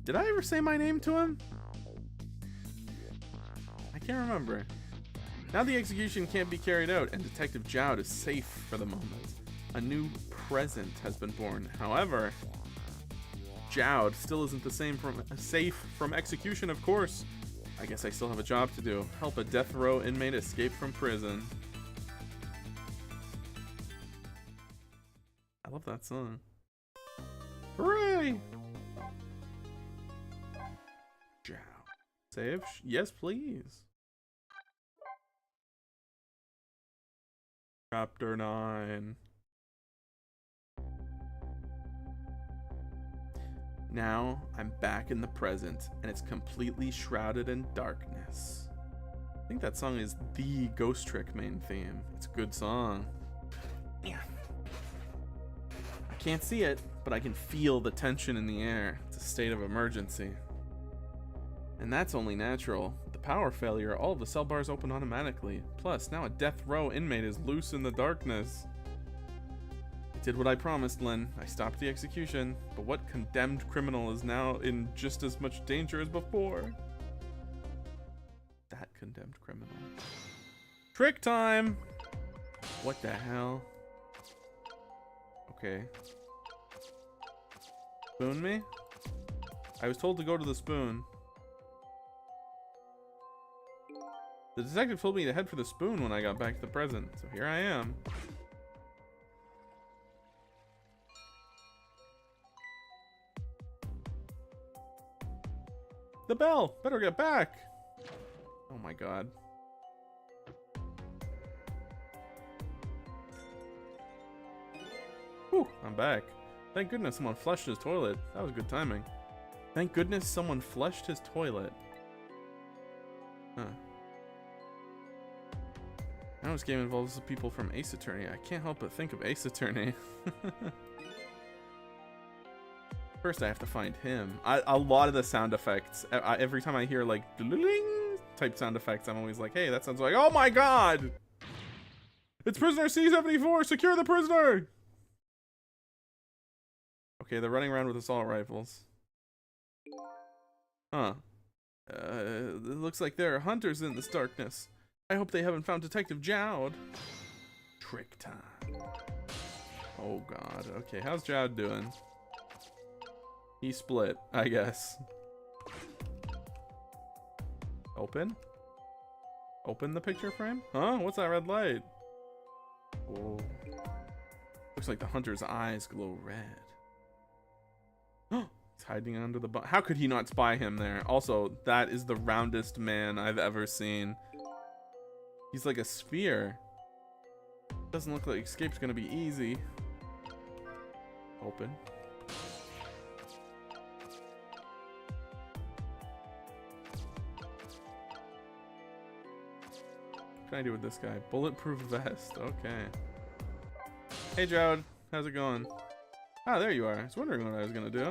Did I ever say my name to him? I can't remember. Now the execution can't be carried out and Detective Jowd is safe for the moment. A new present has been born. However, Jowd still isn't the same safe from execution, of course. I guess I still have a job to do. Help a death row inmate escape from prison. I love that song. Hooray! Jowd. Save? Yes, please. Chapter 9. Now, I'm back in the present, and it's completely shrouded in darkness. I think that song is the Ghosttrick main theme. It's a good song. Yeah. I can't see it, but I can feel the tension in the air. It's a state of emergency. And that's only natural. With the power failure, all of the cell bars open automatically. Plus, now a death row inmate is loose in the darkness. I did what I promised, Lynn. I stopped the execution, but what condemned criminal is now in just as much danger as before? That condemned criminal. Trick time! What the hell? Okay. Spoon me? I was told to go to the spoon. The detective told me to head for the spoon when I got back to the present, so here I am. The bell! Better get back! Oh my god. Whew, I'm back. Thank goodness someone flushed his toilet. That was good timing. Thank goodness someone flushed his toilet. Huh. Now this game involves the people from Ace Attorney. I can't help but think of Ace Attorney. First I have to find him. A lot of the sound effects, every time I hear like type sound effects, I'm always like, hey, that sounds like, oh my god! It's prisoner C-74! Secure the prisoner! Okay, they're running around with assault rifles. Huh. It looks like there are hunters in this darkness. I hope they haven't found Detective Jowd. Trick time. Oh god. Okay, how's Jowd doing? He split, I guess. Open? Open the picture frame? Huh? What's that red light? Oh. Looks like the hunter's eyes glow red. He's hiding under the how could he not spy him there? Also, that is the roundest man I've ever seen. He's like a spear. Doesn't look like escape's gonna be easy. Open. What can I do with this guy? Bulletproof vest. Okay. Hey, Jowd. How's it going? Ah, there you are. I was wondering what I was gonna do.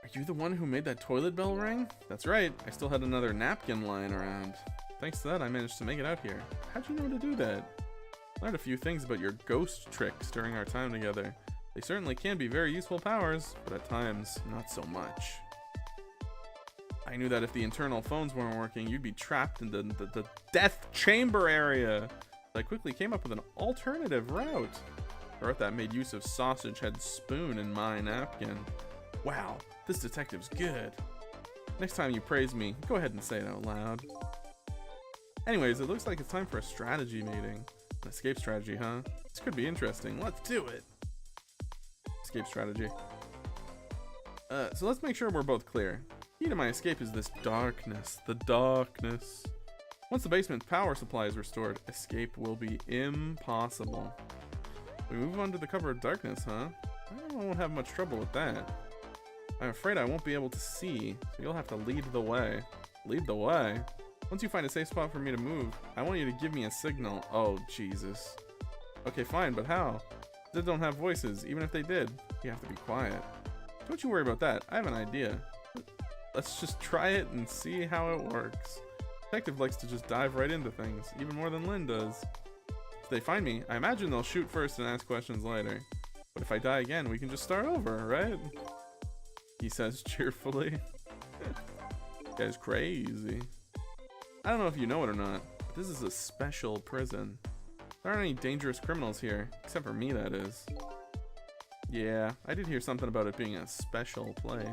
Are you the one who made that toilet bell ring? That's right. I still had another napkin lying around. Thanks to that, I managed to make it out here. How'd you know to do that? Learned a few things about your ghost tricks during our time together. They certainly can be very useful powers, but at times, not so much. I knew that if the internal phones weren't working, you'd be trapped in the death chamber area. I quickly came up with an alternative route. A route that made use of sausage head spoon in my napkin. Wow, this detective's good. Next time you praise me, go ahead and say it out loud. Anyways, it looks like it's time for a strategy meeting. An escape strategy, huh? This could be interesting. Let's do it. Escape strategy. So let's make sure we're both clear. Key to my escape is this darkness. The darkness. Once the basement's power supply is restored, escape will be impossible. We move on to the cover of darkness, huh? I won't have much trouble with that. I'm afraid I won't be able to see, so you'll have to lead the way. Lead the way? Once you find a safe spot for me to move, I want you to give me a signal. Oh, Jesus. Okay, fine, but how? They don't have voices. Even if they did, you have to be quiet. Don't you worry about that. I have an idea. Let's just try it and see how it works. Detective likes to just dive right into things, even more than Lynn does. If they find me, I imagine they'll shoot first and ask questions later. But if I die again, we can just start over, right? He says cheerfully. This guy's crazy. I don't know if you know it or not, but this is a special prison. There aren't any dangerous criminals here, except for me, that is. Yeah, I did hear something about it being a special place.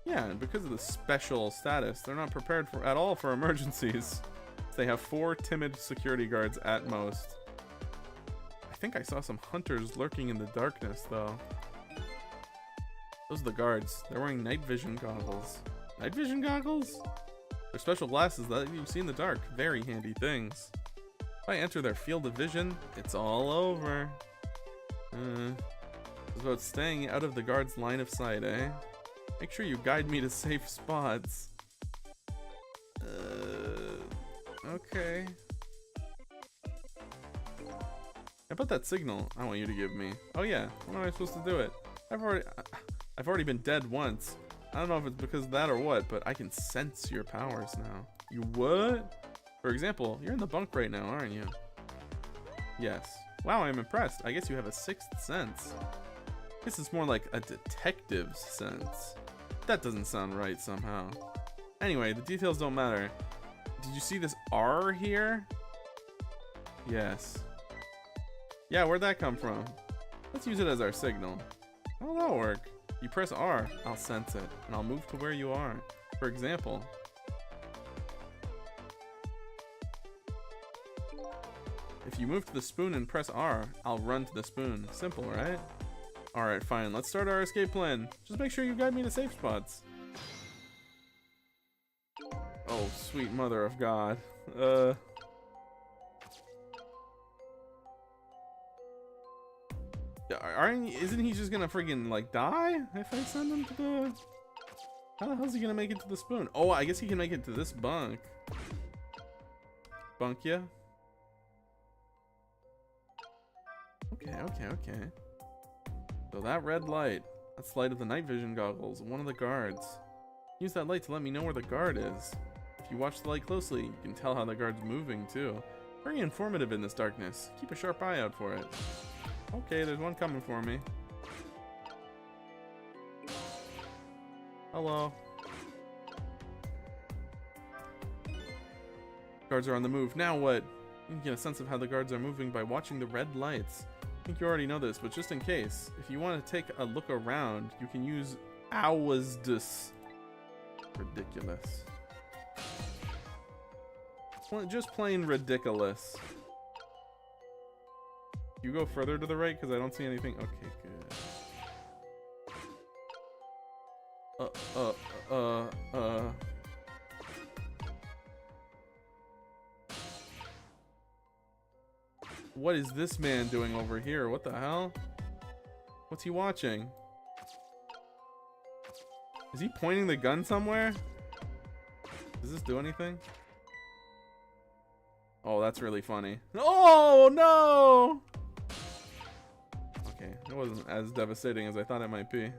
Yeah, and because of the special status, they're not prepared at all for emergencies. They have 4 timid security guards at most. I think I saw some hunters lurking in the darkness, though. Those are the guards. They're wearing night vision goggles. Night vision goggles? They're special glasses that let you see in the dark. Very handy things. If I enter their field of vision, it's all over. It's about staying out of the guard's line of sight, eh? Make sure you guide me to safe spots. Okay. How about that signal I want you to give me? Oh yeah, when am I supposed to do it? I've already been dead once. I don't know if it's because of that or what, but I can sense your powers now. You what? For example, you're in the bunk right now, aren't you? Yes. Wow, I'm impressed. I guess you have a 6th sense. This is more like a detective's sense. That doesn't sound right somehow. Anyway, the details don't matter. Did you see this R here? Yes. Yeah, where'd that come from? Let's use it as our signal. How will that work? You press R, I'll sense it, and I'll move to where you are. For example, if you move to the spoon and press R, I'll run to the spoon. Simple, right? Alright, fine. Let's start our escape plan. Just make sure you guide me to safe spots. Oh, sweet mother of God. Isn't he just gonna friggin' like die if I send him to the... How the hell is he gonna make it to the spoon? Oh, I guess he can make it to this bunk. Bunk, yeah? Okay. So that red light, that's the light of the night vision goggles, one of the guards. Use that light to let me know where the guard is. If you watch the light closely, you can tell how the guard's moving too. Very informative in this darkness. Keep a sharp eye out for it. Okay, there's one coming for me. Hello. Guards are on the move. Now what? You can get a sense of how the guards are moving by watching the red lights. I think you already know this, but just in case, if you want to take a look around, you can use Awasdus. Ridiculous. Just plain ridiculous. You go further to the right because I don't see anything. Okay, good. What is this man doing over here? What the hell? What's he watching? Is he pointing the gun somewhere? Does this do anything? Oh, that's really funny. Oh, no! Okay, it wasn't as devastating as I thought it might be.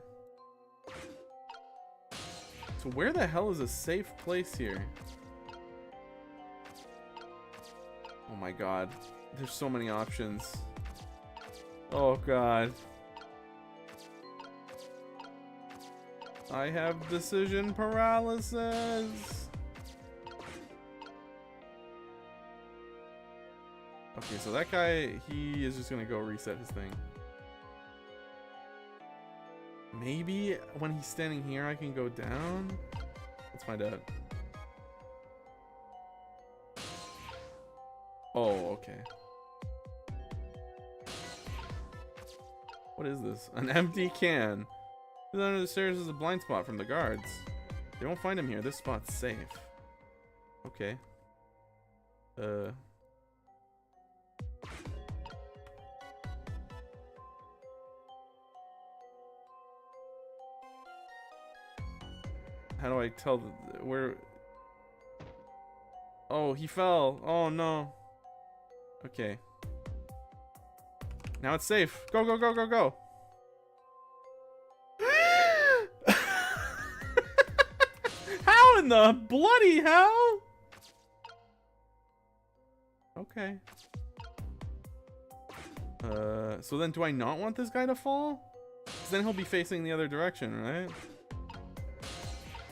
So where the hell is a safe place here? Oh my god. There's so many options. Oh god. I have decision paralysis. Okay, so that guy, he is just gonna go reset his thing. Maybe when he's standing here, I can go down? Let's find out. Oh, okay. What is this? An empty can. Under the stairs is a blind spot from the guards. They won't find him here. This spot's safe. Okay. How do I tell where? Oh, he fell. Oh no. Okay. Now it's safe. Go, go, go, go, go. How in the bloody hell? Okay. So then do I not want this guy to fall? 'Cause then he'll be facing the other direction, right?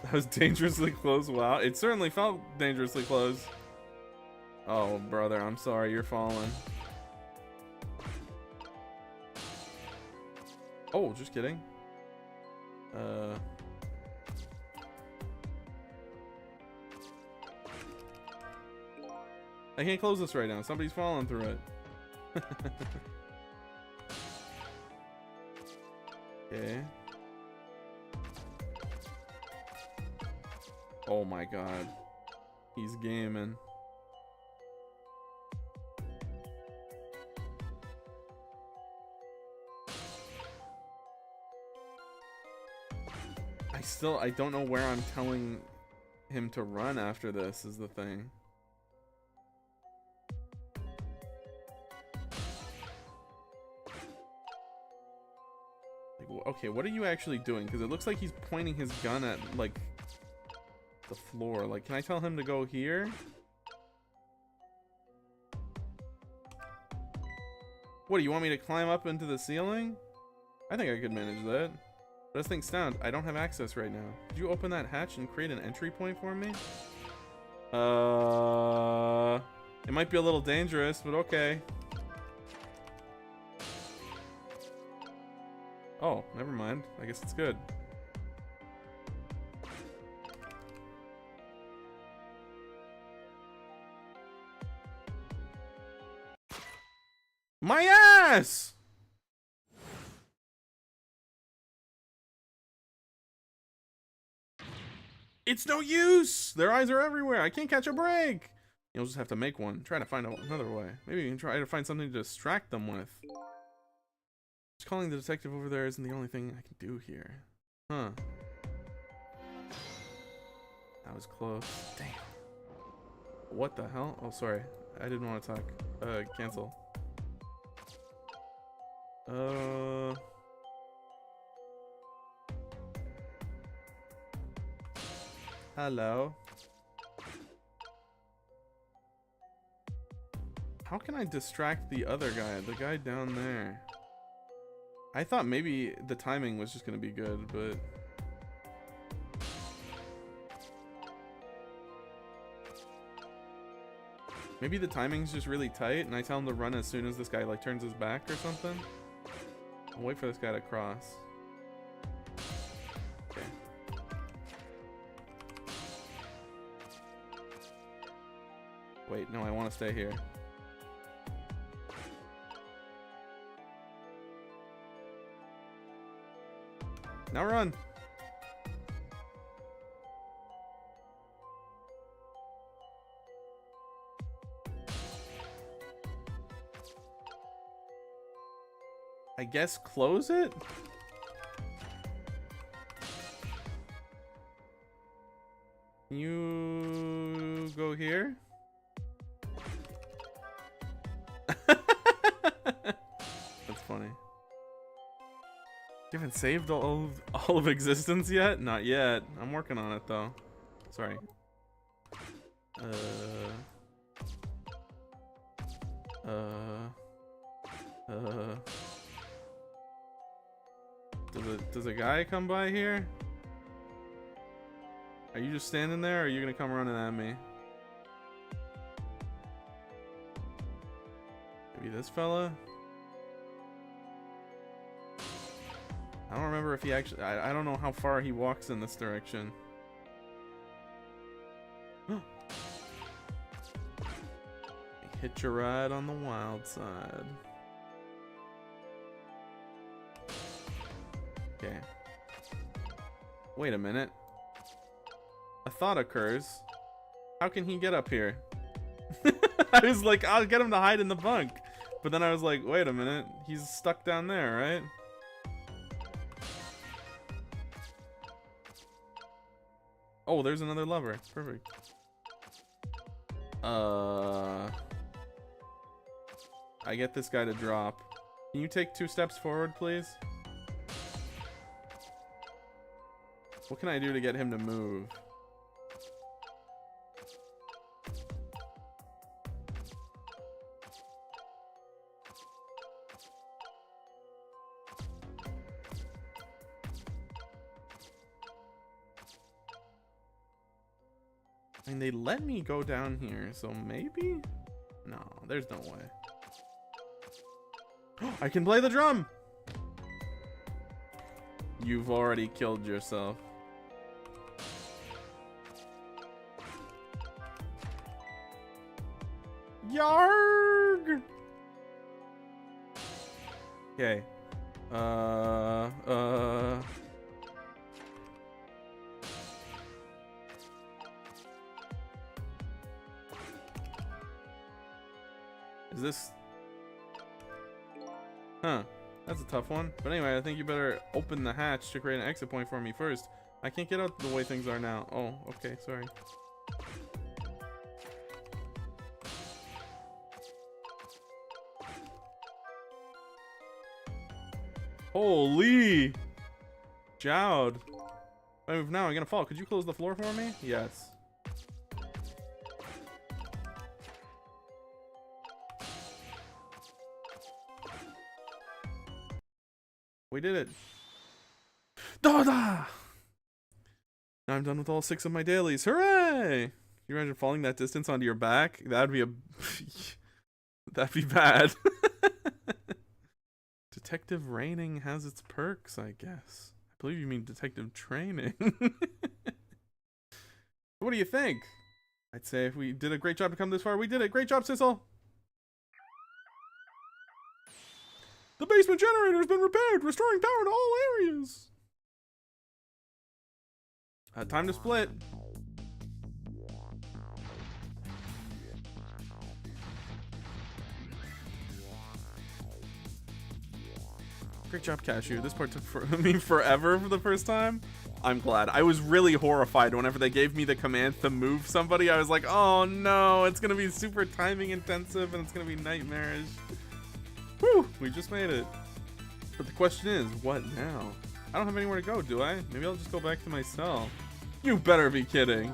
That was dangerously close. Wow, it certainly felt dangerously close. Oh, brother, I'm sorry, you're falling. Oh, just kidding. I can't close this right now. Somebody's falling through it. Okay. Oh my god. He's gaming. I don't know where I'm telling him to run after this is the thing. Like, okay, what are you actually doing? Because it looks like he's pointing his gun at, like, the floor. Like, can I tell him to go here? What, do you want me to climb up into the ceiling? I think I could manage that. But this thing's down. I don't have access right now. Could you open that hatch and create an entry point for me? It might be a little dangerous, but okay. Oh, never mind. I guess it's good. My ass! It's no use! Their eyes are everywhere. I can't catch a break. You'll just have to make one. Try to find another way. Maybe you can try to find something to distract them with. Just calling the detective over there isn't the only thing I can do here. Huh. That was close. Damn. What the hell? Oh, sorry. I didn't want to talk. Cancel. Hello. How can I distract the other guy? The guy down there. I thought maybe the timing was just gonna be good, but... maybe the timing's just really tight and I tell him to run as soon as this guy like turns his back or something. I'll wait for this guy to cross. Okay. Wait, no, I want to stay here. Now run! I guess close it? Can you go here? That's funny. You haven't saved all of existence yet? Not yet. I'm working on it though. Sorry. Does a guy come by here? Are you just standing there, or are you gonna come running at me? Maybe this fella? I don't remember if he actually... I don't know how far he walks in this direction. Hitch a ride on the wild side. Okay. Wait a minute. A thought occurs. How can he get up here? I was like, I'll get him to hide in the bunk. But then I was like, wait a minute. He's stuck down there, right? Oh, there's another lever. Perfect. I get this guy to drop. Can you take 2 steps forward, please? What can I do to get him to move? I mean, they let me go down here, so maybe? No, there's no way. I can play the drum! You've already killed yourself. Yarg! Okay. Is this... Huh. That's a tough one. But anyway, I think you better open the hatch to create an exit point for me first. I can't get out the way things are now. Oh, okay, sorry. Holy! Jowd. If I move now, I'm gonna fall. Could you close the floor for me? Yes. We did it. Dada! Now I'm done with all 6 of my dailies. Hooray! Can you imagine falling that distance onto your back? That'd be a... That'd be bad. Detective Raining has its perks, I guess. I believe you mean detective training. What do you think? I'd say if we did a great job to come this far, we did it. Great job, Sissel! The basement generator has been repaired, restoring power to all areas. Time to split. Great job, Kashu. This part took forever for the first time. I'm glad. I was really horrified whenever they gave me the command to move somebody. I was like, oh no, it's gonna be super timing intensive and it's gonna be nightmarish. Whew, we just made it. But the question is, what now? I don't have anywhere to go, do I? Maybe I'll just go back to my cell. You better be kidding.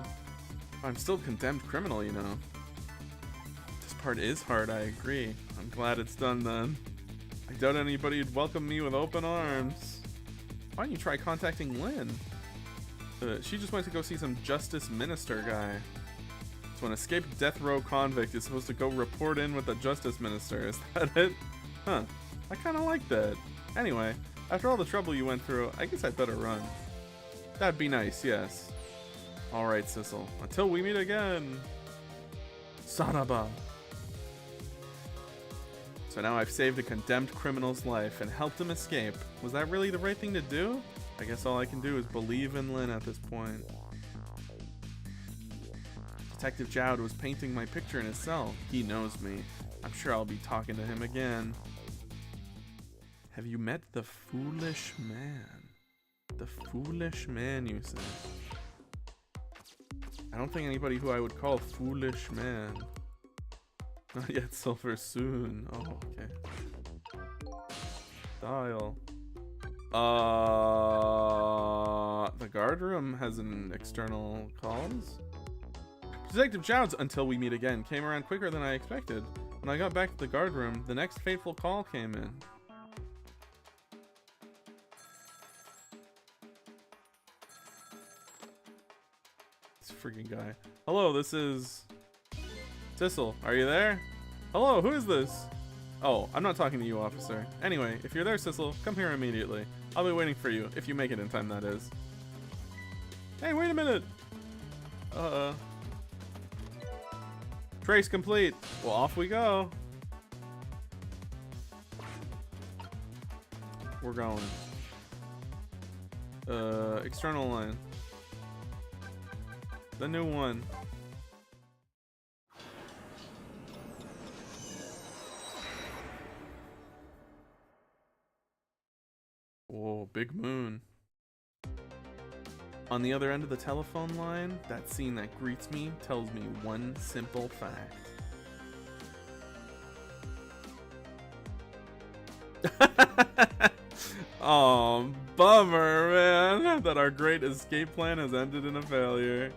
I'm still a condemned criminal, you know. This part is hard, I agree. I'm glad it's done then. I doubt anybody'd welcome me with open arms. Why don't you try contacting Lynn? She just went to go see some justice minister guy. So an escaped death row convict is supposed to go report in with the justice minister. Is that it? Huh. I kind of like that. Anyway, after all the trouble you went through, I guess I'd better run. That'd be nice, yes. Alright, Sissel. Until we meet again. Saraba. So now I've saved a condemned criminal's life and helped him escape. Was that really the right thing to do? I guess all I can do is believe in Lynn at this point. Detective Jowd was painting my picture in his cell. He knows me. I'm sure I'll be talking to him again. Have you met the foolish man? The foolish man, you say? I don't think anybody who I would call foolish man. Not yet, Silver, soon. Oh, okay. Dial. The guard room has an external calls. Detective Jowd's until we meet again came around quicker than I expected. When I got back to the guard room, the next fateful call came in. freaking guy. Hello, this is... Sissel, are you there? Hello, who is this? Oh, I'm not talking to you, officer. Anyway, if you're there, Sissel, come here immediately. I'll be waiting for you, if you make it in time, that is. Hey, wait a minute! Trace complete. Well, off we go. We're going. External line. The new one. Whoa, big moon. On the other end of the telephone line, that scene that greets me tells me one simple fact. Oh, bummer, man, that our great escape plan has ended in a failure.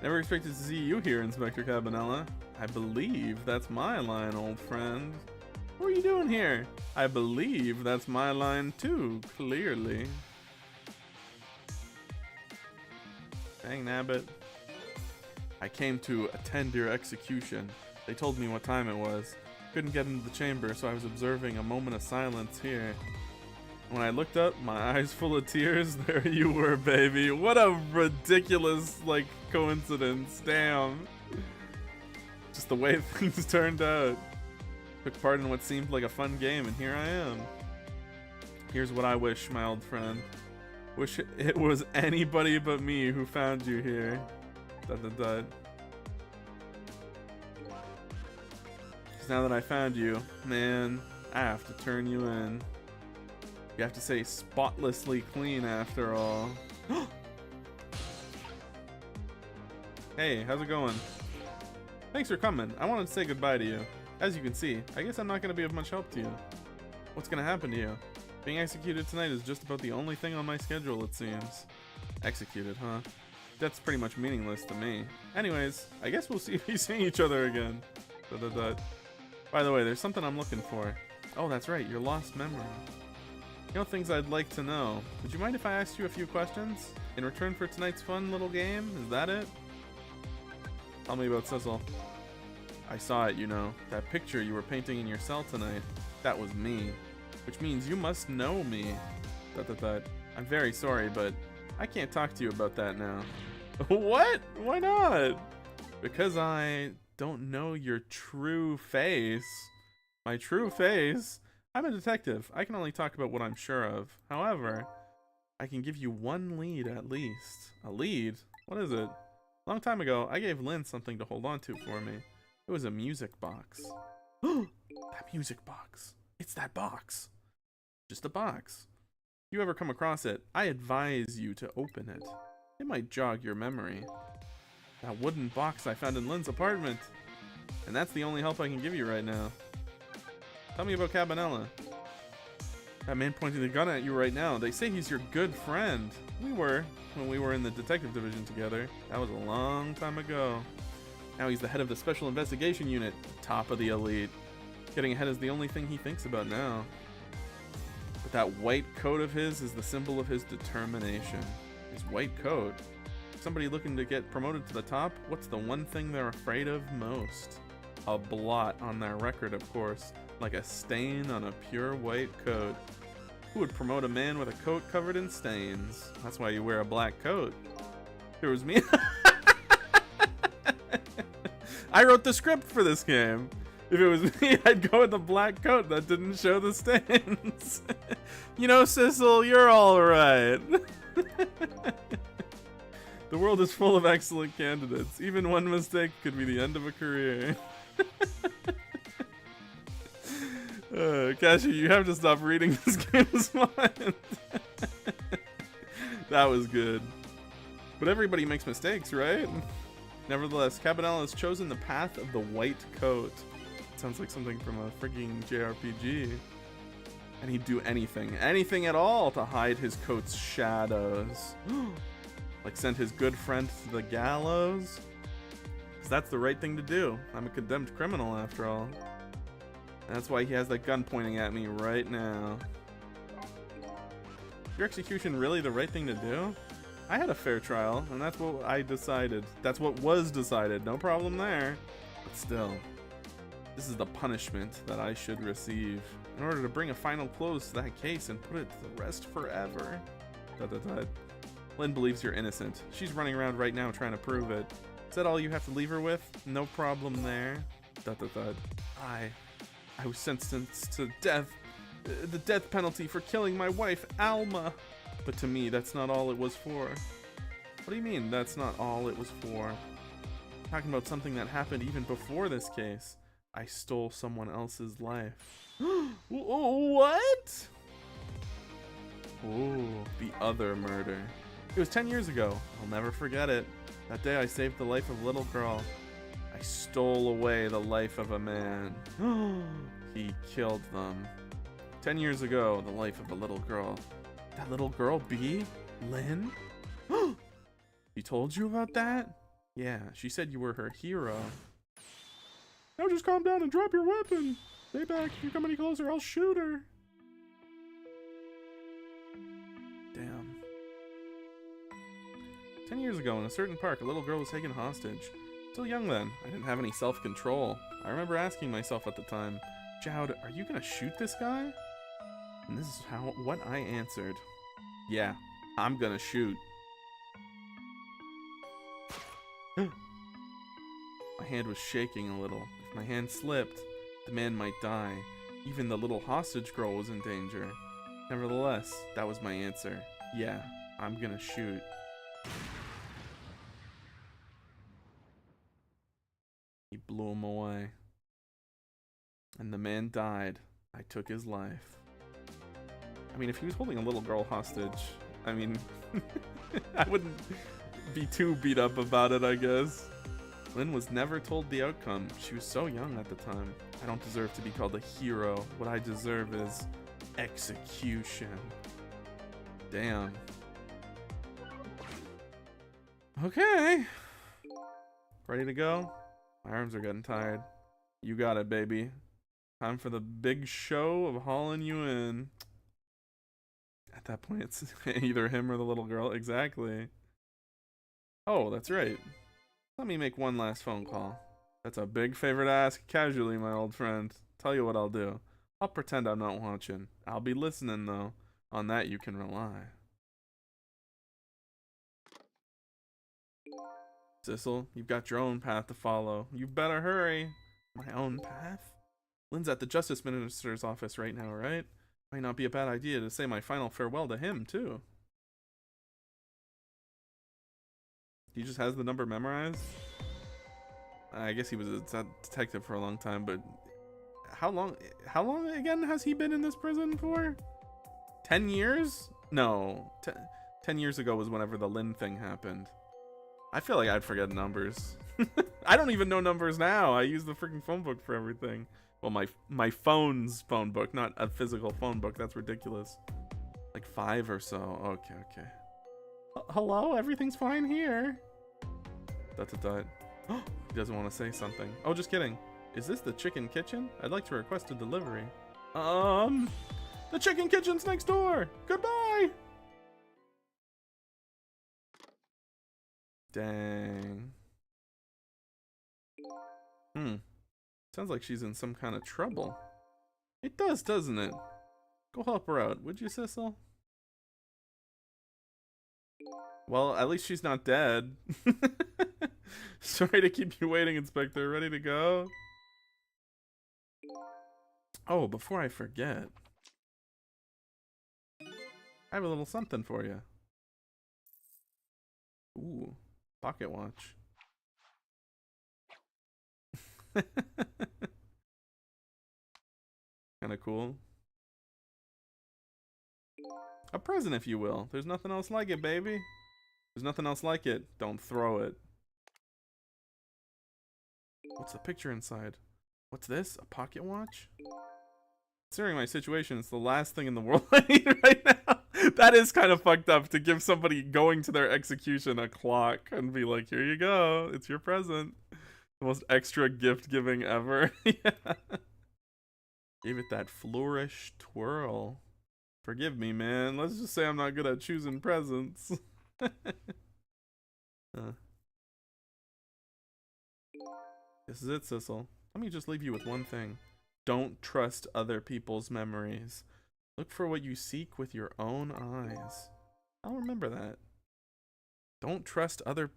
Never expected to see you here, Inspector Cabanella. I believe that's my line, old friend. What are you doing here? I believe that's my line too, clearly. Dang nabbit. I came to attend your execution. They told me what time it was. Couldn't get into the chamber, so I was observing a moment of silence here. When I looked up, my eyes full of tears, there you were, baby. What a ridiculous, like, coincidence. Damn. Just the way things turned out. Took part in what seemed like a fun game, and here I am. Here's what I wish, my old friend. Wish it was anybody but me who found you here. Dun, dun, dun. 'Cause now that I found you, man, I have to turn you in. You have to say spotlessly clean after all. Hey, how's it going? Thanks for coming. I wanted to say goodbye to you. As you can see, I guess I'm not going to be of much help to you. What's going to happen to you? Being executed tonight is just about the only thing on my schedule, it seems. Executed, huh? That's pretty much meaningless to me. Anyways, I guess we'll be seeing each other again. By the way, there's something I'm looking for. Oh, that's right, your lost memory. You know, things I'd like to know. Would you mind if I asked you a few questions? In return for tonight's fun little game? Is that it? Tell me about Sissel. I saw it, you know. That picture you were painting in your cell tonight. That was me. Which means you must know me. I'm very sorry, but I can't talk to you about that now. What? Why not? Because I don't know your true face. My true face? I'm a detective. I can only talk about what I'm sure of. However, I can give you one lead at least. A lead? What is it? A long time ago, I gave Lynn something to hold on to for me. It was a music box. That music box. It's that box. Just a box. If you ever come across it, I advise you to open it. It might jog your memory. That wooden box I found in Lynn's apartment. And that's the only help I can give you right now. Tell me about Cabanella. That man pointing the gun at you right now. They say he's your good friend. We were, when we were in the detective division together. That was a long time ago. Now he's the head of the special investigation unit. Top of the elite. Getting ahead is the only thing he thinks about now. But that white coat of his is the symbol of his determination. His white coat. Somebody looking to get promoted to the top, what's the one thing they're afraid of most? A blot on their record, of course. Like a stain on a pure white coat. Who would promote a man with a coat covered in stains? That's why you wear a black coat. If it was me. I wrote the script for this game. If it was me, I'd go with the black coat that didn't show the stains. You know, Sissel, you're alright. The world is full of excellent candidates. Even one mistake could be the end of a career. Kashu, you have to stop reading this game's mind. That was good. But everybody makes mistakes, right? Nevertheless, Cabanella has chosen the path of the white coat. Sounds like something from a freaking JRPG. And he'd do anything at all to hide his coat's shadows. Like send his good friend to the gallows? Because that's the right thing to do. I'm a condemned criminal after all. And that's why he has that gun pointing at me right now. Is your execution really the right thing to do? I had a fair trial, and that's what I decided. That's what was decided. No problem there. But still, this is the punishment that I should receive in order to bring a final close to that case and put it to rest forever. Lynn believes you're innocent. She's running around right now trying to prove it. Is that all you have to leave her with? No problem there. I was sentenced to death. The death penalty for killing my wife, Alma. But to me, that's not all it was for. What do you mean, that's not all it was for? I'm talking about something that happened even before this case. I stole someone else's life. What? Oh, the other murder. It was 10 years ago. I'll never forget it. That day I saved the life of a little girl. I stole away the life of a man. He killed them. 10 years ago, the life of a little girl. That little girl, B? Lynn? She told you about that? Yeah, she said you were her hero. Now just calm down and drop your weapon. Stay back. If you come any closer, I'll shoot her. Damn. 10 years ago, in a certain park, a little girl was taken hostage. Still young then. I didn't have any self-control. I remember asking myself at the time, Jowd, are you gonna shoot this guy? And this is what I answered. Yeah, I'm gonna shoot. My hand was shaking a little. If my hand slipped, the man might die. Even the little hostage girl was in danger. Nevertheless, that was my answer. Yeah, I'm gonna shoot. He blew him away. And the man died. I took his life. I mean, if he was holding a little girl hostage, I mean, I wouldn't be too beat up about it, I guess. Lynn was never told the outcome. She was so young at the time. I don't deserve to be called a hero. What I deserve is execution. Damn. Okay. Ready to go? My arms are getting tired. You got it, baby. Time for the big show of hauling you in. At that point, it's either him or the little girl. Exactly. Oh, that's right. Let me make one last phone call. That's a big favor to ask casually, my old friend. Tell you what I'll do. I'll pretend I'm not watching. I'll be listening, though. On that you can rely. Sissel, you've got your own path to follow. You better hurry. My own path? Lynn's at the Justice Minister's office right now, right? Might not be a bad idea to say my final farewell to him, too. He just has the number memorized? I guess he was a detective for a long time, but how long again has he been in this prison for? 10 years? No, 10 years ago was whenever the Lynn thing happened. I feel like I'd forget numbers. I don't even know numbers now. I use the freaking phone book for everything. Well, my phone's phone book, not a physical phone book. That's ridiculous. Like 5 or so. Okay. Hello? Everything's fine here. He doesn't want to say something. Oh, just kidding. Is this the chicken kitchen? I'd like to request a delivery. The chicken kitchen's next door. Goodbye. Dang. Sounds like she's in some kind of trouble. It does, doesn't it? Go help her out, would you, Sissel? Well, at least she's not dead. Sorry to keep you waiting, Inspector. Ready to go? Oh, before I forget, I have a little something for you. Ooh, pocket watch. Kinda cool. A present, if you will. There's nothing else like it, baby. There's nothing else like it. Don't throw it. What's the picture inside? What's this? A pocket watch? Considering my situation, it's the last thing in the world I need right now. That is kind of fucked up to give somebody going to their execution a clock and be like, here you go. It's your present. The most extra gift giving ever. Yeah. Gave it that flourish twirl. Forgive me, man. Let's just say I'm not good at choosing presents. This is it, Sissel. Let me just leave you with one thing. Don't trust other people's memories. Look for what you seek with your own eyes. I'll remember that. Don't trust other...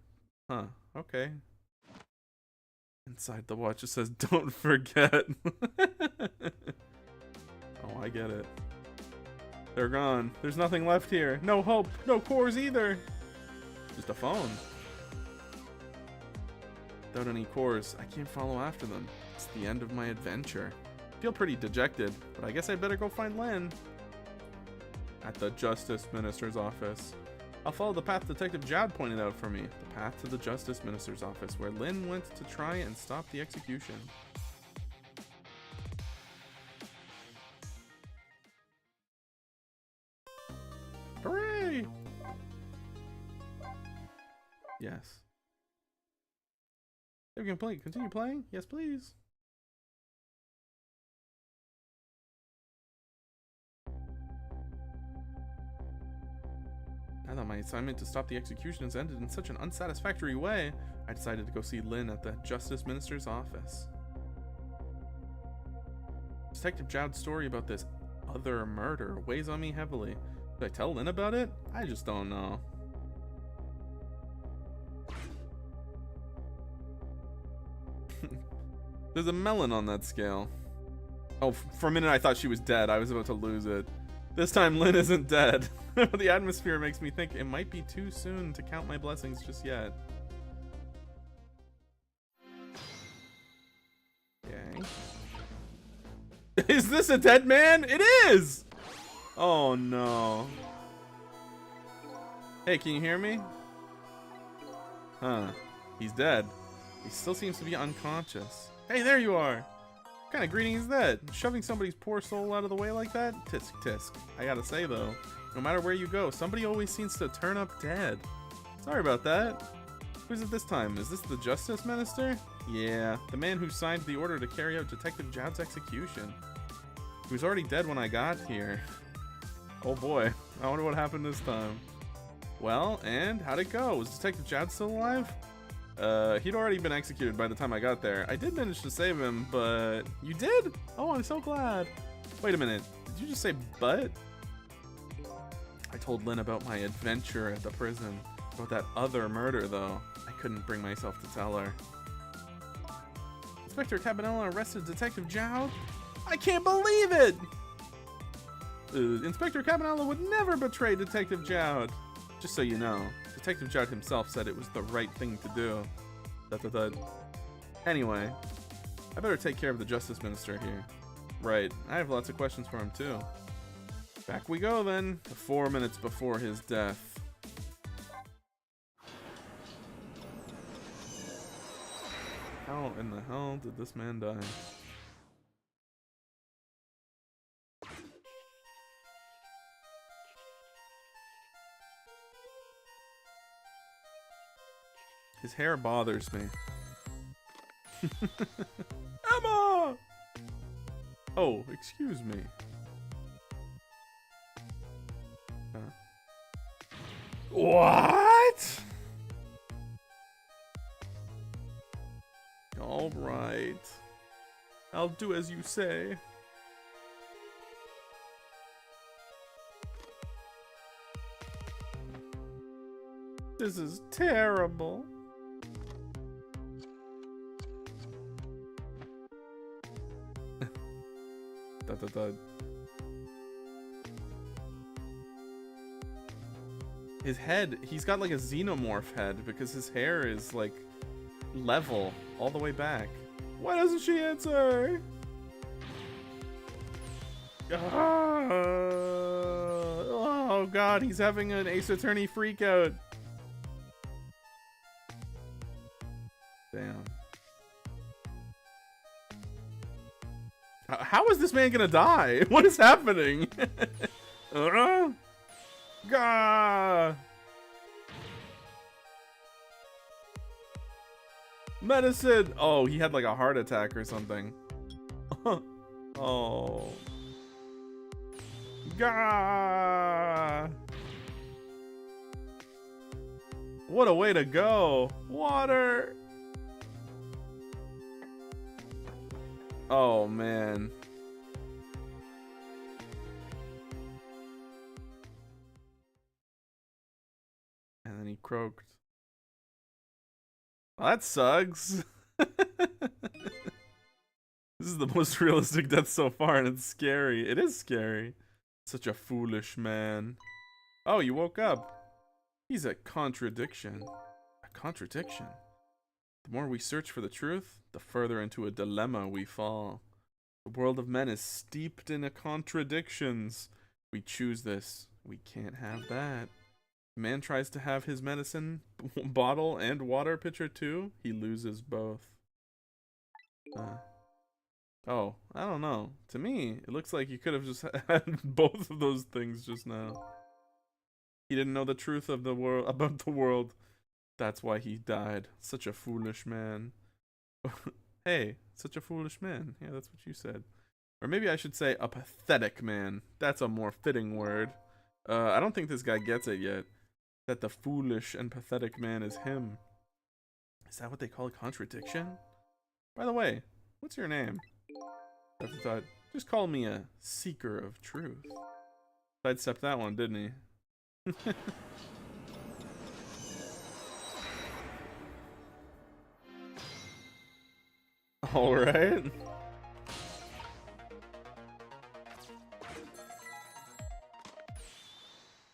Huh, okay. Inside the watch it says, don't forget. Oh, I get it. They're gone. There's nothing left here. No hope. No cores either. Just a phone. Without any cores, I can't follow after them. It's the end of my adventure. I feel pretty dejected, but I guess I'd better go find Lynn. At the Justice Minister's office. I'll follow the path Detective Jad pointed out for me. The path to the Justice Minister's office, where Lynn went to try and stop the execution. Hooray! Yes. We can play. Continue playing? Yes, please. Now that my assignment to stop the execution has ended in such an unsatisfactory way, I decided to go see Lynn at the Justice Minister's office. Detective Jowd's story about this other murder weighs on me heavily. Should I tell Lynn about it? I just don't know. There's a melon on that scale. Oh, for a minute I thought she was dead. I was about to lose it. This time Lynn isn't dead. The atmosphere makes me think it might be too soon to count my blessings just yet. Okay. Is this a dead man? It is! Oh no. Hey, can you hear me? Huh. He's dead. He still seems to be unconscious. Hey, there you are! What kind of greeting is that? Shoving somebody's poor soul out of the way like that? Tisk tisk. I gotta say though, no matter where you go, somebody always seems to turn up dead. Sorry about that. Who's it this time? Is this the Justice Minister? Yeah, the man who signed the order to carry out Detective Jowd's execution. He was already dead when I got here. Oh boy, I wonder what happened this time. Well, and how'd it go? Was Detective Jowd still alive? He'd already been executed by the time I got there. I did manage to save him, but... You did? Oh, I'm so glad. Wait a minute. Did you just say but? I told Lynn about my adventure at the prison. About that other murder, though. I couldn't bring myself to tell her. Inspector Cabanella arrested Detective Jowd? I can't believe it! Inspector Cabanella would never betray Detective Jowd. Just so you know, Detective Jowd himself said it was the right thing to do. Anyway, I better take care of the Justice Minister here. Right, I have lots of questions for him too. Back we go then, 4 minutes before his death. How in the hell did this man die? His hair bothers me. Emma! Oh, excuse me. What? All right. I'll do as you say. This is terrible. His head, he's got like a xenomorph head because his hair is like level all the way back. Why doesn't she answer? Oh god, he's having an Ace Attorney freak out. Damn. How is this man gonna die? What is happening? Gah! Medicine! Oh, he had like a heart attack or something. Oh. Gah! What a way to go. Water. Oh, man. And then he croaked. Well, that sucks. This is the most realistic death so far, and it's scary. It is scary. Such a foolish man. Oh, you woke up. He's a contradiction. A contradiction. The more we search for the truth, the further into a dilemma we fall. The world of men is steeped in contradictions. We choose this. We can't have that. Man tries to have his medicine bottle and water pitcher too. He loses both. Oh, I don't know. To me, it looks like you could have just had both of those things just now. He didn't know the truth of the world about the world. That's why he died. Such a foolish man. Hey, such a foolish man. Yeah, that's what you said. Or maybe I should say a pathetic man. That's a more fitting word. I don't think this guy gets it yet. That the foolish and pathetic man is him. Is that what they call a contradiction? By the way, what's your name? That's a thought. Just call me a seeker of truth. Sidestepped that one, didn't he? All right.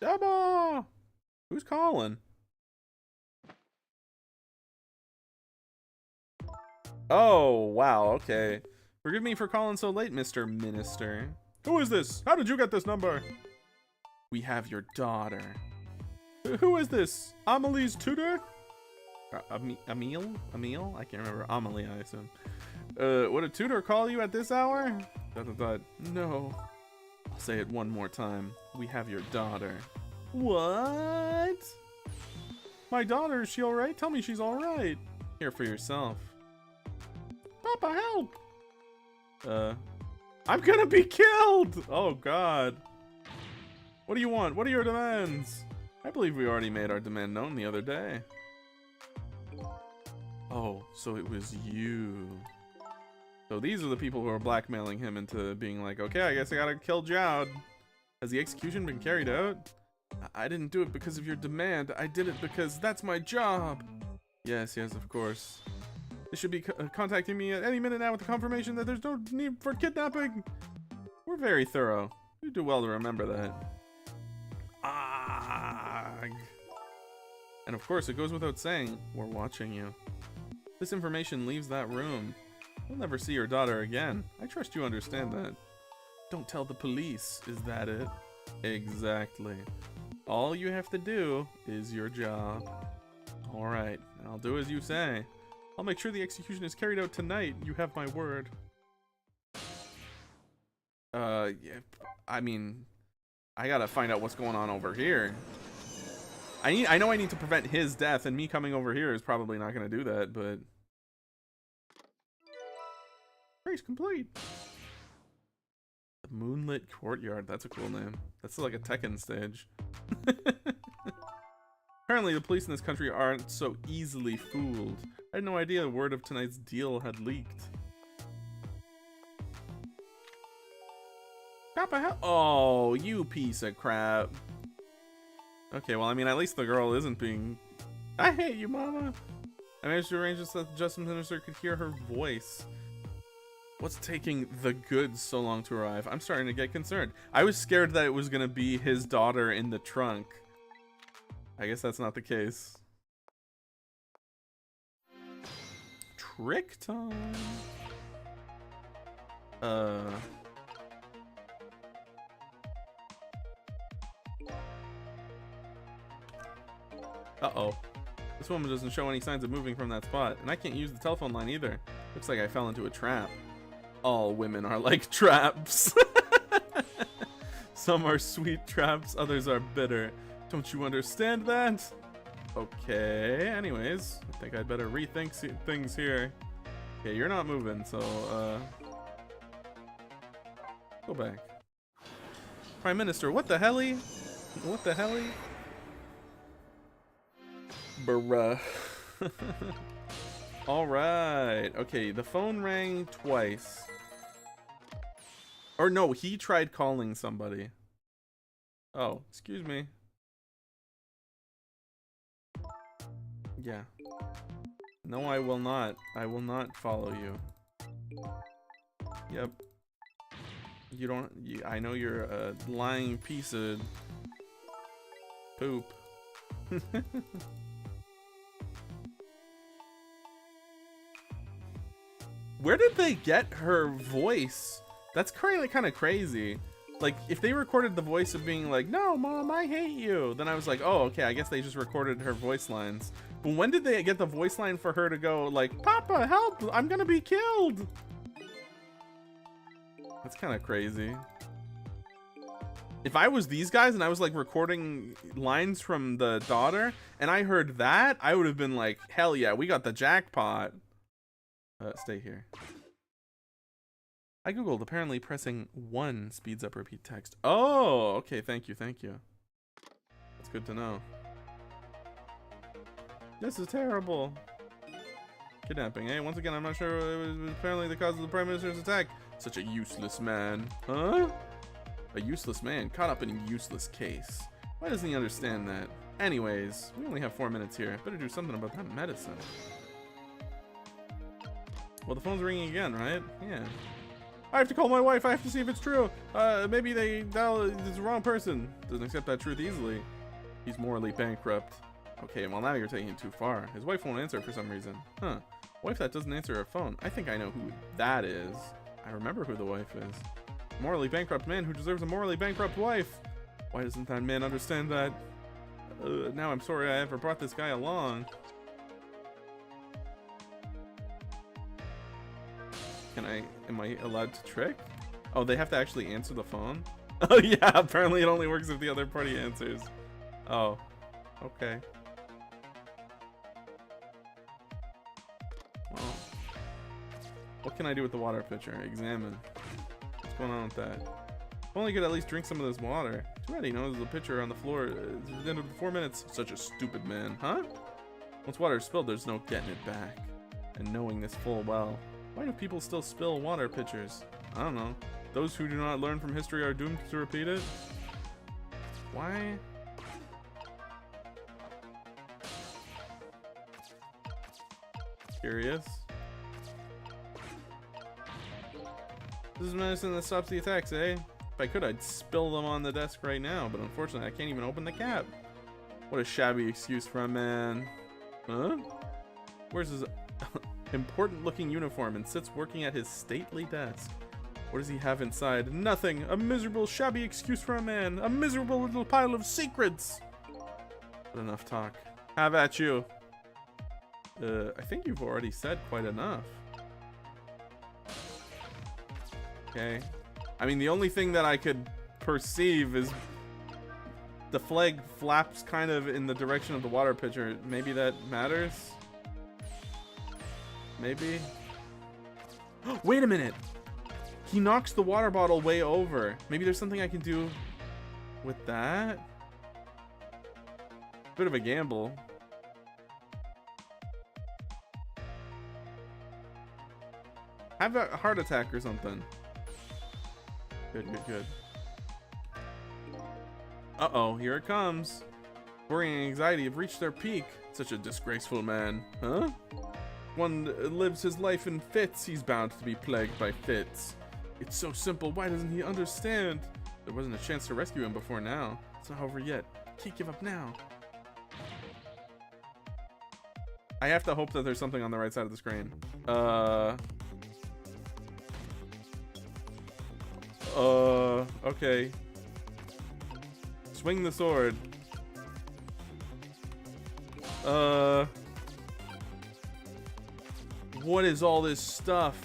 Dabba! Who's calling? Oh, wow, okay. Forgive me for calling so late, Mr. Minister. Who is this? How did you get this number? We have your daughter. Who is this? Amelie's tutor? Emile? I can't remember. Amelie, I assume. Would a tutor call you at this hour? No. I'll say it one more time. We have your daughter. What? My daughter, is she alright? Tell me she's alright. Hear for yourself. Papa, help! I'm gonna be killed! Oh, God. What do you want? What are your demands? I believe we already made our demand known the other day. Oh, so it was you. So these are the people who are blackmailing him into being like, okay, I guess I gotta kill Jowd. Has the execution been carried out? I didn't do it because of your demand. I did it because that's my job. Yes, of course. They should be contacting me at any minute now with the confirmation that there's no need for kidnapping. We're very thorough. You do well to remember that. And of course, it goes without saying, we're watching you. This information leaves that room. You'll never see your daughter again. I trust you understand that. Don't tell the police, is that it? Exactly. All you have to do is your job. Alright, I'll do as you say. I'll make sure the execution is carried out tonight. You have my word. Yeah, I mean, I gotta find out what's going on over here. I know I need to prevent his death, and me coming over here is probably not gonna do that, but... Race complete. The Moonlit Courtyard, that's a cool name. That's like a Tekken stage. Apparently the police in this country aren't so easily fooled. I had no idea word of tonight's deal had leaked. Oh, you piece of crap. Okay, well, I mean, at least the girl isn't being... I hate you, mama. I managed to arrange this so that the Justice Minister could hear her voice. What's taking the goods so long to arrive? I'm starting to get concerned. I was scared that it was going to be his daughter in the trunk. I guess that's not the case. Trick time. Uh-oh. This woman doesn't show any signs of moving from that spot, and I can't use the telephone line either. Looks like I fell into a trap. All women are like traps. Some are sweet traps, others are bitter. Don't you understand that? Okay, anyways, I think I'd better rethink things here. Okay, you're not moving, so, go back. Prime Minister, what the helly? What the helly? Bruh. Alright. Okay, the phone rang twice. Or no, he tried calling somebody. Oh, excuse me. Yeah. No, I will not. I will not follow you. Yep. You don't... I know you're a lying piece of... poop. Where did they get her voice? That's kind of crazy. Like, if they recorded the voice of being like, no, Mom, I hate you, then I was like, oh, okay, I guess they just recorded her voice lines. But when did they get the voice line for her to go, like, Papa, help, I'm gonna be killed? That's kind of crazy. If I was these guys and I was, like, recording lines from the daughter, and I heard that, I would have been like, hell yeah, we got the jackpot. Stay here. I googled, apparently pressing 1 speeds up repeat text. Oh, okay, thank you, thank you. That's good to know. This is terrible. Kidnapping, eh? Once again, I'm not sure it was apparently the cause of the Prime Minister's attack. Such a useless man. Huh? A useless man caught up in a useless case. Why doesn't he understand that? Anyways, we only have 4 minutes here. Better do something about that medicine. Well, the phone's ringing again, right? Yeah. I have to call my wife. I have to see if it's true. Maybe they dialed the wrong person. Doesn't accept that truth easily. He's morally bankrupt. Okay, well now you're taking it too far. His wife won't answer for some reason. Huh. Wife that doesn't answer her phone. I think I know who that is. I remember who the wife is. Morally bankrupt man who deserves a morally bankrupt wife. Why doesn't that man understand that? Now I'm sorry I ever brought this guy along. Am I allowed to trick? Oh, they have to actually answer the phone? Oh yeah, apparently it only works if the other party answers. Oh, okay. Well, what can I do with the water pitcher? Examine. What's going on with that? If only could at least drink some of this water. Too bad he knows the pitcher on the floor is at the end of 4 minutes. Such a stupid man, huh? Once water is spilled, there's no getting it back. And knowing this full well. Why do people still spill water pitchers? I don't know. Those who do not learn from history are doomed to repeat it? Why? Curious. This is medicine that stops the attacks, eh? If I could, I'd spill them on the desk right now, but unfortunately I can't even open the cap. What a shabby excuse for a man. Huh? Where's his... important looking uniform and sits working at his stately desk. What does he have inside? Nothing. A miserable, shabby excuse for a man. A miserable little pile of secrets. But enough talk. Have at you. I think you've already said quite enough. Okay. I mean, the only thing that I could perceive is the flag flaps kind of in the direction of the water pitcher. Maybe that matters? Maybe. Wait a minute. He knocks the water bottle way over. Maybe there's something I can do with that. Bit of a gamble. Have a heart attack or something. Good, good, good. Uh-oh, here it comes. Worry and anxiety have reached their peak. Such a disgraceful man. Huh? One lives his life in fits, he's bound to be plagued by fits. It's so simple, why doesn't he understand? There wasn't a chance to rescue him before now. It's not over yet. Can't give up now. I have to hope that there's something on the right side of the screen. Okay. Swing the sword. What is all this stuff?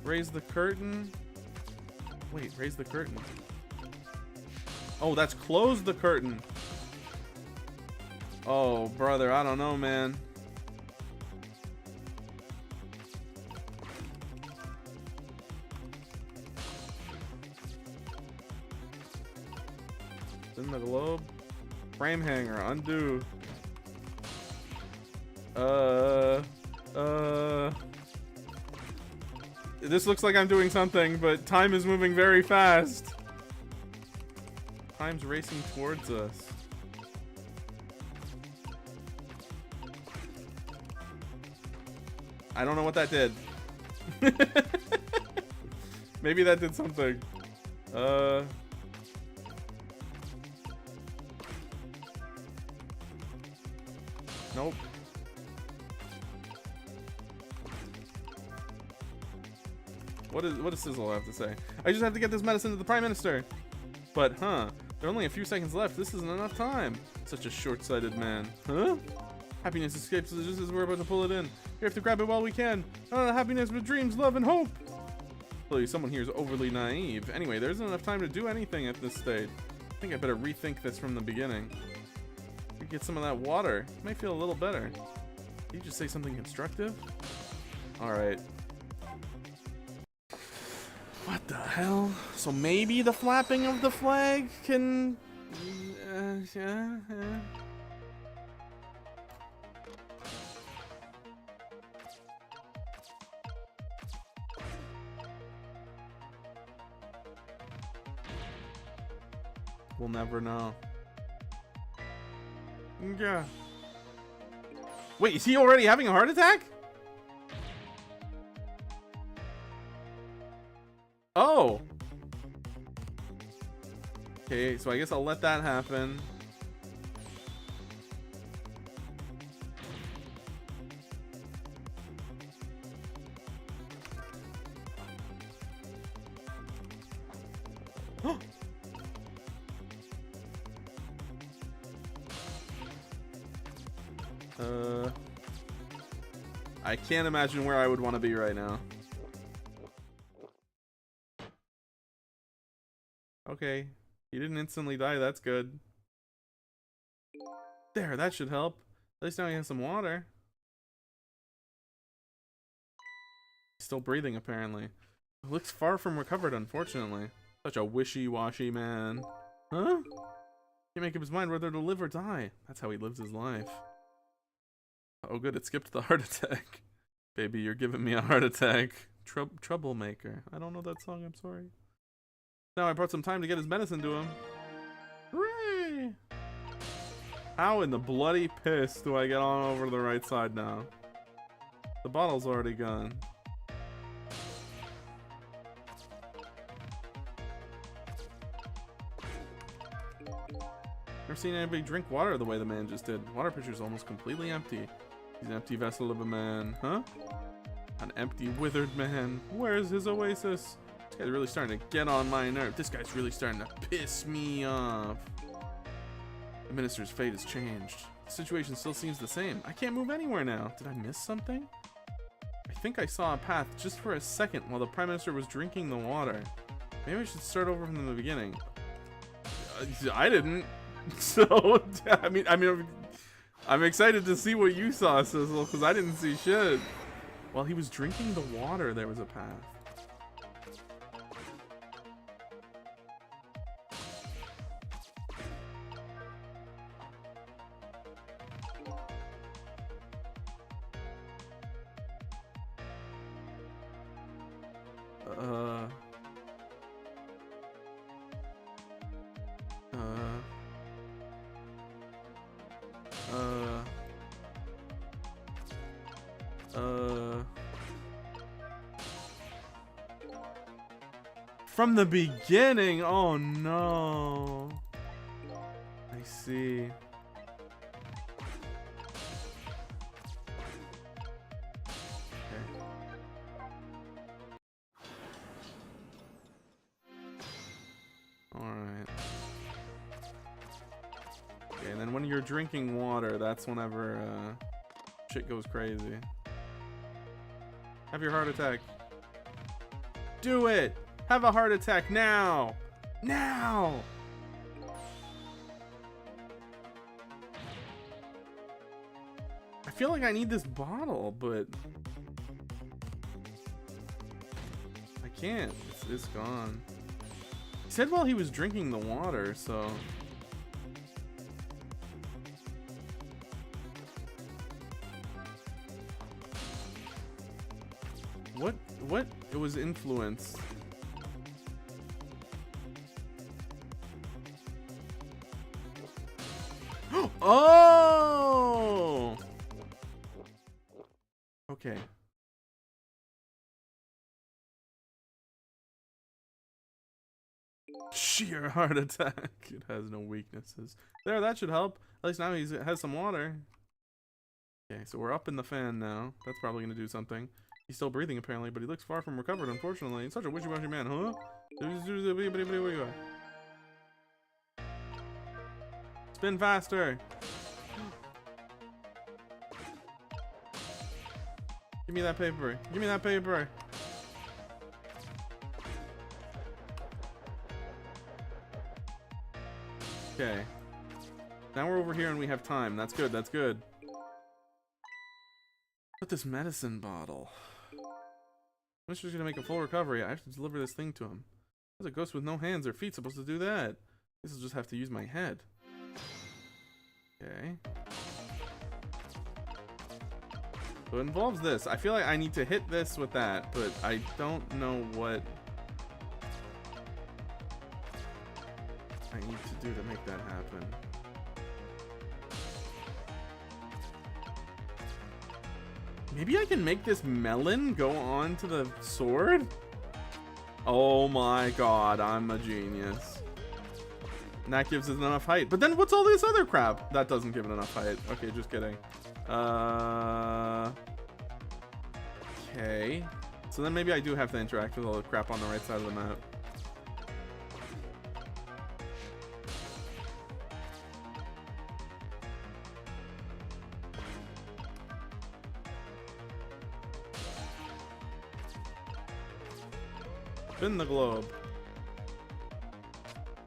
Raise the curtain? Wait, raise the curtain. Oh, that's close the curtain. Oh, brother, I don't know, man. In the globe. Frame hanger, undo. This looks like I'm doing something, but time is moving very fast. Time's racing towards us. I don't know what that did. Maybe that did something. Nope. What does Sizzle have to say? I just have to get this medicine to the Prime Minister. But, there are only a few seconds left. This isn't enough time. Such a short-sighted man. Huh? Happiness escapes just as we're about to pull it in. We have to grab it while we can. Happiness with dreams, love, and hope. Clearly, someone here is overly naive. Anyway, there isn't enough time to do anything at this stage. I think I better rethink this from the beginning. We get some of that water. It might feel a little better. Did you just say something constructive? Alright. What the hell? So maybe the flapping of the flag can... yeah. We'll never know. Yeah. Wait, is he already having a heart attack? Oh. Okay, so I guess I'll let that happen. I can't imagine where I would want to be right now. Okay, he didn't instantly die, that's good. There, that should help. At least now he has some water. He's still breathing, apparently. He looks far from recovered, unfortunately. Such a wishy-washy man. Huh? Can't make up his mind whether to live or die. That's how he lives his life. Oh good, it skipped the heart attack. Baby, you're giving me a heart attack. Troublemaker. I don't know that song, I'm sorry. Now I brought some time to get his medicine to him. Hooray! How in the bloody piss do I get on over to the right side now? The bottle's already gone. Never seen anybody drink water the way the man just did. Water pitcher's almost completely empty. He's an empty vessel of a man, huh? An empty, withered man. Where's his oasis? This guy's really starting to get on my nerve. This guy's really starting to piss me off. The minister's fate has changed. The situation still seems the same. I can't move anywhere now. Did I miss something? I think I saw a path just for a second while the Prime Minister was drinking the water. Maybe I should start over from the beginning. I didn't. So, I mean, I'm excited to see what you saw, Sizzle, because I didn't see shit. While he was drinking the water, there was a path. From the beginning? Oh no. I see. Okay. Alright. Okay, and then when you're drinking water, that's whenever shit goes crazy. Have your heart attack. Do it! Have a heart attack now! Now! I feel like I need this bottle, but I can't. It's gone. He said while he was drinking the water, so what? It was influence. Oh! Okay. Sheer heart attack. It has no weaknesses. There, that should help. At least now he has some water. Okay, so we're up in the fan now. That's probably going to do something. He's still breathing apparently, but he looks far from recovered, unfortunately. He's such a wishy-washy man, huh? Spin faster. Give me that paper. Give me that paper. Okay. Now we're over here and we have time. That's good. That's good. Put this medicine bottle. Mister's gonna make a full recovery. I have to deliver this thing to him. How's a ghost with no hands or feet supposed to do that? I guess I'll just have to use my head. Okay. So it involves this. I feel like I need to hit this with that, but I don't know what I need to do to make that happen. Maybe I can make this melon go on to the sword? Oh my god, I'm a genius. And that gives it enough height. But then what's all this other crap? That doesn't give it enough height. Okay, just kidding. Okay. So then maybe I do have to interact with all the crap on the right side of the map. Spin the globe.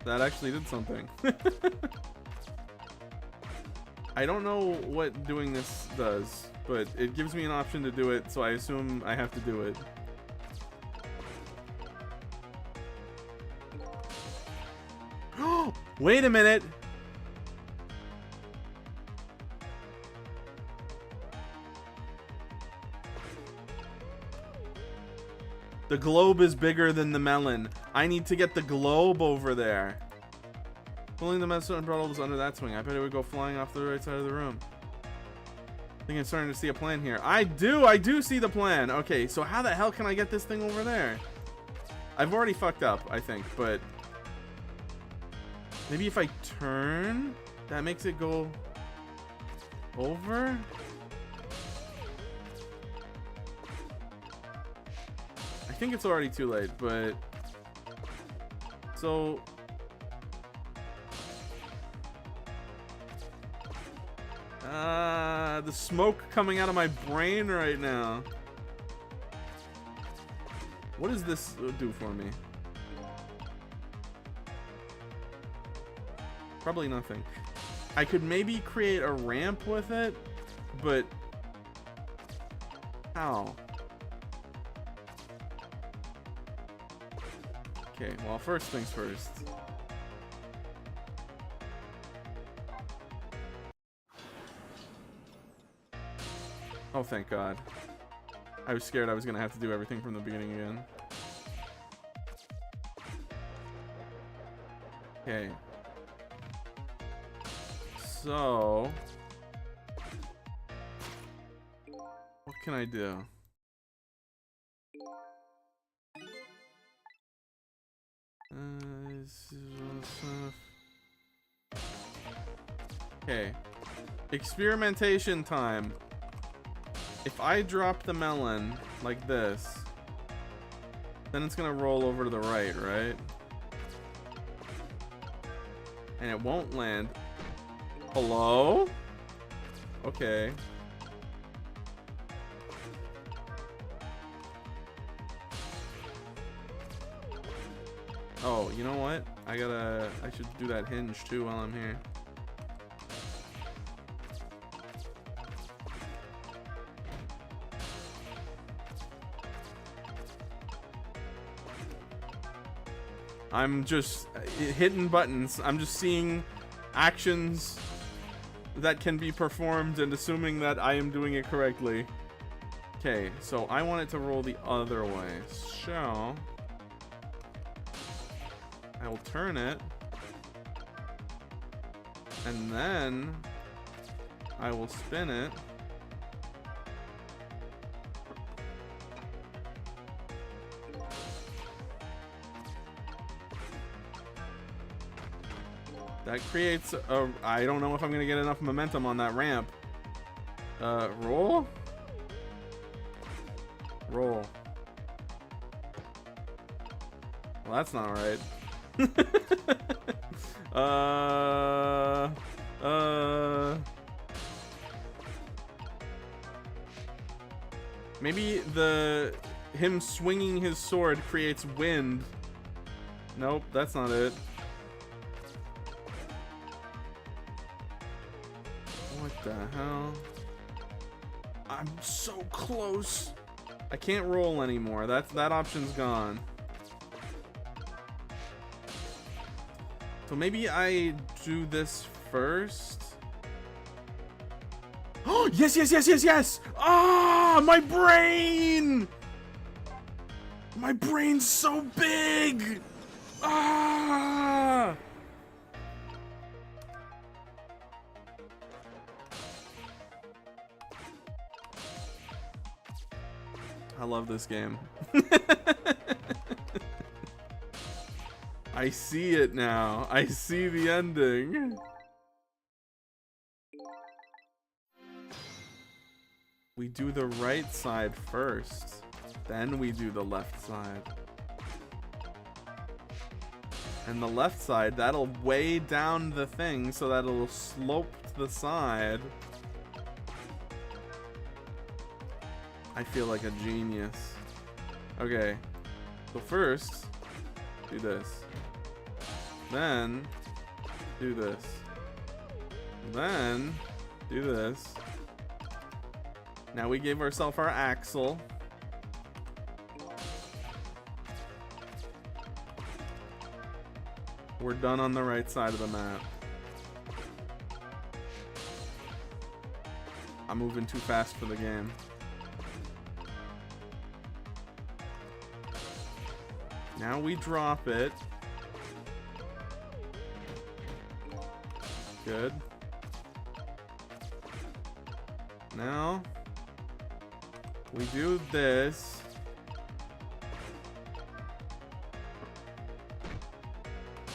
That actually did something. I don't know what doing this does, but it gives me an option to do it, so I assume I have to do it. Wait a minute! The globe is bigger than the melon. I need to get the globe over there. Pulling the medicine bottle was under that swing. I bet it would go flying off the right side of the room. I think I'm starting to see a plan here. I do see the plan. Okay, so how the hell can I get this thing over there? I've already fucked up, I think, but maybe if I turn, that makes it go over? I think it's already too late, but so the smoke coming out of my brain right now. What does this do for me? Probably nothing. I could maybe create a ramp with it, but how? Okay, well, first things first. Oh, thank God. I was scared I was gonna have to do everything from the beginning again. Okay. So what can I do? Okay. Experimentation time. If I drop the melon like this, then it's gonna roll over to the right, right? And it won't land. Hello? Okay. Oh, you know what? I should do that hinge too while I'm here. I'm just hitting buttons. I'm just seeing actions that can be performed and assuming that I am doing it correctly. Okay, so I want it to roll the other way. So I will turn it. And then I will spin it. That creates a... I don't know if I'm going to get enough momentum on that ramp. Roll? Roll. Well, that's not right. Maybe him swinging his sword creates wind. Nope, that's not it. What the hell? I'm so close. I can't roll anymore. That option's gone. So maybe I do this first. Oh, yes, yes, yes, yes, yes! Ah, my brain! My brain's so big! Ah! I love this game. I see it now. I see the ending. We do the right side first, then we do the left side. And the left side, that'll weigh down the thing so that it'll slope to the side. I feel like a genius. Okay, so first, do this. Then, do this. Then, do this. Now we gave ourselves our axle. We're done on the right side of the map. I'm moving too fast for the game. Now we drop it. Good. Now we do this.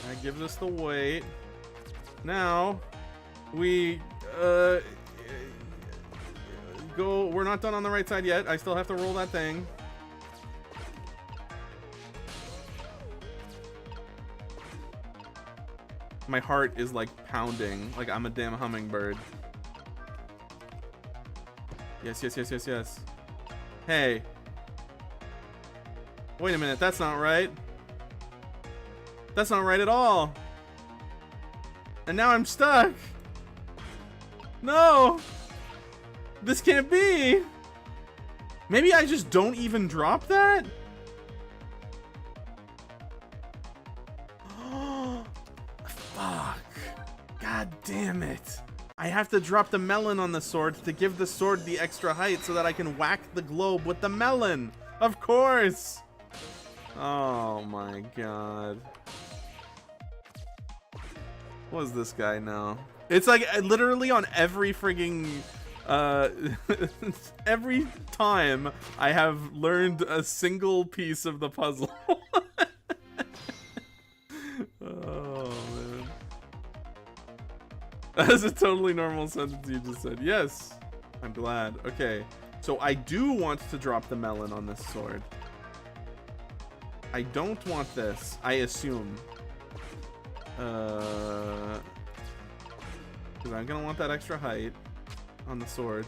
That gives us the weight. Now we go. We're not done on the right side yet. I still have to roll that thing. My heart is like pounding, like I'm a damn hummingbird. Yes, yes, yes, yes, yes. Hey. Wait a minute, that's not right. That's not right at all. And now I'm stuck. No. This can't be. Maybe I just don't even drop that? Fuck. God damn it. I have to drop the melon on the sword to give the sword the extra height so that I can whack the globe with the melon. Of course. Oh my god. What does this guy know? It's like literally on every frigging every time I have learned a single piece of the puzzle. Oh man. That is a totally normal sentence you just said. Yes, I'm glad. Okay, so I do want to drop the melon on this sword. I don't want this, I assume. Because I'm gonna want that extra height on the sword.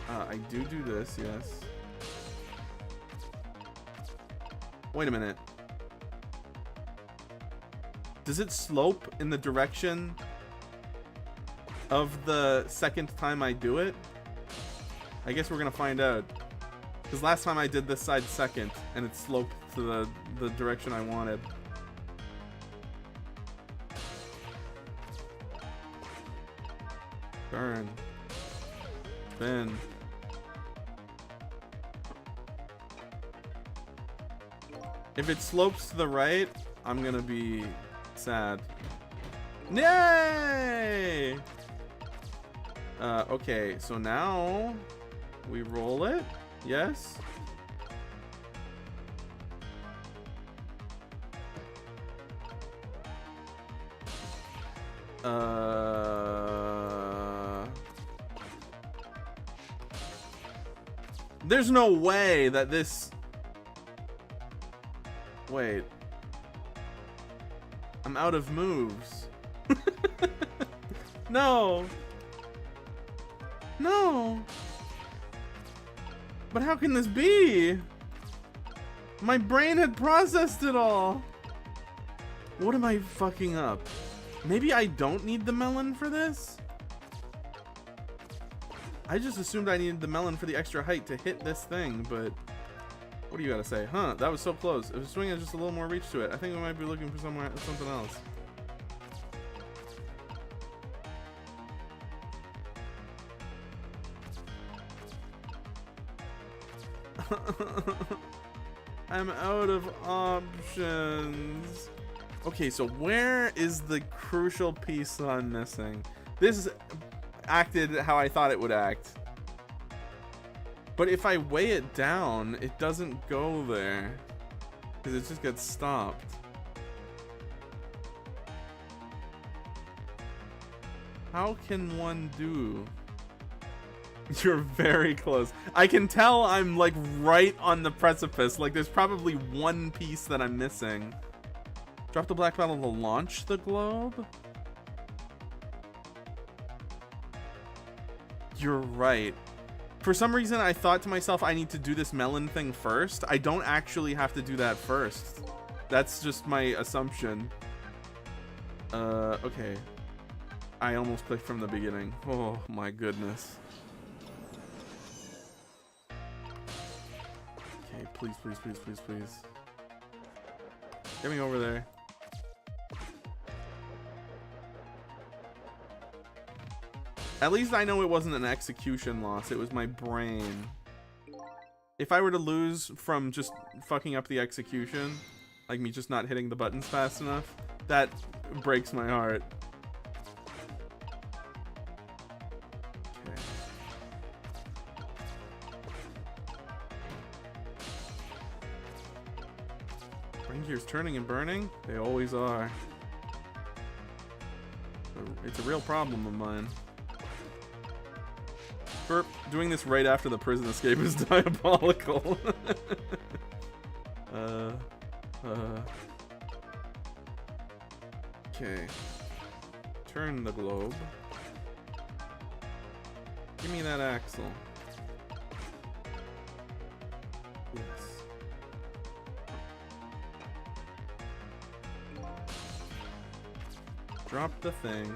I do this, yes. Wait a minute. Does it slope in the direction of the second time I do it? I guess we're gonna find out. Because last time I did this side second, and it sloped to the direction I wanted. Burn. Spin. If it slopes to the right, I'm gonna be sad. Yay! Okay, so now we roll it. Yes. There's no way that this... Wait. I'm out of moves. No. No. But how can this be? My brain had processed it all. What am I fucking up? Maybe I don't need the melon for this? I just assumed I needed the melon for the extra height to hit this thing, but... What do you gotta say? Huh, that was so close. If the swing had just a little more reach to it, I think we might be looking for something else. I'm out of options. Okay, so where is the crucial piece I'm missing? This acted how I thought it would act. But if I weigh it down, it doesn't go there. Because it just gets stopped. How can one do? You're very close. I can tell I'm like right on the precipice. Like there's probably one piece that I'm missing. Drop the black bottle to launch the globe? You're right. For some reason, I thought to myself, I need to do this melon thing first. I don't actually have to do that first. That's just my assumption. Okay. I almost clicked from the beginning. Oh my goodness. Okay, please, please, please, please, please. Get me over there. At least I know it wasn't an execution loss. It was my brain. If I were to lose from just fucking up the execution, like me just not hitting the buttons fast enough, that breaks my heart. Okay. Brain gears turning and burning? They always are. It's a real problem of mine. Doing this right after the prison escape is diabolical. Okay. Turn the globe. Give me that axle. Yes. Drop the thing.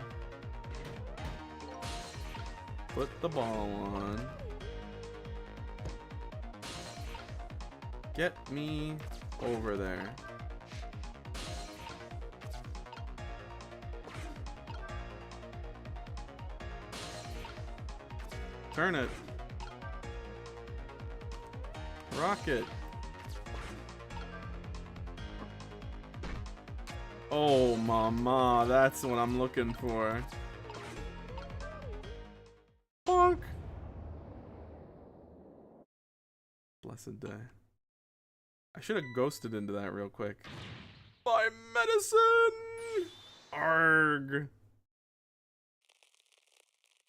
Put the ball on. Get me over there. Turn it. Rocket. Oh, mama, that's what I'm looking for. Bonk. Blessed day. I should have ghosted into that real quick. My medicine! Arg.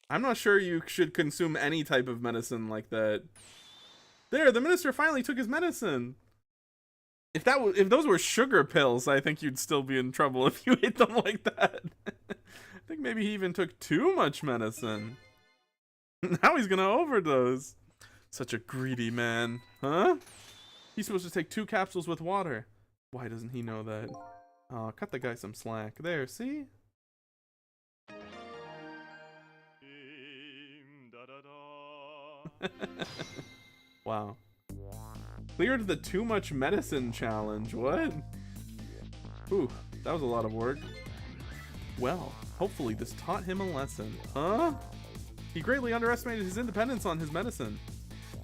I'm not sure you should consume any type of medicine like that. There, the minister finally took his medicine. If those were sugar pills, I think you'd still be in trouble if you ate them like that. I think maybe he even took too much medicine. Now he's gonna overdose. Such a greedy man. Huh? He's supposed to take 2 capsules with water. Why doesn't he know that? Oh, cut the guy some slack. There, see? Wow. Cleared the too much medicine challenge. What? Ooh, that was a lot of work. Well, hopefully this taught him a lesson. Huh? He greatly underestimated his independence on his medicine.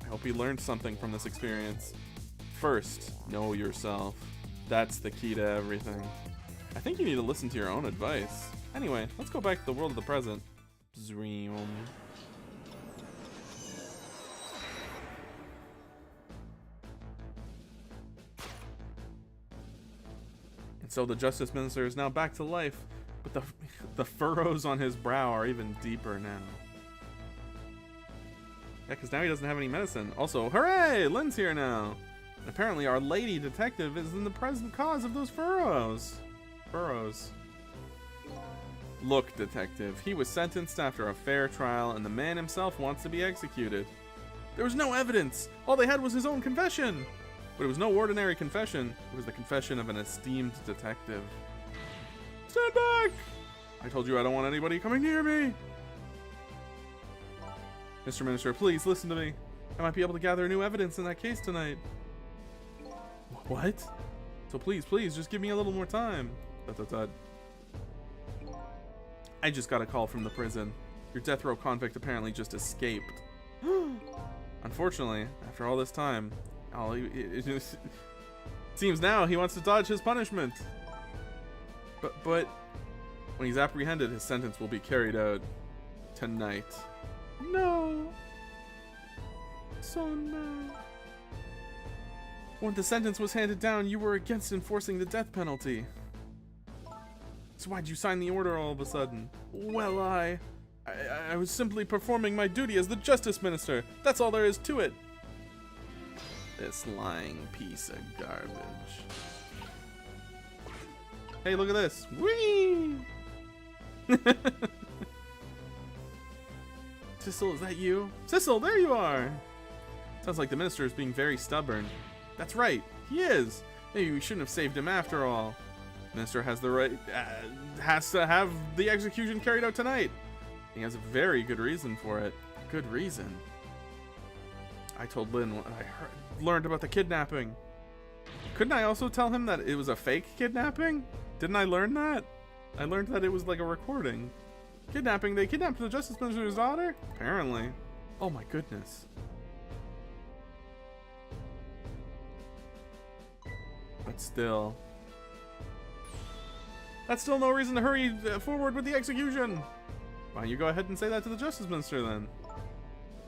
I hope he learned something from this experience. First, know yourself. That's the key to everything. I think you need to listen to your own advice. Anyway, let's go back to the world of the present. Zoom. And so the Justice Minister is now back to life, but the furrows on his brow are even deeper now. Yeah, because now he doesn't have any medicine. Also, hooray! Lynn's here now. And apparently our lady detective is in the present cause of those furrows. Look, detective, he was sentenced after a fair trial, and the man himself wants to be executed. There was no evidence. All they had was his own confession. But it was no ordinary confession. It was the confession of an esteemed detective. Stand back! I told you I don't want anybody coming near me. Mr. Minister, please listen to me. I might be able to gather new evidence in that case tonight. What? So please, just give me a little more time. I just got a call from the prison. Your death row convict apparently just escaped. Unfortunately, after all this time, it seems now he wants to dodge his punishment. But when he's apprehended, his sentence will be carried out tonight. No. So no. When the sentence was handed down, you were against enforcing the death penalty. So why'd you sign the order all of a sudden? Well, I was simply performing my duty as the Justice Minister. That's all there is to it. This lying piece of garbage. Hey, look at this. Whee! Sissel, is that you? Sissel, there you are! Sounds like the minister is being very stubborn. That's right, he is. Maybe we shouldn't have saved him after all. The minister has the right, has to have the execution carried out tonight. He has a very good reason for it. Good reason. I told Lynn when I learned about the kidnapping. Couldn't I also tell him that it was a fake kidnapping? Didn't I learn that? I learned that it was like a recording. Kidnapping? They kidnapped the Justice Minister's daughter? Apparently. Oh my goodness. But still. That's still no reason to hurry forward with the execution. Why don't you go ahead and say that to the Justice Minister then?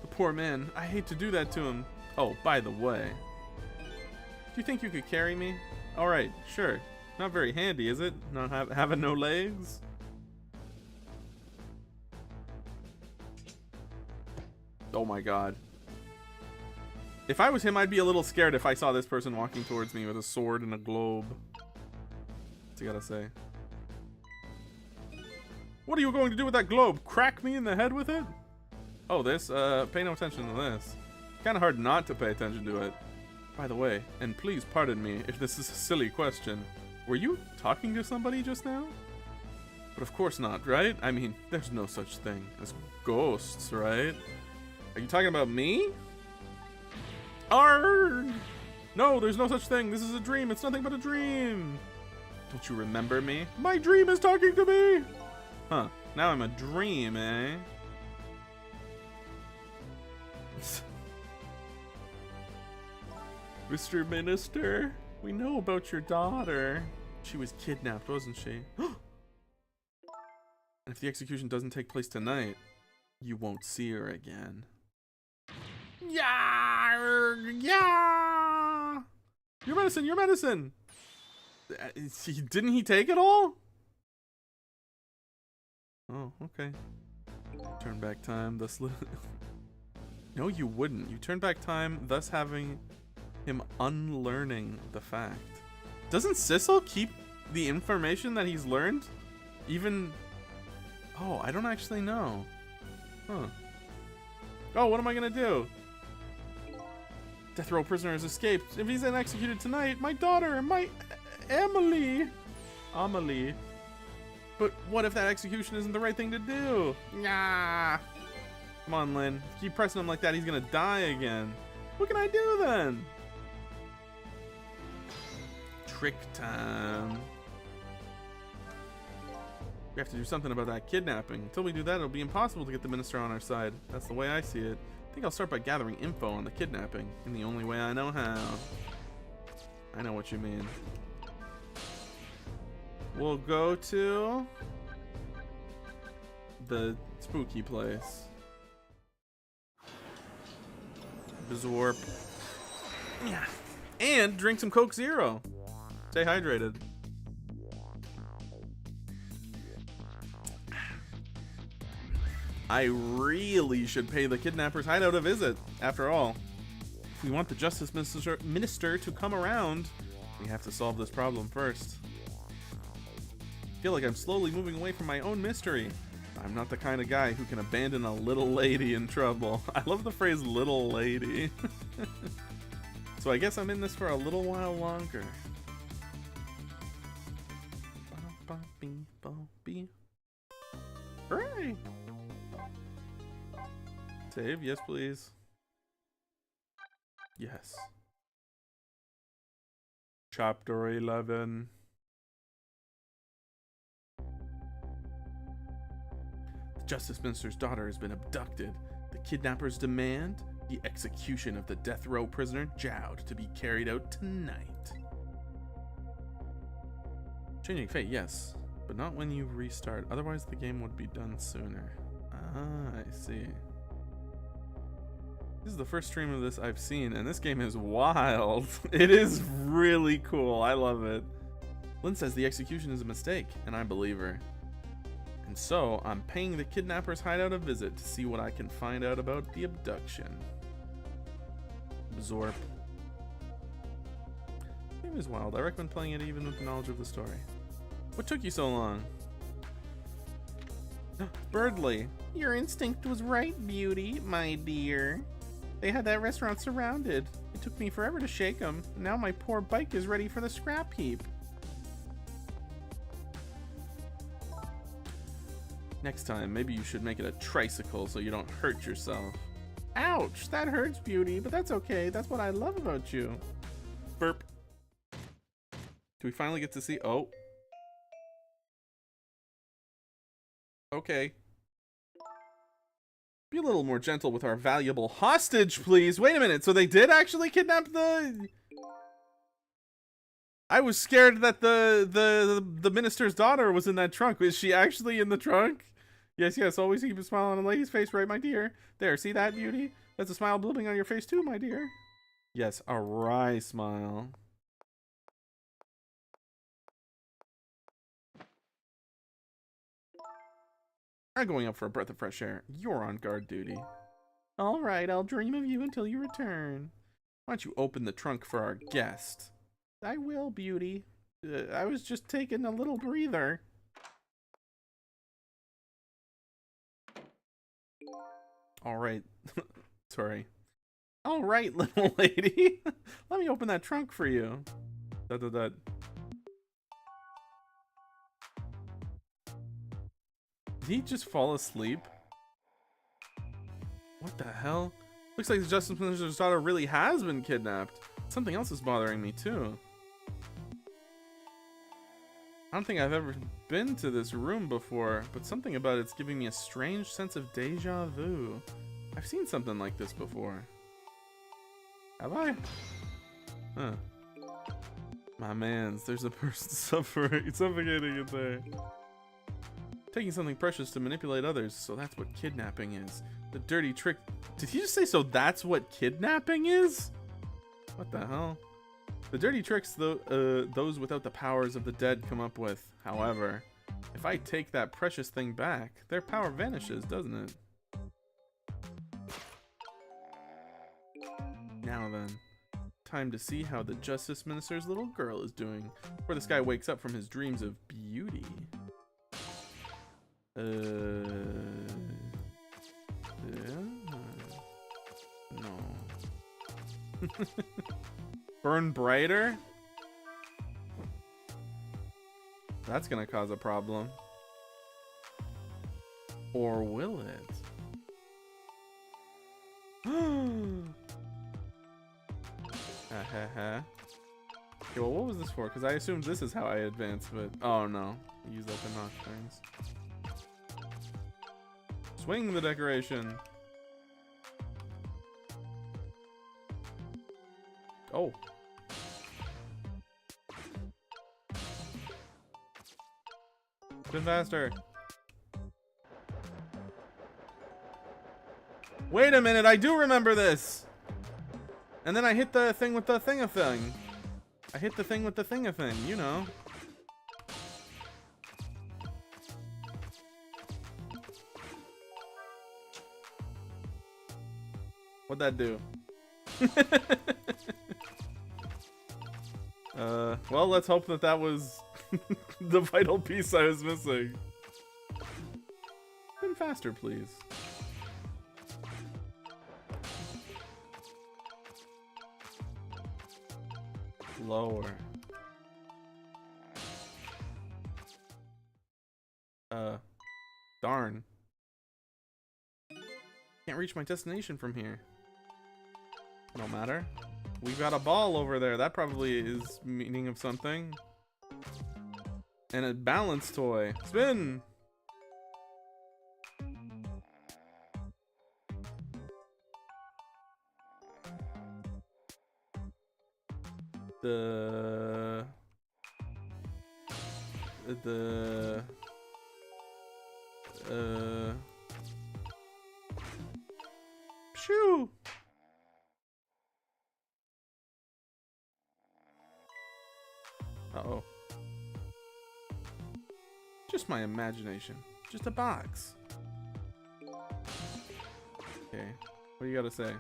The poor man. I hate to do that to him. Oh, by the way. Do you think you could carry me? Alright, sure. Not very handy, is it? Not having no legs? Oh my god. If I was him, I'd be a little scared if I saw this person walking towards me with a sword and a globe. What's he gotta say? What are you going to do with that globe? Crack me in the head with it? Oh, this? Pay no attention to this. Kinda hard not to pay attention to it. By the way, and please pardon me if this is a silly question, were you talking to somebody just now? But of course not, right? I mean, there's no such thing as ghosts, right? Are you talking about me? Arrgh! No, there's no such thing. This is a dream. It's nothing but a dream. Don't you remember me? My dream is talking to me! Huh. Now I'm a dream, eh? Mr. Minister, we know about your daughter. She was kidnapped, wasn't she? And if the execution doesn't take place tonight, you won't see her again. Yeah! Yeah! Your medicine, your medicine! Didn't he take it all? Oh, okay. Turn back time, thus... No, you wouldn't. You turn back time, thus having him unlearning the fact. Doesn't Sissel keep the information that he's learned? Even... Oh, I don't actually know. Huh. Oh, what am I gonna do? Death row prisoner has escaped. If he's not executed tonight, my daughter, my Amelie. But what if that execution isn't the right thing to do? Nah. Come on, Lynn. If you keep pressing him like that, he's gonna die again. What can I do then? Trick time. We have to do something about that kidnapping. Until we do that, it'll be impossible to get the minister on our side. That's the way I see it. I think I'll start by gathering info on the kidnapping, in the only way I know how. I know what you mean. We'll go to the spooky place. Bizorp. Yeah. And drink some Coke Zero. Stay hydrated. I really should pay the kidnapper's hideout a visit, after all. If we want the justice minister to come around, we have to solve this problem first. I feel like I'm slowly moving away from my own mystery. I'm not the kind of guy who can abandon a little lady in trouble. I love the phrase little lady. So I guess I'm in this for a little while longer. Hooray! Save, yes please. Yes. Chapter 11. The Justice Minister's daughter has been abducted. The kidnappers demand the execution of the death row prisoner Jowd to be carried out tonight. Changing fate, yes, but not when you restart. Otherwise the game would be done sooner. Ah, I see. This is the first stream of this I've seen, and this game is wild. It is really cool. I love it. Lynn says the execution is a mistake, and I believe her. And so, I'm paying the kidnapper's hideout a visit to see what I can find out about the abduction. Zorp. The game is wild. I recommend playing it even with the knowledge of the story. What took you so long? Birdley. Your instinct was right, Beauty, my dear. They had that restaurant surrounded. It took me forever to shake them. Now my poor bike is ready for the scrap heap. Next time, maybe you should make it a tricycle so you don't hurt yourself. Ouch, that hurts, Beauty, but that's okay. That's what I love about you. Burp. Do we finally get to see? Oh. Okay. Be a little more gentle with our valuable hostage, please. Wait a minute. So they did actually kidnap the... I was scared that the minister's daughter was in that trunk. Is she actually in the trunk? Yes, yes. Always keep a smile on a lady's face, right, my dear? There, see that, Beauty? That's a smile blooming on your face too, my dear. Yes, a wry smile. I'm going up for a breath of fresh air. You're on guard duty. All right, I'll dream of you until you return. Why don't you open the trunk for our guest? I will, Beauty. I was just taking a little breather. All right. Sorry. All right, little lady. Let me open that trunk for you. Did he just fall asleep? What the hell? Looks like the Justice Minister's daughter really has been kidnapped. Something else is bothering me too. I don't think I've ever been to this room before, but something about it's giving me a strange sense of deja vu. I've seen something like this before. Have I? Huh. My mans, there's a person suffocating in there. Taking something precious to manipulate others, so that's what kidnapping is. The dirty trick. Did he just say so that's what kidnapping is? What the hell? The dirty tricks those without the powers of the dead come up with. However, if I take that precious thing back, their power vanishes, doesn't it? Now then, time to see how the Justice Minister's little girl is doing, before this guy wakes up from his dreams of beauty. Yeah. No. Burn brighter? That's gonna cause a problem. Or will it? Okay, well, what was this for? Because I assumed this is how I advance, but... Oh, no. Use that to knock things. Swing the decoration. Oh. Spin faster. Wait a minute, I do remember this. And then I hit the thing with the thing-a-thing. I hit the thing with the thing-a-thing, you know. What'd that do? Well, let's hope that that was the vital piece I was missing. Spin faster, please. Lower. Darn. Can't reach my destination from here. No matter. We've got a ball over there. That probably is meaning of something. And a balance toy. Spin! Shoo! Uh-oh. Just my imagination. Just a box. Okay. What do you gotta say?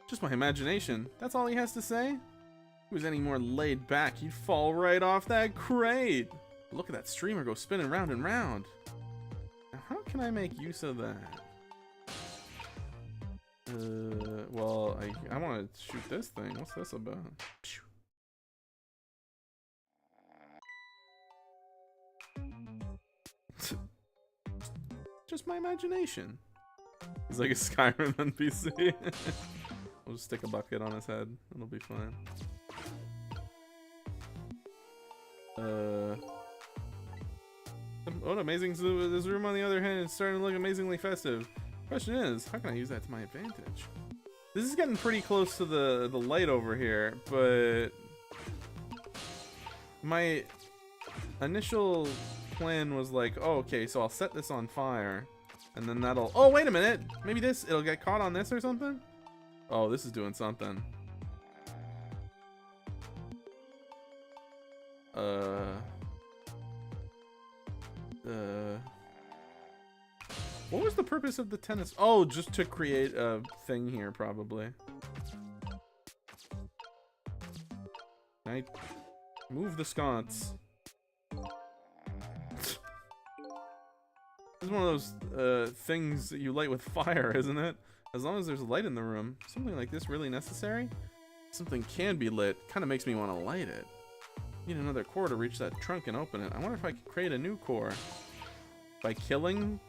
Just my imagination. That's all he has to say? If he was any more laid back, he'd fall right off that crate. Look at that streamer go spinning round and round. Now, how can I make use of that? Well, I want to shoot this thing. What's this about? Just my imagination. He's like a Skyrim NPC. We'll just stick a bucket on his head. It'll be fine. What amazing! This room, on the other hand, is starting to look amazingly festive. Question is, how can I use that to my advantage? This is getting pretty close to the light over here, but my initial plan was like, oh, okay, so I'll set this on fire, and then that'll. Oh, wait a minute! Maybe it'll get caught on this or something. Oh, this is doing something. What was the purpose of the tennis? Oh, just to create a thing here, probably. I move the sconce. This is one of those things that you light with fire, isn't it? As long as there's light in the room. Something like this really necessary? Something can be lit. Kind of makes me want to light it. Need another core to reach that trunk and open it. I wonder if I could create a new core. By killing?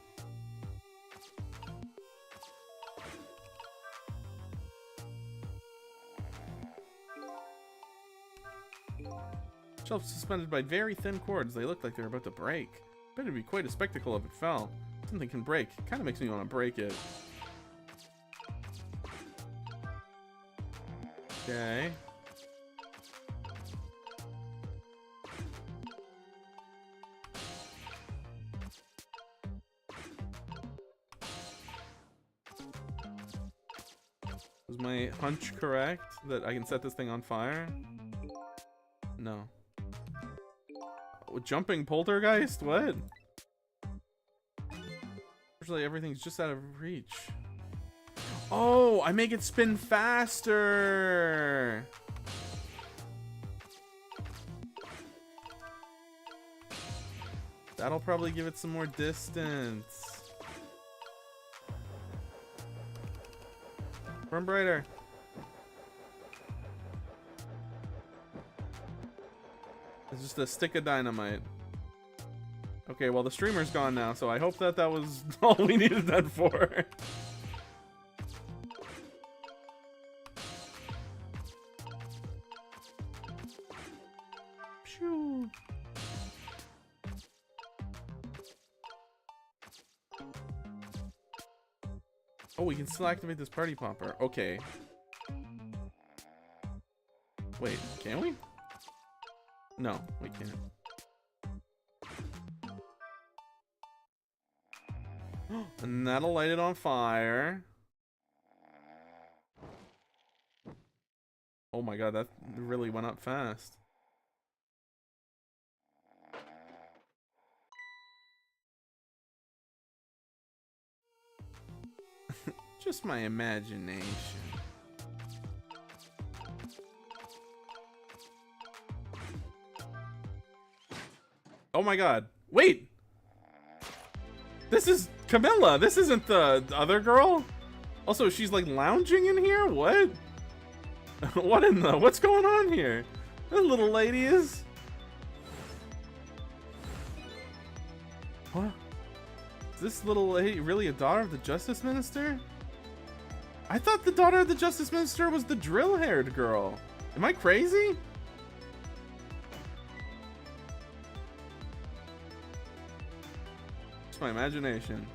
Shelves suspended by very thin cords. They look like they're about to break. Bet it'd be quite a spectacle if it fell. Something can break. Kind of makes me want to break it. Okay. Was my hunch correct that I can set this thing on fire? No. Oh, jumping poltergeist? What? Usually everything's just out of reach. Oh, I make it spin faster. That'll probably give it some more distance. Run brighter. It's just a stick of dynamite. Okay, well the streamer's gone now, so I hope that that was all we needed that for. Phew. Oh, we can still activate this party popper. Okay. Wait, can we? No, we can't. And that'll light it on fire. Oh my god, that really went up fast. Just my imagination. Oh my god. Wait! This is Camilla! This isn't the other girl? Also, she's like lounging in here? What? What's going on here? This little lady is... What? Is this little lady really a daughter of the Justice Minister? I thought the daughter of the Justice Minister was the drill-haired girl. Am I crazy? It's my imagination.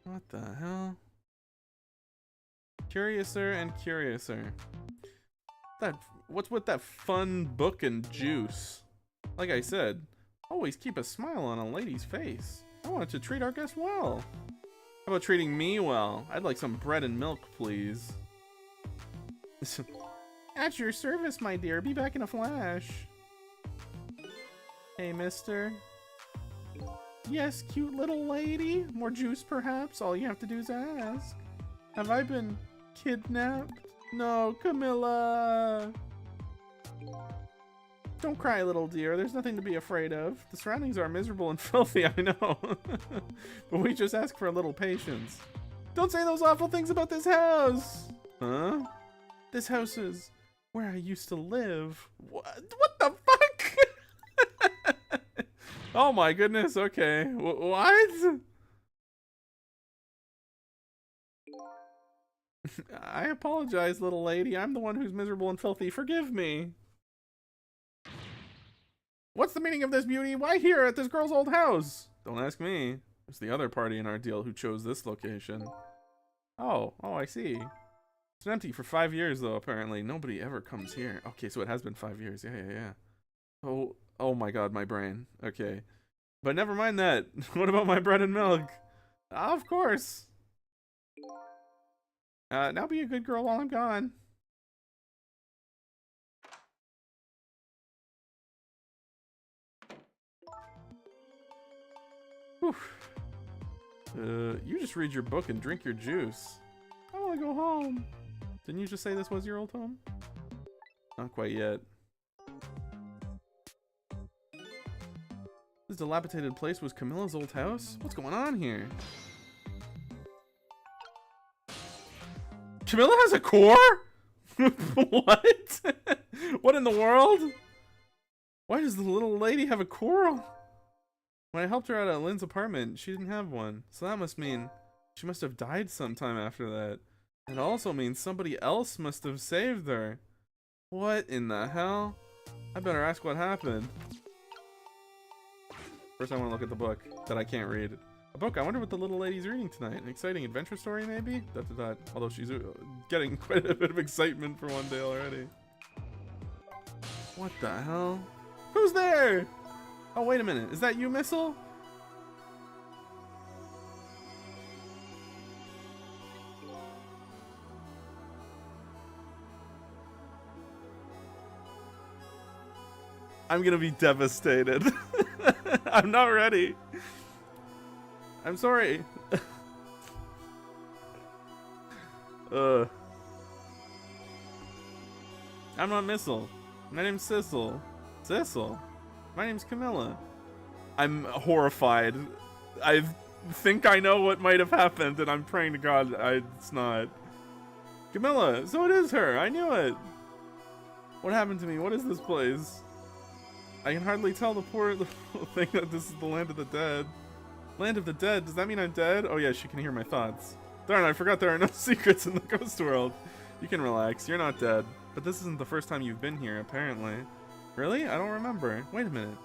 What the hell? Curiouser and curiouser. What's with that fun book and juice? Like I said, always keep a smile on a lady's face. I wanted to treat our guests well. How about treating me well? I'd like some bread and milk, please. At your service, my dear. Be back in a flash. Hey, mister. Yes, cute little lady. More juice, perhaps? All you have to do is ask. Have I been kidnapped? No, Camilla. Don't cry, little dear. There's nothing to be afraid of. The surroundings are miserable and filthy, I know. But we just ask for a little patience. Don't say those awful things about this house. Huh? This house is where I used to live. What the fuck? Oh my goodness, okay. What? I apologize, little lady. I'm the one who's miserable and filthy. Forgive me. What's the meaning of this, beauty? Why here at this girl's old house? Don't ask me. It's the other party in our deal who chose this location. Oh, I see. It's been empty for 5 years, though, apparently. Nobody ever comes here. Okay, so it has been 5 years. Yeah. Oh my god, my brain. Okay. But never mind that. What about my bread and milk? Of course. Now be a good girl while I'm gone. Whew. You just read your book and drink your juice. I want to go home. Didn't you just say this was your old home? Not quite yet. This dilapidated place was Camilla's old house? What's going on here? Camilla has a core? What? What in the world? Why does the little lady have a core? When I helped her out at Lynn's apartment, she didn't have one. So that must mean she must have died sometime after that. It also means somebody else must have saved her. What in the hell? I better ask what happened. First I want to look at the book that I can't read. A book? I wonder what the little lady's reading tonight. An exciting adventure story, maybe? ... Although she's getting quite a bit of excitement for one day already. What the hell? Who's there? Oh, wait a minute. Is that you, Missile? I'm gonna be devastated. I'm not ready. I'm sorry. I'm not Missile. My name's Sissel. Sissel? My name's Camilla. I'm horrified. I think I know what might have happened, and I'm praying to God it's not. Camilla, so it is her. I knew it. What happened to me? What is this place? I can hardly tell the poor little thing that this is the land of the dead. Land of the dead? Does that mean I'm dead? Oh yeah, she can hear my thoughts. Darn, I forgot there are no secrets in the ghost world. You can relax. You're not dead. But this isn't the first time you've been here, apparently. Really? I don't remember. Wait a minute.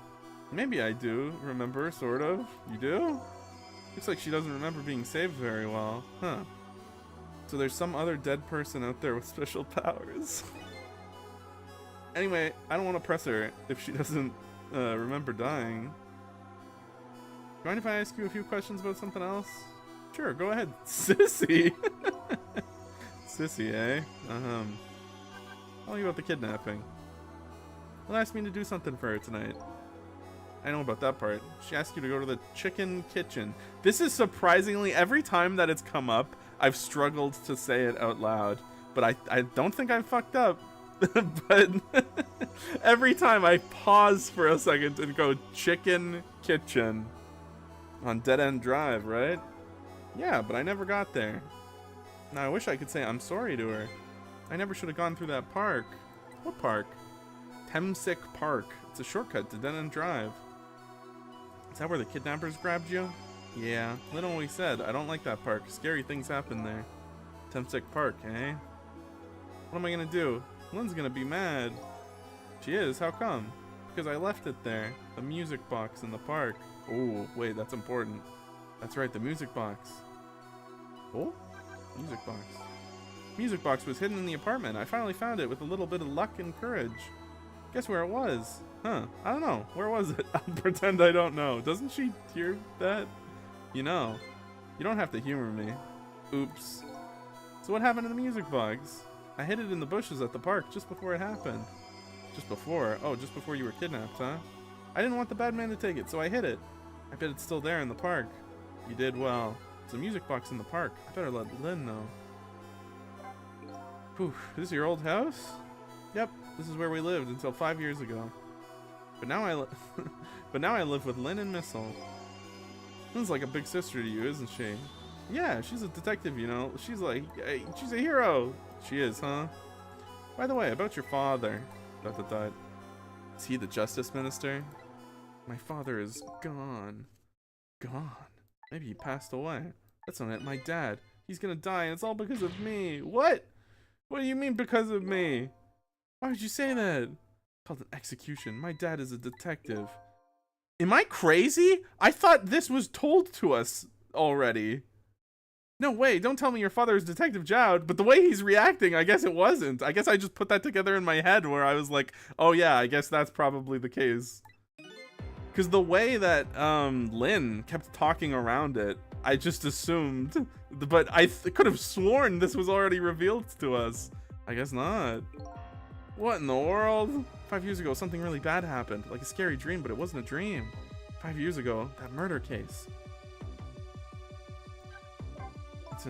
Maybe I do remember, sort of. You do? Looks like she doesn't remember being saved very well. Huh. So there's some other dead person out there with special powers. Anyway, I don't want to press her if she doesn't remember dying. Do you mind if I ask you a few questions about something else? Sure, go ahead. Sissy! Sissy, eh? Tell me about the kidnapping. Well, asked me to do something for her tonight. I know about that part. She asked you to go to the chicken kitchen. This is surprisingly, every time that it's come up, I've struggled to say it out loud. But I don't think I fucked up. But every time I pause for a second and go chicken kitchen on Dead End Drive, right? Yeah, but I never got there. Now I wish I could say I'm sorry to her. I never should have gone through that park. What park? Temsick Park. It's a shortcut to Dead End Drive. Is that where the kidnappers grabbed you? Yeah, Lynn always said, I don't like that park. Scary things happen there. Temsick Park, eh? What am I gonna do? Lynn's gonna be mad. She is? How come? Because I left it there. The music box in the park. Oh, wait, that's important. That's right, the music box. Oh? Music box. Music box was hidden in the apartment. I finally found it with a little bit of luck and courage. Guess where it was? Huh, I don't know. Where was it? I'll pretend I don't know. Doesn't she hear that? You know. You don't have to humor me. Oops. So what happened to the music box? I hid it in the bushes at the park just before it happened. Just before? Oh, just before you were kidnapped, huh? I didn't want the bad man to take it, so I hid it. I bet it's still there in the park. You did well. There's a music box in the park. I better let Lynn know. Whew, is this your old house? Yep, this is where we lived until 5 years ago. But now I live with Lynn and Missile. Lynn's like a big sister to you, isn't she? Yeah, she's a detective, you know. She's like, she's a hero. She is, huh? By the way, about your father. ... Is he the justice minister? My father is gone. Gone? Maybe he passed away. That's not it, my dad. He's gonna die and it's all because of me. What? What do you mean because of me? Why would you say that? It's called an execution. My dad is a detective. Am I crazy? I thought this was told to us already. No way, don't tell me your father is Detective Jowd, but the way he's reacting, I guess it wasn't. I guess I just put that together in my head where I was like, oh yeah, I guess that's probably the case. Because the way that Lynn kept talking around it, I just assumed, but I could have sworn this was already revealed to us. I guess not. What in the world? 5 years ago, something really bad happened, like a scary dream, but it wasn't a dream. 5 years ago, that murder case.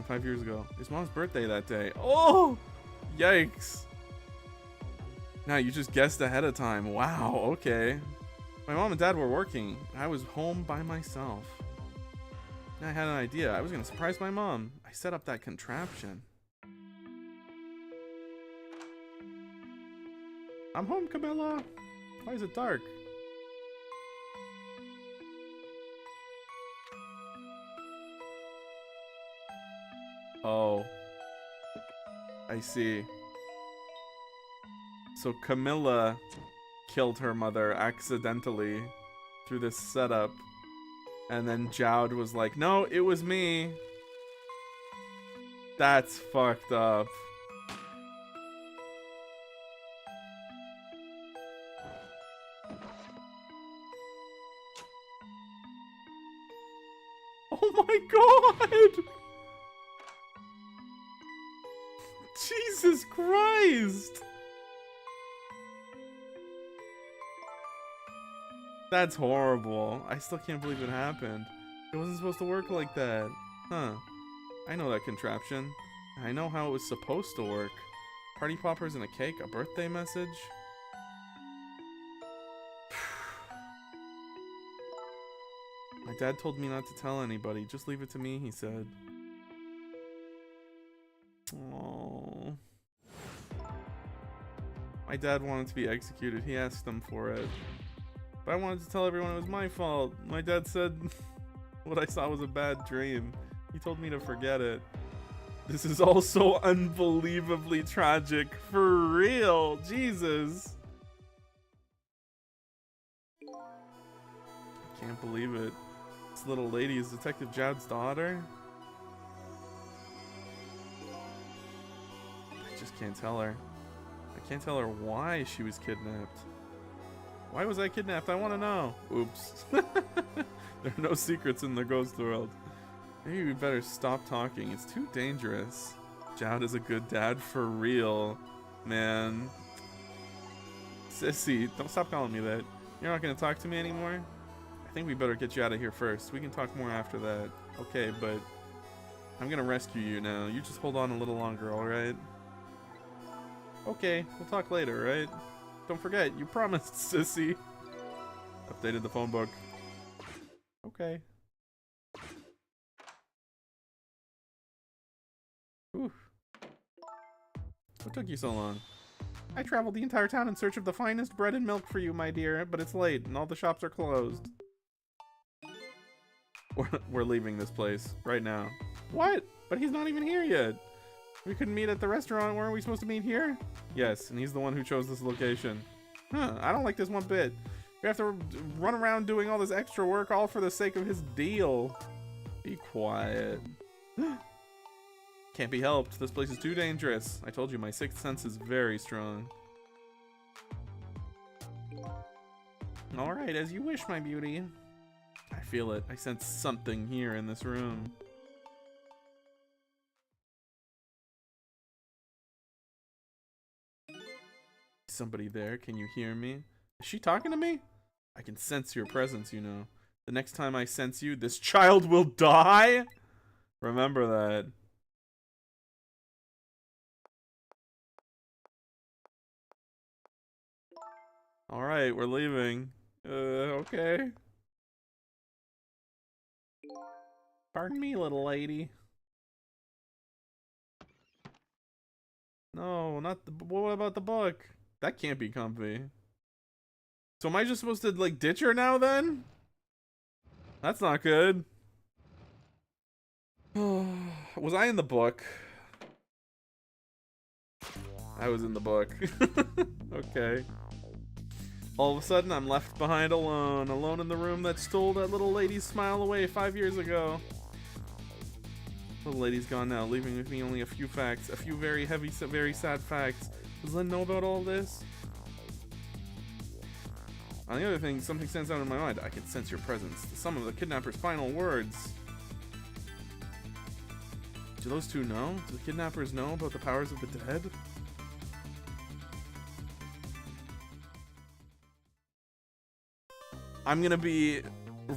5 years ago. His mom's birthday that day. Oh! Yikes. Now you just guessed ahead of time. Wow, okay. My mom and dad were working. I was home by myself. I had an idea. I was gonna surprise my mom. I set up that contraption. I'm home, Camilla. Why is it dark? Oh, I see. So Camilla killed her mother accidentally through this setup. And then Jowd was like, no, it was me. That's fucked up. Oh my god! Jesus Christ! That's horrible. I still can't believe it happened. It wasn't supposed to work like that. Huh. I know that contraption. I know how it was supposed to work. Party poppers and a cake, a birthday message. My dad told me not to tell anybody. Just leave it to me, he said. Aww. My dad wanted to be executed. He asked them for it. But I wanted to tell everyone it was my fault. My dad said what I saw was a bad dream. He told me to forget it. This is all so unbelievably tragic. For real. Jesus. Can't believe it. This little lady is Detective Jowd's daughter? I just can't tell her. I can't tell her why she was kidnapped. Why was I kidnapped? I want to know. Oops. There are no secrets in the ghost world. Maybe we better stop talking. It's too dangerous. Jowd is a good dad for real. Man. Sissy, don't stop calling me that. You're not going to talk to me anymore? I think we better get you out of here first. We can talk more after that. Okay, but I'm going to rescue you now. You just hold on a little longer, alright? Okay, we'll talk later, right? Don't forget, you promised, sissy. Updated the phone book. Okay. Oof. What took you so long? I traveled the entire town in search of the finest bread and milk for you, my dear, but it's late and all the shops are closed. We're leaving this place right now. What? But he's not even here yet. We couldn't meet at the restaurant. Weren't we supposed to meet here? Yes, and he's the one who chose this location. Huh, I don't like this one bit. You have to run around doing all this extra work all for the sake of his deal. Be quiet. Can't be helped. This place is too dangerous. I told you my sixth sense is very strong. Alright, as you wish, my beauty. I feel it. I sense something here in this room. Somebody there, can you hear me? Is she talking to me? I can sense your presence, you know. The next time I sense you, this child will die? Remember that. Alright, we're leaving. Okay. Pardon me, little lady. No, not the... What about the book? That can't be comfy. So am I just supposed to, like, ditch her now, then? That's not good. Was I in the book? I was in the book. Okay. All of a sudden, I'm left behind alone. Alone in the room that stole that little lady's smile away 5 years ago. Little lady's gone now, leaving with me only a few facts. A few very heavy, very sad facts. Does Lynn know about all this? On the other thing, something stands out in my mind. I can sense your presence. The sum of the kidnapper's final words. Do those two know? Do the kidnappers know about the powers of the dead? I'm gonna be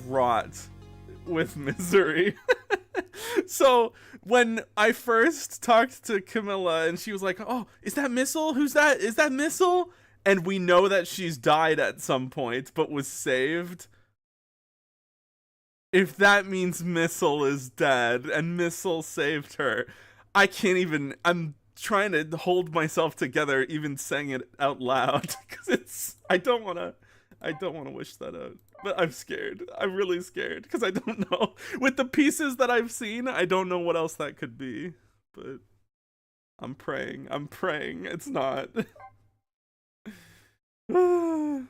wrought with misery. So when I first talked to Camilla and she was like, oh, is that Missile? Who's that? Is that Missile? And we know that she's died at some point but was saved. If that means Missile is dead and Missile saved her, I can't even... I'm trying to hold myself together even saying it out loud because it's... I don't want to wish that out. But I'm scared. I'm really scared because I don't know. With the pieces that I've seen, I don't know what else that could be. But I'm praying. I'm praying. It's not. Okay.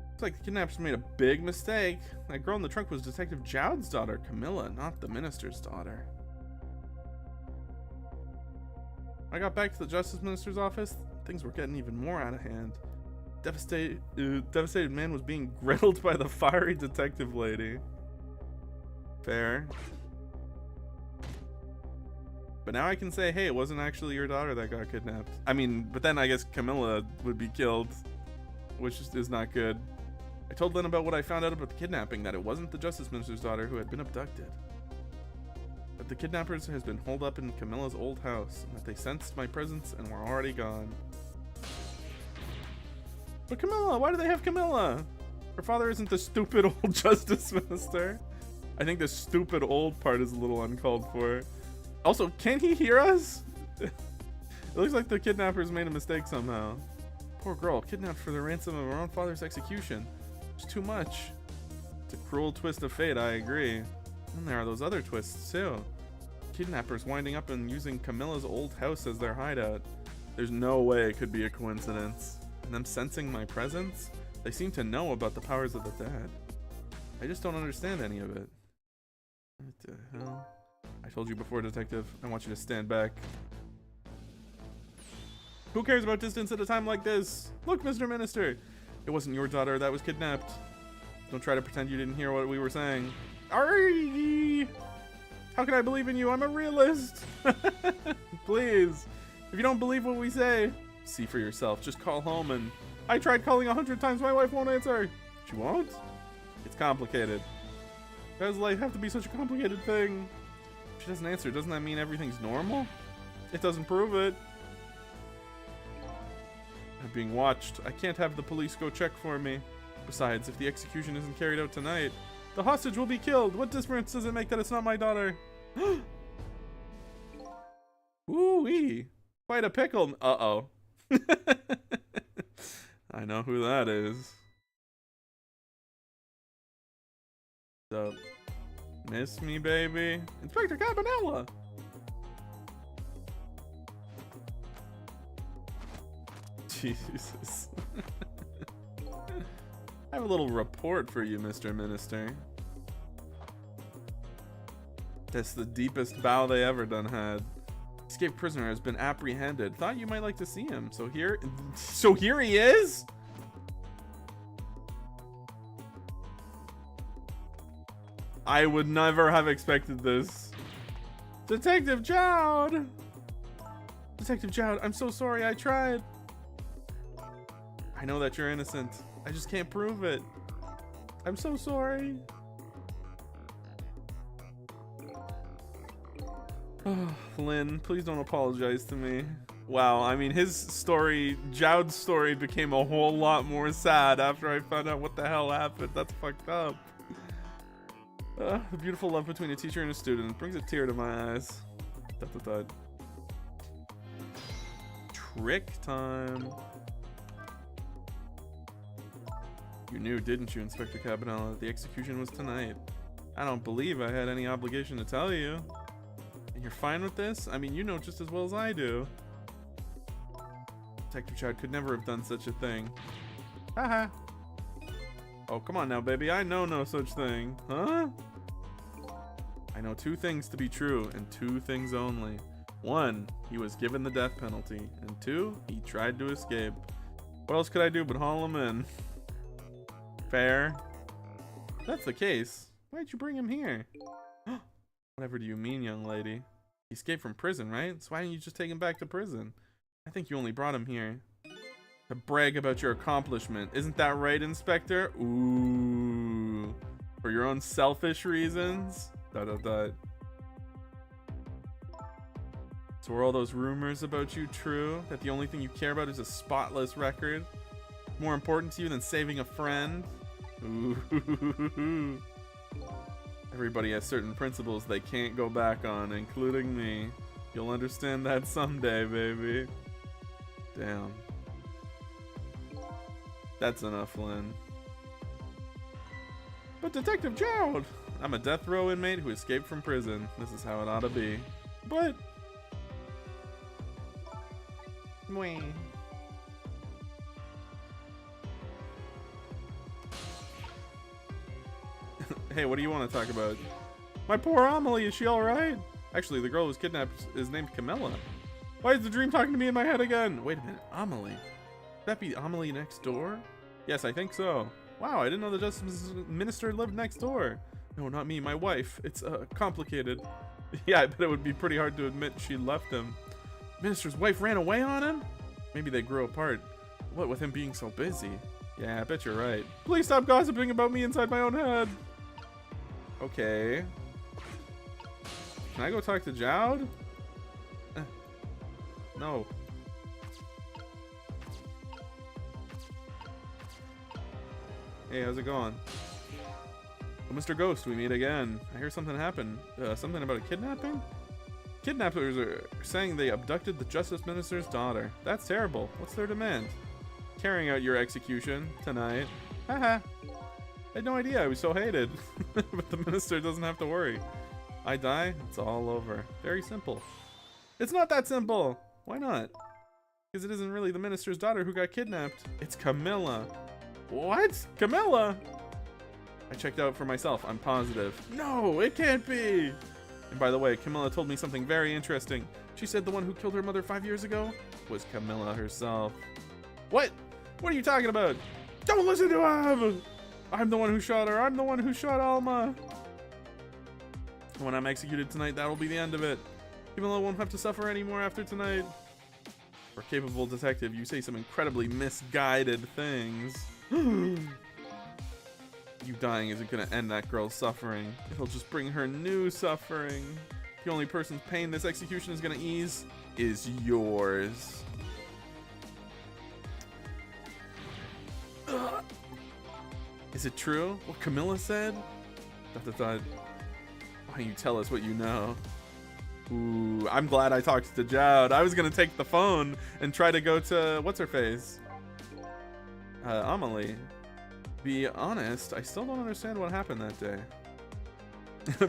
Looks like the kidnappers made a big mistake. That girl in the trunk was Detective Jowd's daughter, Camilla, not the minister's daughter. When I got back to the Justice Minister's office, things were getting even more out of hand. Devastated man was being grilled by the fiery detective lady. Fair. But now I can say, hey, it wasn't actually your daughter that got kidnapped. I mean, but then I guess Camilla would be killed, which is not good. I told Lynn about what I found out about the kidnapping, that it wasn't the Justice Minister's daughter who had been abducted. But the kidnappers has been holed up in Camilla's old house, and that they sensed my presence and were already gone. But Camilla, why do they have Camilla? Her father isn't the stupid old Justice Minister. I think the stupid old part is a little uncalled for. Also, can he hear us? It looks like the kidnappers made a mistake somehow. Poor girl, kidnapped for the ransom of her own father's execution. It's too much. It's a cruel twist of fate, I agree. And there are those other twists, too. Kidnappers winding up and using Camilla's old house as their hideout. There's no way it could be a coincidence. And them sensing my presence? They seem to know about the powers of the dead. I just don't understand any of it. What the hell? I told you before, Detective. I want you to stand back. Who cares about distance at a time like this? Look, Mr. Minister. It wasn't your daughter that was kidnapped. Don't try to pretend you didn't hear what we were saying. Arrgh! How can I believe in you? I'm a realist. Please. If you don't believe what we say, see for yourself. Just call home and... I tried calling 100 times. My wife won't answer. She won't? It's complicated. Why does life have to be such a complicated thing? If she doesn't answer, doesn't that mean everything's normal? It doesn't prove it. I'm being watched. I can't have the police go check for me. Besides, if the execution isn't carried out tonight, the hostage will be killed. What difference does it make that it's not my daughter? Ooh-wee. Quite a pickle. Uh-oh. I know who that is. So, miss me, baby? Inspector Cabanella! Jesus. I have a little report for you, Mr. Minister. That's the deepest bow they ever done had. Escaped prisoner has been apprehended. Thought you might like to see him. So here he is? I would never have expected this. Detective Jowd! Detective Jowd, I'm so sorry, I tried. I know that you're innocent. I just can't prove it. I'm so sorry. Oh, Lynn, please don't apologize to me. Wow, I mean, his story, Jowd's story, became a whole lot more sad after I found out what the hell happened. That's fucked up. The beautiful love between a teacher and a student brings a tear to my eyes. Dot, dot, dot. Trick time. You knew, didn't you, Inspector Cabanella, that the execution was tonight? I don't believe I had any obligation to tell you. And you're fine with this? I mean, you know just as well as I do. Detective Jowd could never have done such a thing. Haha. Oh, come on now, baby. I know no such thing. Huh? I know two things to be true, and two things only. One, he was given the death penalty. And two, he tried to escape. What else could I do but haul him in? Fair. If that's the case, why'd you bring him here? Whatever do you mean, young lady? He escaped from prison, right? So why didn't you just take him back to prison? I think you only brought him here to brag about your accomplishment. Isn't that right, Inspector? Ooh. For your own selfish reasons? Dot, dot, dot. So were all those rumors about you true? That the only thing you care about is a spotless record? More important to you than saving a friend? Ooh. Everybody has certain principles they can't go back on, including me. You'll understand that someday, baby. Damn. That's enough, Lynn. But Detective Jowd! I'm a death row inmate who escaped from prison. This is how it ought to be. But... Mwah. Hey, what do you want to talk about? My poor Amelie, is she alright? Actually, the girl who was kidnapped is named Camilla. Why is the dream talking to me in my head again? Wait a minute, Amelie? Could that be Amelie next door? Yes, I think so. Wow, I didn't know the Justice Minister lived next door. No, not me, my wife. It's, complicated. Yeah, I bet it would be pretty hard to admit she left him. Minister's wife ran away on him? Maybe they grew apart. What with him being so busy? Yeah, I bet you're right. Please stop gossiping about me inside my own head. Okay. Can I go talk to Jowd? No. Hey, how's it going? Well, Mr. Ghost, we meet again. I hear something happened. Something about a kidnapping? Kidnappers are saying they abducted the Justice Minister's daughter. That's terrible. What's their demand? Carrying out your execution tonight. Haha. I had no idea I was so hated. But the minister doesn't have to worry. I die, it's all over. Very simple. It's not that simple. Why not? Because it isn't really the minister's daughter who got kidnapped. It's Camilla. What? Camilla? I checked out for myself. I'm positive. No, it can't be. And by the way, Camilla told me something very interesting. She said the one who killed her mother 5 years ago was Camilla herself. What? What are you talking about? Don't listen to him! I'm the one who shot her. I'm the one who shot Alma. When I'm executed tonight, that'll be the end of it. Camilla won't have to suffer anymore after tonight. For capable detective, you say some incredibly misguided things. You dying isn't gonna end that girl's suffering. It'll just bring her new suffering. The only person's pain this execution is gonna ease is yours. Is it true what Camilla said? Why don't you tell us what you know? Ooh, I'm glad I talked to Jowd. I was gonna take the phone and try to go to what's her face? Amelie. Be honest, I still don't understand what happened that day.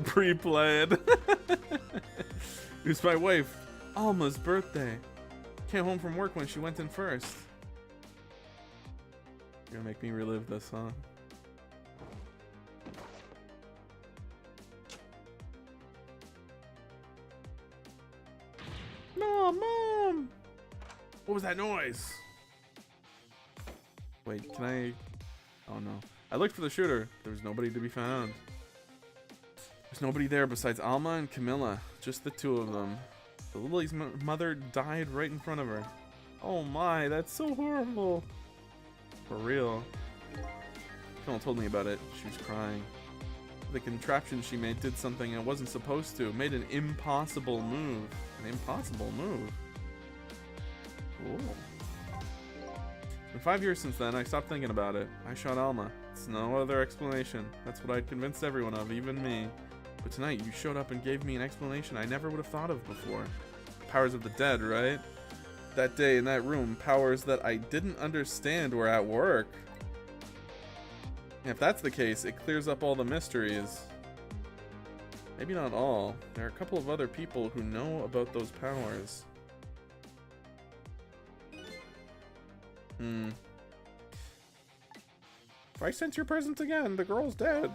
Pre-played. It was my wife, Alma's birthday. Came home from work when she went in first. You're gonna make me relive this, huh? No, Mom! What was that noise? Wait, can I... Oh no. I looked for the shooter. There was nobody to be found. There's nobody there besides Alma and Camilla. Just the two of them. The Lily's mother died right in front of her. Oh my, that's so horrible. For real. Camilla told me about it. She was crying. The contraption she made did something it wasn't supposed to. It made an impossible move. An impossible move. Cool. It's been 5 years since then. I stopped thinking about it. I shot Alma. It's no other explanation. That's what I'd convinced everyone of, even me. But tonight, you showed up and gave me an explanation I never would have thought of before. Powers of the dead, right? That day in that room, powers that I didn't understand were at work. If that's the case, it clears up all the mysteries. Maybe not all. There are a couple of other people who know about those powers. If I sense your presence again, the girl's dead.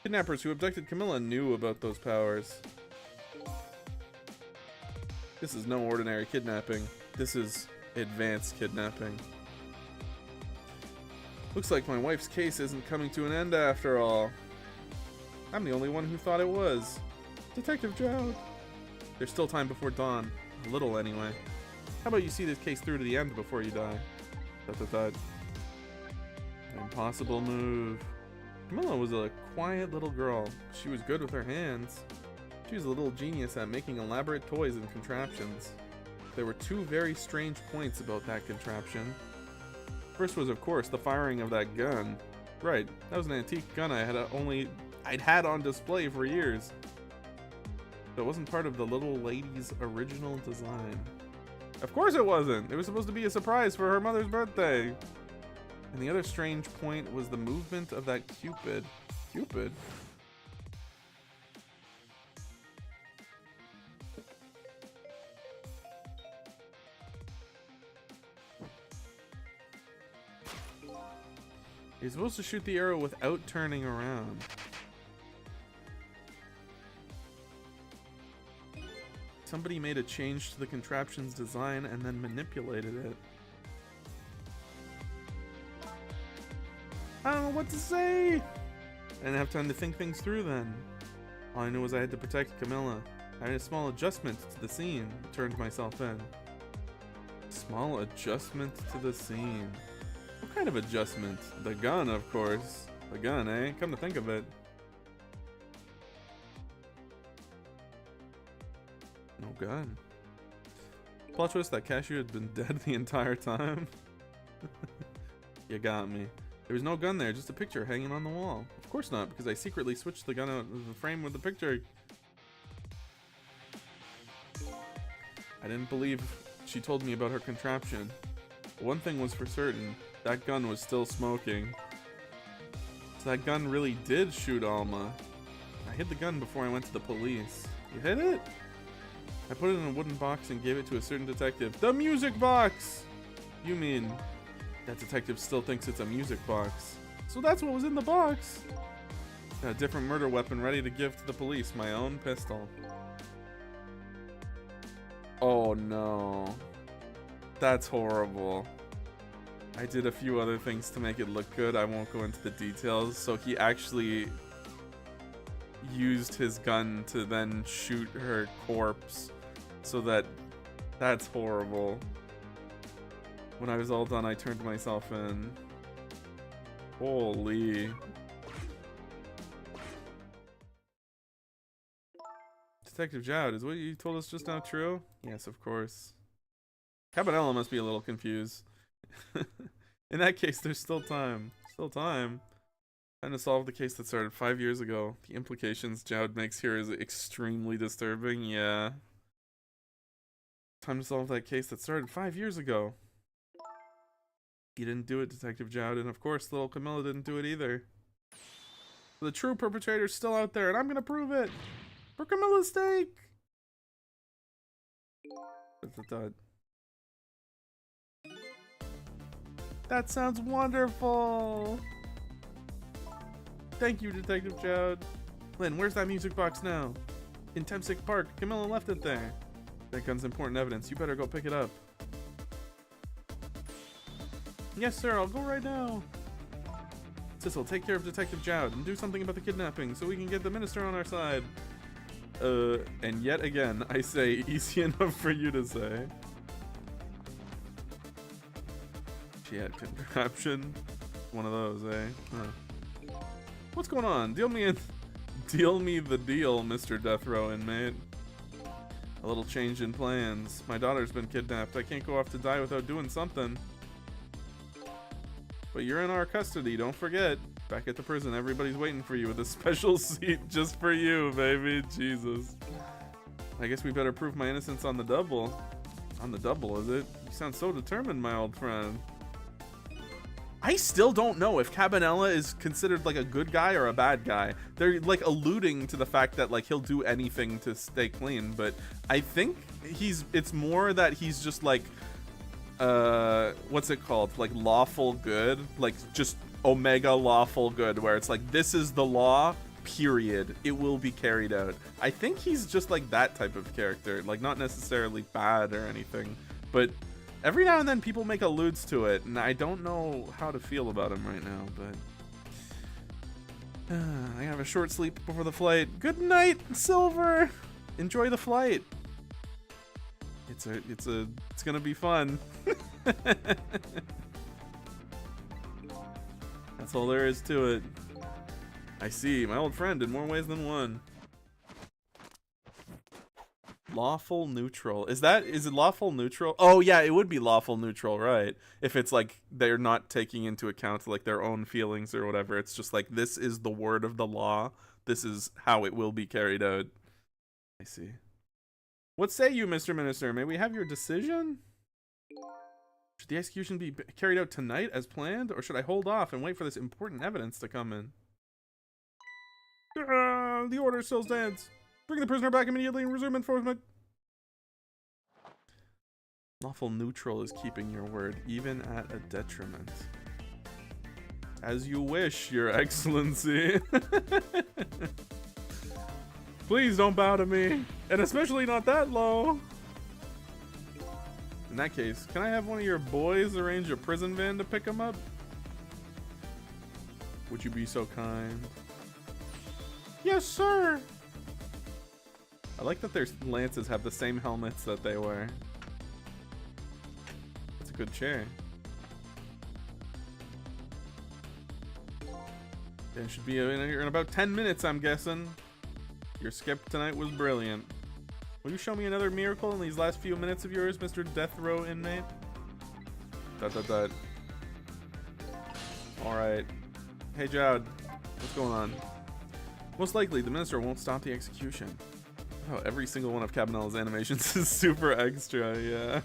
Kidnappers who abducted Camilla knew about those powers. This is no ordinary kidnapping. This is advanced kidnapping. Looks like my wife's case isn't coming to an end after all. I'm the only one who thought it was. Detective Jowd. There's still time before dawn. A little, anyway. How about you see this case through to the end before you die? An impossible move. Camilla was a quiet little girl. She was good with her hands. She was a little genius at making elaborate toys and contraptions. There were two very strange points about that contraption. First was, of course, the firing of that gun. Right, that was an antique gun I'd had on display for years. But it wasn't part of the little lady's original design. Of course it wasn't! It was supposed to be a surprise for her mother's birthday! And the other strange point was the movement of that Cupid. Cupid? You're supposed to shoot the arrow without turning around. Somebody made a change to the contraption's design and then manipulated it. I don't know what to say! I didn't have time to think things through then. All I knew was I had to protect Camilla. I made a small adjustment to the scene, turned myself in. Small adjustment to the scene. What kind of adjustment? The gun, of course. The gun, eh? Come to think of it. No gun. Plot twist that Kashu had been dead the entire time. You got me. There was no gun there, just a picture hanging on the wall. Of course not, because I secretly switched the gun out of the frame with the picture. I didn't believe she told me about her contraption. But one thing was for certain, that gun was still smoking. So that gun really did shoot Alma. I hid the gun before I went to the police. You hid it? I put it in a wooden box and gave it to a certain detective. The music box! You mean that detective still thinks it's a music box? So that's what was in the box. A different murder weapon ready to give to the police. My own pistol. Oh no. That's horrible. I did a few other things to make it look good. I won't go into the details. So he actually used his gun to then shoot her corpse. So that's horrible. When I was all done, I turned myself in. Holy. Detective Jowd, is what you told us just now true? Yes, of course. Cabanela must be a little confused. In that case, there's still time. Still time. Time to solve the case that started 5 years ago. The implications Jowd makes here is extremely disturbing, yeah. Time to solve that case that started 5 years ago. You didn't do it, Detective Jowd, and of course, little Camilla didn't do it either. The true perpetrator's still out there, and I'm gonna prove it! For Camilla's sake! That sounds wonderful! Thank you, Detective Jowd. Lynn, where's that music box now? In Temsic Park. Camilla left it there. That gun's important evidence. You better go pick it up. Yes, sir. I'll go right now. Sissel, take care of Detective Jowd and do something about the kidnapping so we can get the minister on our side. And yet again, I say easy enough for you to say. She had contraption. One of those, eh? Huh. What's going on? Deal me the deal, Mr. Death Row inmate. A little change in plans. My daughter's been kidnapped. I can't go off to die without doing something. But you're in our custody, don't forget. Back at the prison, everybody's waiting for you with a special seat just for you, baby. Jesus. I guess we better prove my innocence on the double. On the double, is it? You sound so determined, my old friend. I still don't know if Cabanela is considered like a good guy or a bad guy. They're like alluding to the fact that like he'll do anything to stay clean, but I think it's more that he's just like what's it called? Like lawful good, like just omega lawful good, where it's like this is the law, period. It will be carried out. I think he's just like that type of character, like not necessarily bad or anything, but every now and then people make alludes to it, and I don't know how to feel about him right now, but I have a short sleep before the flight. Good night, Silver. Enjoy the flight. It's gonna be fun. That's all there is to it. I see, my old friend in more ways than one. Lawful neutral. Is it lawful neutral? Oh yeah, it would be lawful neutral, right? If it's like they're not taking into account like their own feelings or whatever. It's just like this is the word of the law. This is how it will be carried out. I see. What say you, Mr. Minister? May we have your decision? Should the execution be carried out tonight as planned, or should I hold off and wait for this important evidence to come in? The order still stands. Bring the prisoner back immediately and resume enforcement. Lawful neutral is keeping your word, even at a detriment. As you wish, Your Excellency. Please don't bow to me, and especially not that low. In that case, can I have one of your boys arrange a prison van to pick him up? Would you be so kind? Yes, sir. I like that their lances have the same helmets that they wear. It's a good chair. It should be in about 10 minutes, I'm guessing. Your skip tonight was brilliant. Will you show me another miracle in these last few minutes of yours, Mr. Death Row inmate? Alright. Hey, Jowd. What's going on? Most likely, the minister won't stop the execution. Oh, every single one of Cabanela's animations is super extra, yeah.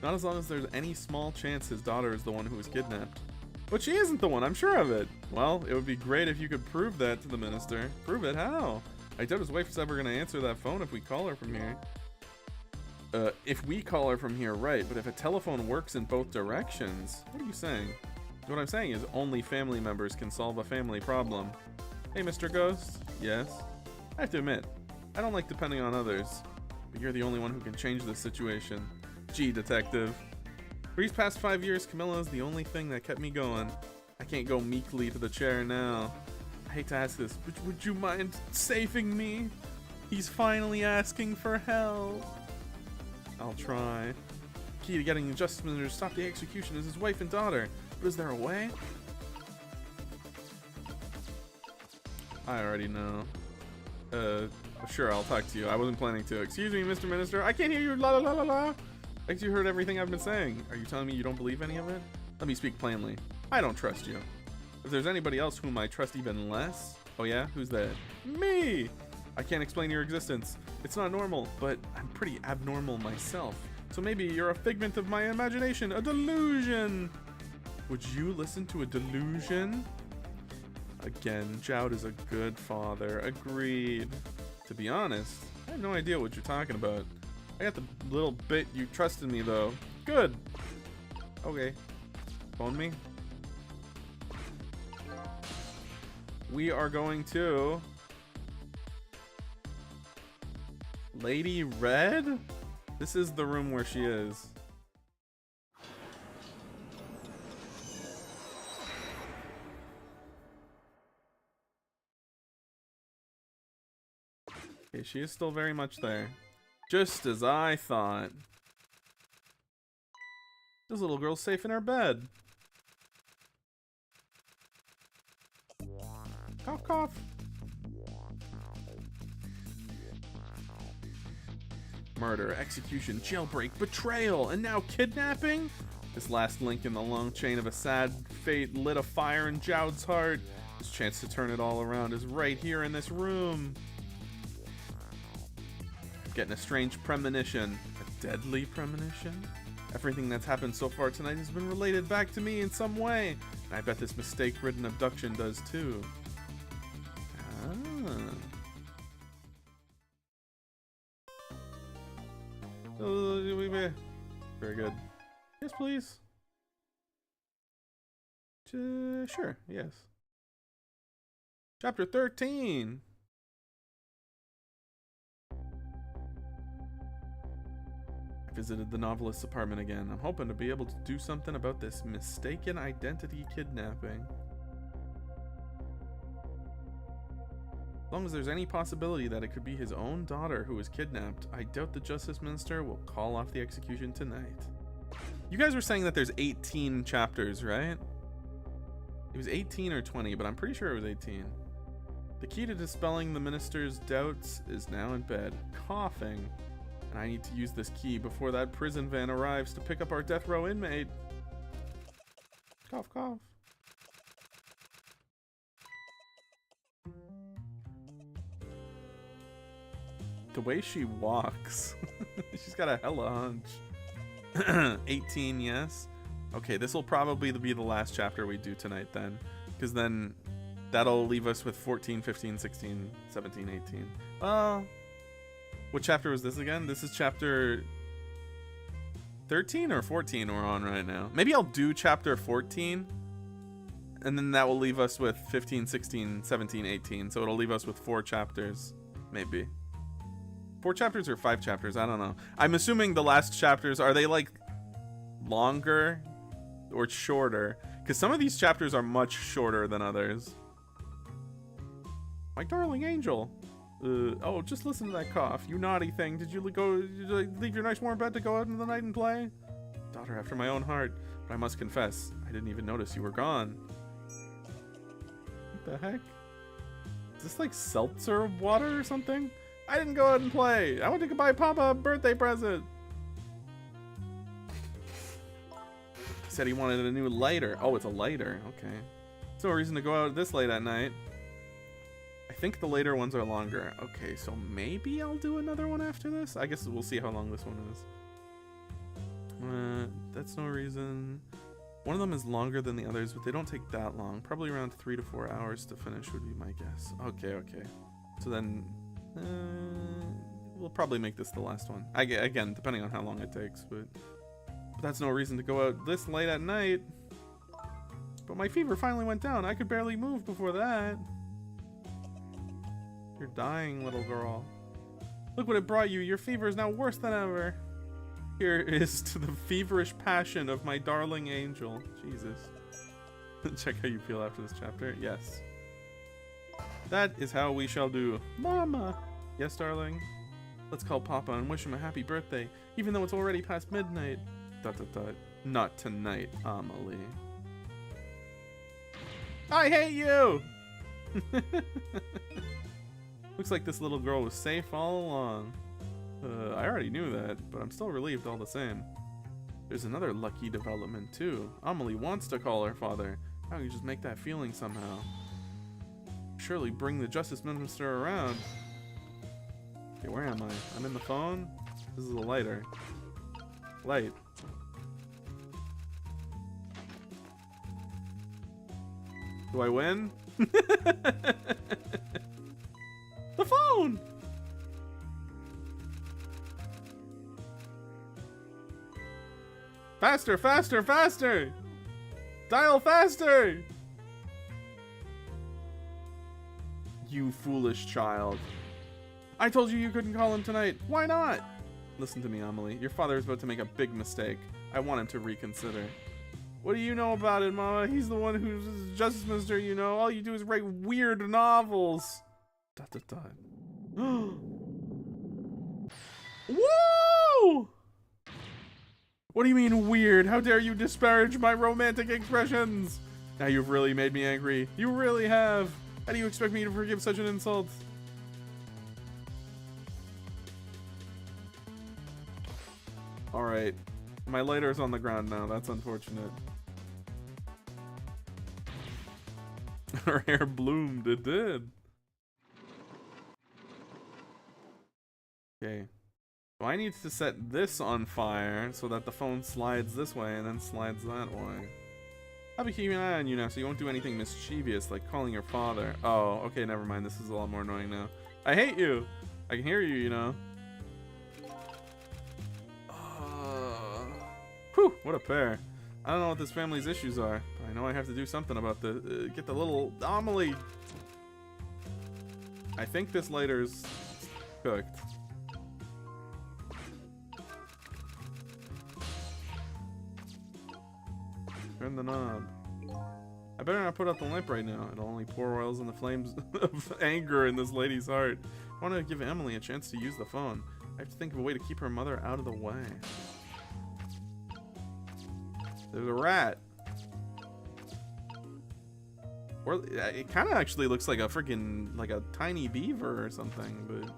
Not as long as there's any small chance his daughter is the one who was kidnapped. But she isn't the one, I'm sure of it. Well, it would be great if you could prove that to the minister. Prove it? How? I doubt his wife is ever gonna answer that phone if we call her from here. If we call her from here, right, but if a telephone works in both directions, what are you saying? What I'm saying is only family members can solve a family problem. Hey, Mr. Ghost. Yes? I have to admit, I don't like depending on others, but you're the only one who can change this situation. Gee, detective. For these past 5 years, Camilla's the only thing that kept me going. I can't go meekly to the chair now. I hate to ask this, but would you mind saving me? He's finally asking for help. I'll try. Key to getting the justice minister to stop the execution is his wife and daughter. But is there a way? I already know. Sure, I'll talk to you. I wasn't planning to. Excuse me, Mr. Minister. I can't hear you. La la la la la. I guess you heard everything I've been saying. Are you telling me you don't believe any of it? Let me speak plainly. I don't trust you. If there's anybody else whom I trust even less... Oh yeah? Who's that? Me! I can't explain your existence. It's not normal, but I'm pretty abnormal myself. So maybe you're a figment of my imagination, a delusion. Would you listen to a delusion? Again, Joud is a good father. Agreed. To be honest, I have no idea what you're talking about. I got the little bit you trusted me, though. Good. Okay. Phone me. We are going to... Lady Red? This is the room where she is. Okay, she is still very much there. Just as I thought. This little girl's safe in her bed. Cough, cough. Murder, execution, jailbreak, betrayal, and now kidnapping? This last link in the long chain of a sad fate lit a fire in Joud's heart. His chance to turn it all around is right here in this room. I'm getting a strange premonition. A deadly premonition? Everything that's happened so far tonight has been related back to me in some way. And I bet this mistake-ridden abduction does too. Ah. Very good. Yes, please. Sure, yes. Chapter 13. I visited the novelist's apartment again. I'm hoping to be able to do something about this mistaken identity kidnapping. As long as there's any possibility that it could be his own daughter who was kidnapped, I doubt the Justice Minister will call off the execution tonight. You guys were saying that there's 18 chapters, right? It was 18 or 20, but I'm pretty sure it was 18. The key to dispelling the minister's doubts is now in bed, coughing. And I need to use this key before that prison van arrives to pick up our death row inmate. Cough, cough. The way she walks. She's got a hella hunch. 18, yes. Okay, this will probably be the last chapter we do tonight then. Because then that'll leave us with 14, 15, 16, 17, 18. What chapter was this again? This is chapter 13 or 14 we're on right now. Maybe I'll do chapter 14. And then that will leave us with 15, 16, 17, 18. So it'll leave us with 4 chapters. Maybe. 4 chapters or 5 chapters? I don't know. I'm assuming the last chapters, are they like longer or shorter? Because some of these chapters are much shorter than others. My darling angel. Oh, just listen to that cough. You naughty thing. Did you leave your nice warm bed to go out in the night and play? Daughter after my own heart. But I must confess, I didn't even notice you were gone. What the heck? Is this like seltzer water or something? I didn't go out and play. I went to buy Papa a birthday present. He said he wanted a new lighter. Oh, it's a lighter. Okay. There's no reason to go out this late at night. I think the later ones are longer. Okay, so maybe I'll do another one after this? I guess we'll see how long this one is. That's no reason. One of them is longer than the others, but they don't take that long. Probably around 3 to 4 hours to finish would be my guess. Okay, okay. So then We'll probably make this the last one. Again, depending on how long it takes, but that's no reason to go out this late at night. But my fever finally went down. I could barely move before that. You're dying, little girl. Look what it brought you. Your fever is now worse than ever. Here is to the feverish passion of my darling angel. Jesus. Check how you feel after this chapter. Yes. That is how we shall do. Mama. Yes, darling? Let's call Papa and wish him a happy birthday, even though it's already past midnight. ... Not tonight, Amelie. I hate you! Looks like this little girl was safe all along. I already knew that, but I'm still relieved all the same. There's another lucky development too. Amelie wants to call her father. How can you just make that feeling somehow? Surely bring the Justice Minister around. Okay, where am I? I'm in the phone? This is a lighter. Light. Do I win? The phone! Faster, faster, faster! Dial faster! You foolish child. I told you couldn't call him tonight. Why not? Listen to me, Amelie. Your father is about to make a big mistake. I want him to reconsider. What do you know about it, Mama? He's the one who's Justice Minister, you know. All you do is write weird novels. ... Whoa! What do you mean weird? How dare you disparage my romantic expressions? Now you've really made me angry. You really have. How do you expect me to forgive such an insult? Alright. My lighter's on the ground now. That's unfortunate. Her hair bloomed. It did. Okay. So I need to set this on fire so that the phone slides this way and then slides that way. I'll be keeping an eye on you now so you won't do anything mischievous like calling your father. Oh, okay, never mind. This is a lot more annoying now. I hate you. I can hear you, you know. Whew, what a pair. I don't know what this family's issues are, but I know I have to do something about the get the little Amelie. I think this lighter's cooked. Turn the knob. I better not put out the lamp right now. It'll only pour oils in the flames of anger in this lady's heart. I want to give Emily a chance to use the phone. I have to think of a way to keep her mother out of the way. There's a rat. Or it kind of actually looks like a freaking like a tiny beaver or something, but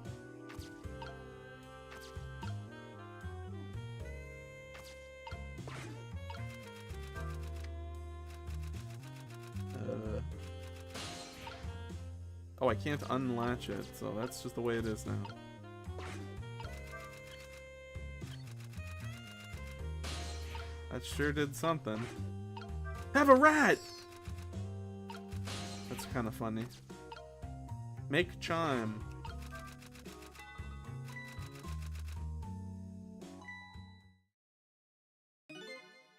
oh, I can't unlatch it, so that's just the way it is now. That sure did something. Have a rat! That's kind of funny. Make chime.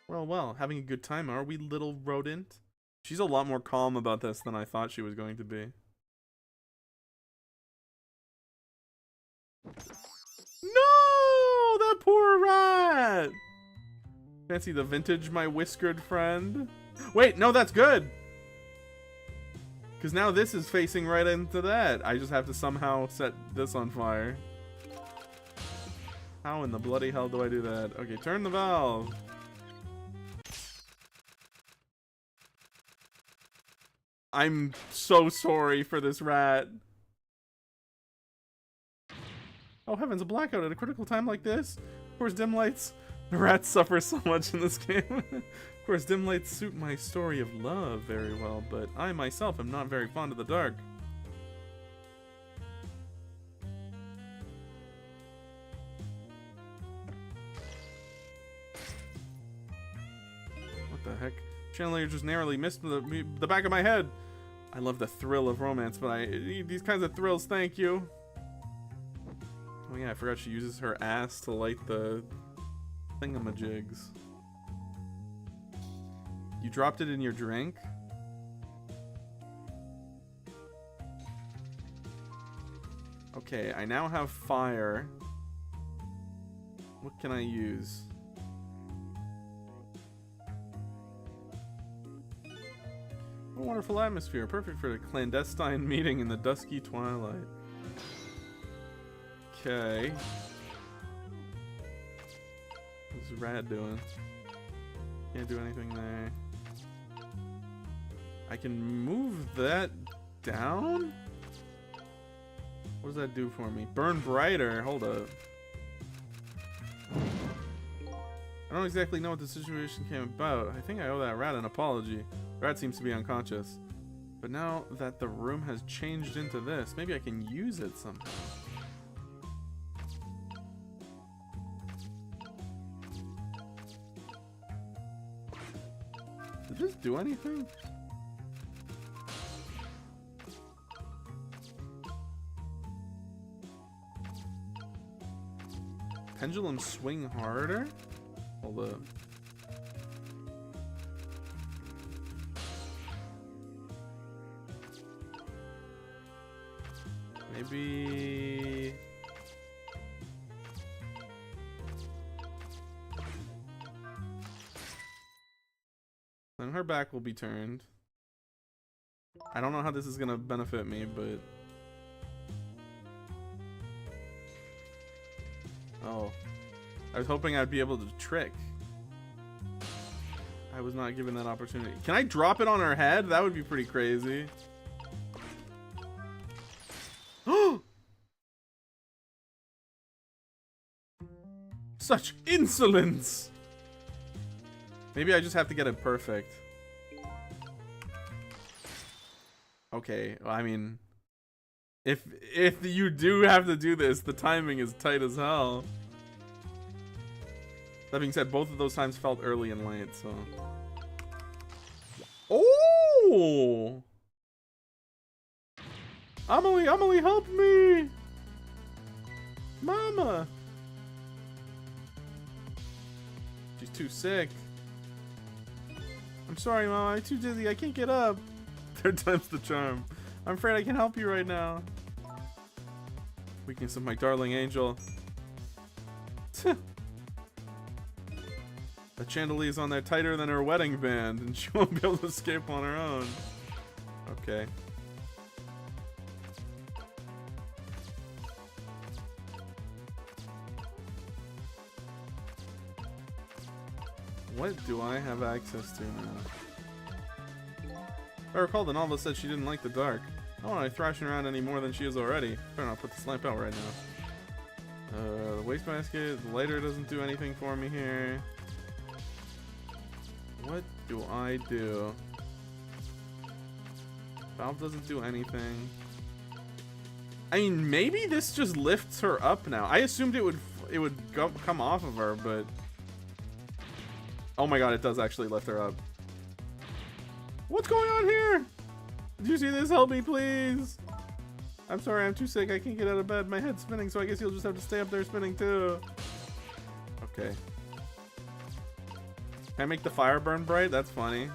Well, having a good time, are we, little rodent? She's a lot more calm about this than I thought she was going to be. No! That poor rat! Fancy the vintage, my whiskered friend? Wait, no, that's good! Because now this is facing right into that. I just have to somehow set this on fire. How in the bloody hell do I do that? Okay, turn the valve. I'm so sorry for this rat. Oh heavens, a blackout at a critical time like this? Of course, dim lights. The rats suffer so much in this game. Of course, dim lights suit my story of love very well, but I myself am not very fond of the dark. What the heck? Chandelier just narrowly missed the back of my head. I love the thrill of romance, but these kinds of thrills, thank you. Oh yeah, I forgot she uses her ass to light the thingamajigs. You dropped it in your drink? Okay, I now have fire. What can I use? What a wonderful atmosphere, perfect for a clandestine meeting in the dusky twilight. Okay. What's Rad doing? Can't do anything there. I can move that down? What does that do for me? Burn brighter. Hold up. I don't exactly know what the situation came about. I think I owe that rat an apology. Rat seems to be unconscious. But now that the room has changed into this, maybe I can use it somehow. Did this do anything? Pendulum swing harder? Hold up. Maybe... Then her back will be turned. I don't know how this is gonna benefit me, but... Oh. I was hoping I'd be able to trick. I was not given that opportunity. Can I drop it on her head? That would be pretty crazy. Such insolence! Maybe I just have to get it perfect. Okay, well, I mean... If you do have to do this, the timing is tight as hell. That being said, both of those times felt early and late, so... Oh! Amelie, help me! Mama! She's too sick. I'm sorry, Mama. I'm too dizzy. I can't get up. Third time's the charm. I'm afraid I can't help you right now. Weakness of my darling angel. The chandelier's on there tighter than her wedding band, and she won't be able to escape on her own. Okay. What do I have access to now? If I recall, the novelist said she didn't like the dark. I don't want to thrashing around any more than she is already. Better not put this lamp out right now. The wastebasket, the lighter doesn't do anything for me here. What do I do? Valve doesn't do anything. I mean, maybe this just lifts her up now. I assumed it would come off of her, but... Oh my god, it does actually lift her up. What's going on here? Did you see this? Help me, please. I'm sorry, I'm too sick. I can't get out of bed. My head's spinning, so I guess you'll just have to stay up there spinning too. Okay. Can I make the fire burn bright? That's funny.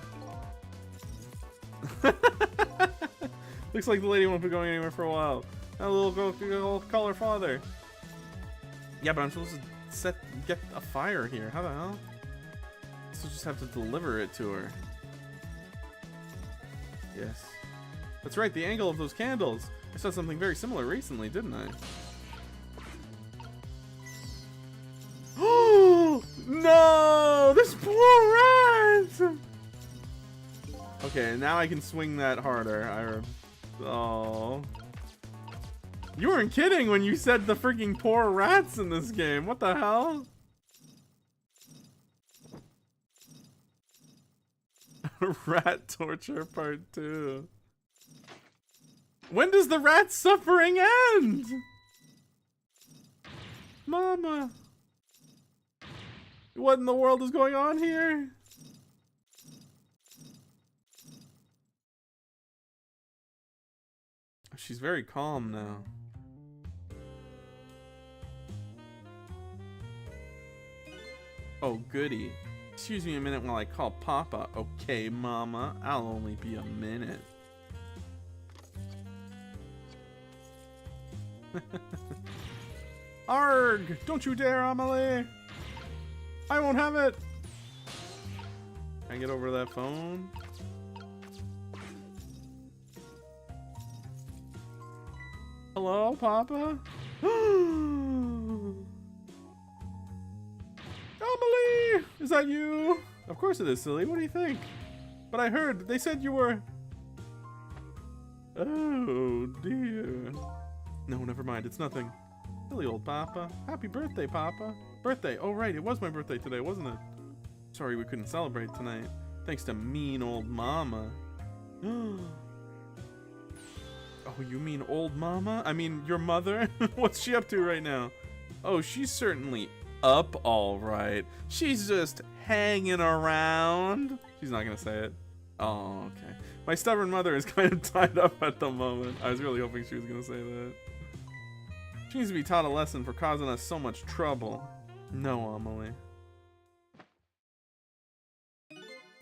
Looks like the lady won't be going anywhere for a while. Now we'll call her father. Yeah, but I'm supposed to get a fire here. How the hell? So just have to deliver it to her. Yes. That's right, the angle of those candles. I saw something very similar recently, didn't I? Oh no! This poor rat! Okay, now I can swing that harder. Oh. You weren't kidding when you said the freaking poor rats in this game. What the hell? Rat torture part 2. When does the rat suffering end? Mama. What in the world is going on here? She's very calm now. Oh, goody. Excuse me a minute while I call Papa. Okay, Mama. I'll only be a minute. Arg! Don't you dare, Amelie! I won't have it! Can I get over to that phone? Hello, Papa? Amelie! Is that you? Of course it is, silly. What do you think? But I heard they said you were... Oh, dear. No, never mind. It's nothing. Silly old Papa. Happy birthday, Papa. Birthday. Oh, right. It was my birthday today, wasn't it? Sorry we couldn't celebrate tonight. Thanks to mean old Mama. Oh, you mean old Mama? I mean, your mother? What's she up to right now? Oh, she's certainly up all right. She's just hanging around. She's not gonna say it. Oh, okay. My stubborn mother is kind of tied up at the moment. I was really hoping she was gonna say that. She needs to be taught a lesson for causing us so much trouble. No, Amelie.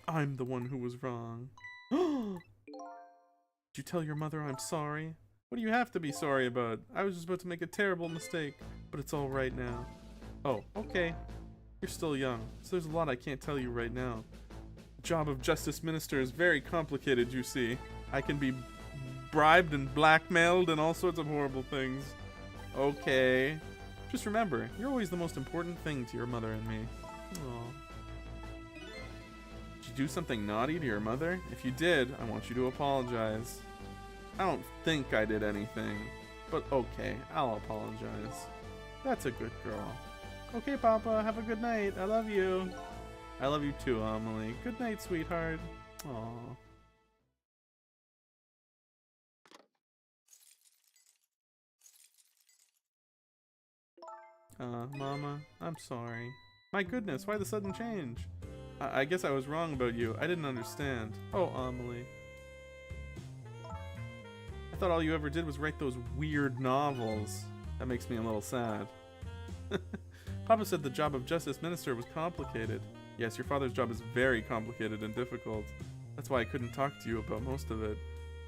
I'm the one who was wrong. Did you tell your mother I'm sorry? What do you have to be sorry about? I was just about to make a terrible mistake, but it's all right now. Oh, okay. You're still young, so there's a lot I can't tell you right now. The job of Justice Minister is very complicated, you see. I can be bribed and blackmailed and all sorts of horrible things. Okay. Just remember, you're always the most important thing to your mother and me. Aww. Did you do something naughty to your mother? If you did, I want you to apologize. I don't think I did anything, but okay, I'll apologize. That's a good girl. Okay, Papa, have a good night. I love you. I love you too, Amelie. Good night, sweetheart. Aww. Mama, I'm sorry. My goodness, why the sudden change? I guess I was wrong about you. I didn't understand. Oh, Amelie. I thought all you ever did was write those weird novels. That makes me a little sad. Papa said the job of Justice Minister was complicated. Yes, your father's job is very complicated and difficult. That's why I couldn't talk to you about most of it.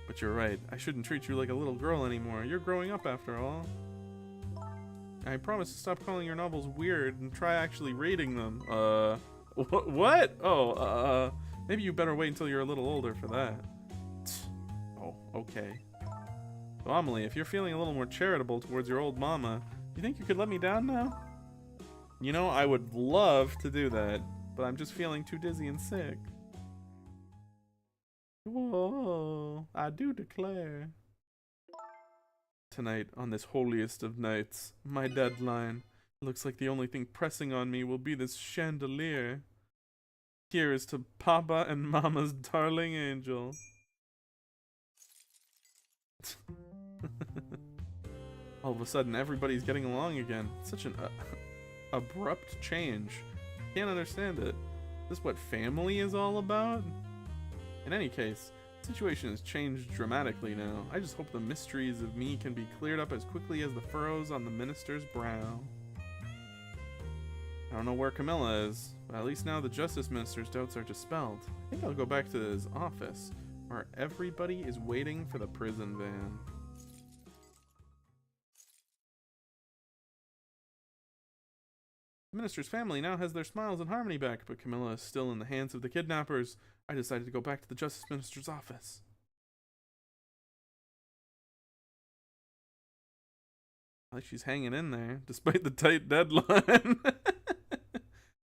But you're right. I shouldn't treat you like a little girl anymore. You're growing up after all. I promise to stop calling your novels weird and try actually reading them. What? Oh, maybe you better wait until you're a little older for that. Oh, okay. So, Amelie, if you're feeling a little more charitable towards your old mama, you think you could let me down now? You know, I would love to do that, but I'm just feeling too dizzy and sick. Whoa, I do declare. Tonight, on this holiest of nights, my deadline. It looks like the only thing pressing on me will be this chandelier. Here is to Papa and Mama's darling angel. All of a sudden, everybody's getting along again. Such an abrupt change. Can't understand it. Is this what family is all about? In any case, the situation has changed dramatically now. I just hope the mysteries of me can be cleared up as quickly as the furrows on the minister's brow. I don't know where Camilla is, but at least now the Justice Minister's doubts are dispelled. I think I'll go back to his office, where everybody is waiting for the prison van. The minister's family now has their smiles and harmony back, but Camilla is still in the hands of the kidnappers. I decided to go back to the Justice Minister's office. Like she's hanging in there, despite the tight deadline.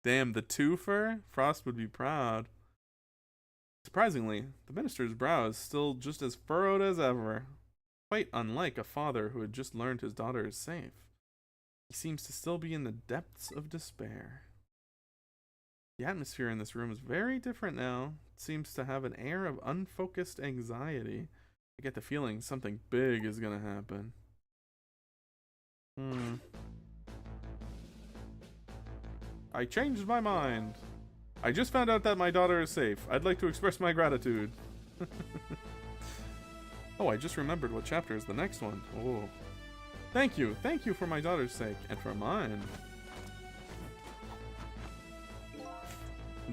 Damn, the twofer? Frost would be proud. Surprisingly, the minister's brow is still just as furrowed as ever. Quite unlike a father who had just learned his daughter is safe. He seems to still be in the depths of despair. The atmosphere in this room is very different now. It seems to have an air of unfocused anxiety. I get the feeling something big is gonna happen. I changed my mind. I just found out that my daughter is safe. I'd like to express my gratitude. Oh, I just remembered what chapter is the next one. Oh. Thank you for my daughter's sake, and for mine.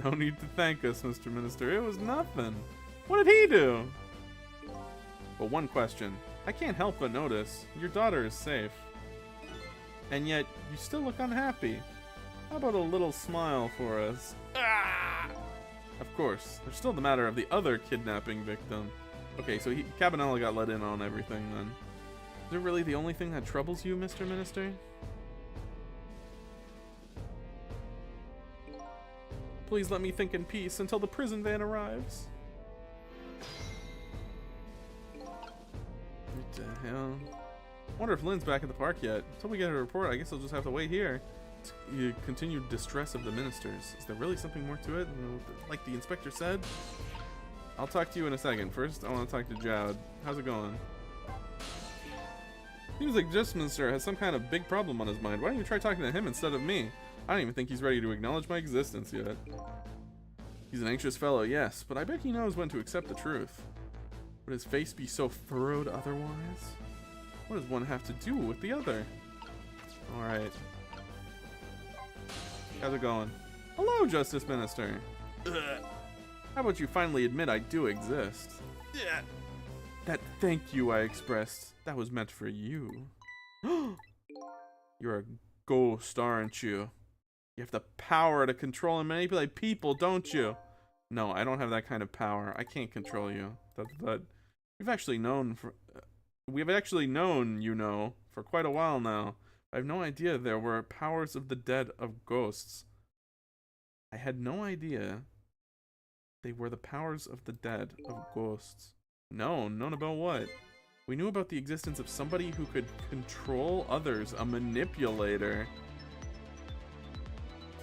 No need to thank us, Mr. Minister. It was nothing. What did he do? But one question. I can't help but notice. Your daughter is safe. And yet, you still look unhappy. How about a little smile for us? Ah! Of course, there's still the matter of the other kidnapping victim. Okay, so Cabanela got let in on everything then. Is it really the only thing that troubles you, Mr. Minister? Please let me think in peace until the prison van arrives. What the hell? Wonder if Lynn's back at the park yet. Until we get her report, I guess I'll just have to wait here. Continued distress of the ministers. Is there really something more to it? Like the inspector said? I'll talk to you in a second. First, I want to talk to Jowd. How's it going? Seems like Justice Minister has some kind of big problem on his mind. Why don't you try talking to him instead of me? I don't even think he's ready to acknowledge my existence yet. He's an anxious fellow, yes, but I bet he knows when to accept the truth. Would his face be so furrowed otherwise? What does one have to do with the other? Alright. How's it going? Hello, Justice Minister. Ugh. How about you finally admit I do exist? Ugh. That thank you I expressed, that was meant for you. You're a ghost, aren't you? You have the power to control and manipulate people, don't you? No, I don't have that kind of power. I can't control you. We've actually known, you know, for quite a while now. I have no idea there were powers of the dead of ghosts. I had no idea they were the powers of the dead of ghosts. No, known about what? We knew about the existence of somebody who could control others, a manipulator.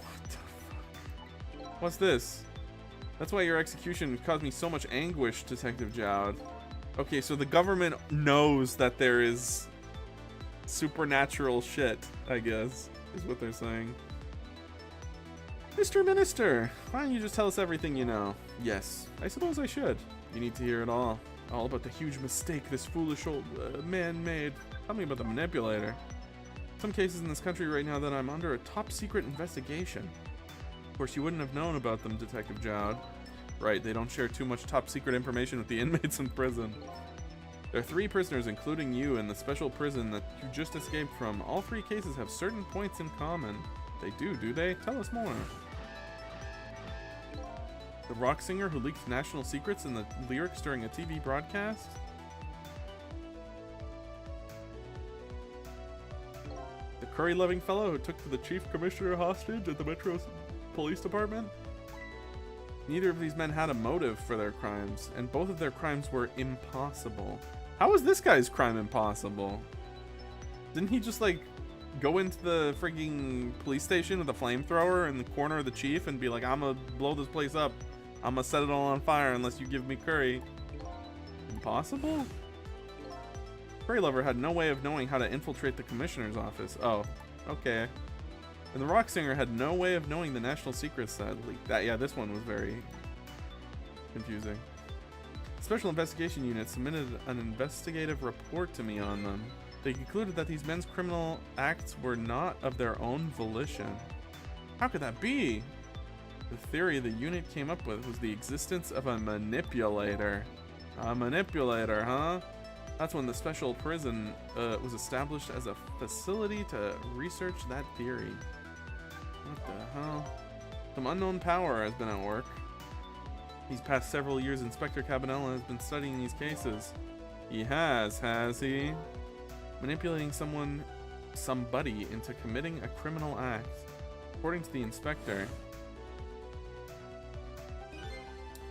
What the fuck? What's this? That's why your execution caused me so much anguish, Detective Jowd. Okay, so the government knows that there is supernatural shit, I guess, is what they're saying. Mr. Minister, why don't you just tell us everything you know? Yes, I suppose I should. You need to hear it all. All about the huge mistake this foolish old man made. Tell me about the manipulator. Some cases in this country right now that I'm under a top secret investigation. Of course, you wouldn't have known about them, Detective Jowd. Right, they don't share too much top secret information with the inmates in prison. There are 3 prisoners, including you, in the special prison that you just escaped from. All 3 cases have certain points in common. They do they? Tell us more. The rock singer who leaked national secrets in the lyrics during a TV broadcast? The curry-loving fellow who took the chief commissioner hostage at the Metro Police Department? Neither of these men had a motive for their crimes, and both of their crimes were impossible. How was this guy's crime impossible? Didn't he just, like, go into the freaking police station with a flamethrower in the corner of the chief and be like, I'm gonna blow this place up. I'm gonna set it all on fire unless you give me curry. Impossible? Curry Lover had no way of knowing how to infiltrate the commissioner's office. Oh, okay. And the rock singer had no way of knowing the national secrets that leaked. Yeah, this one was very confusing. Special Investigation Unit submitted an investigative report to me on them. They concluded that these men's criminal acts were not of their own volition. How could that be? The theory the unit came up with was the existence of a manipulator. A manipulator, huh? That's when the special prison was established as a facility to research that theory. What the hell? Some unknown power has been at work. These past several years, Inspector Cabanela has been studying these cases. He has he? Manipulating somebody into committing a criminal act. According to the inspector,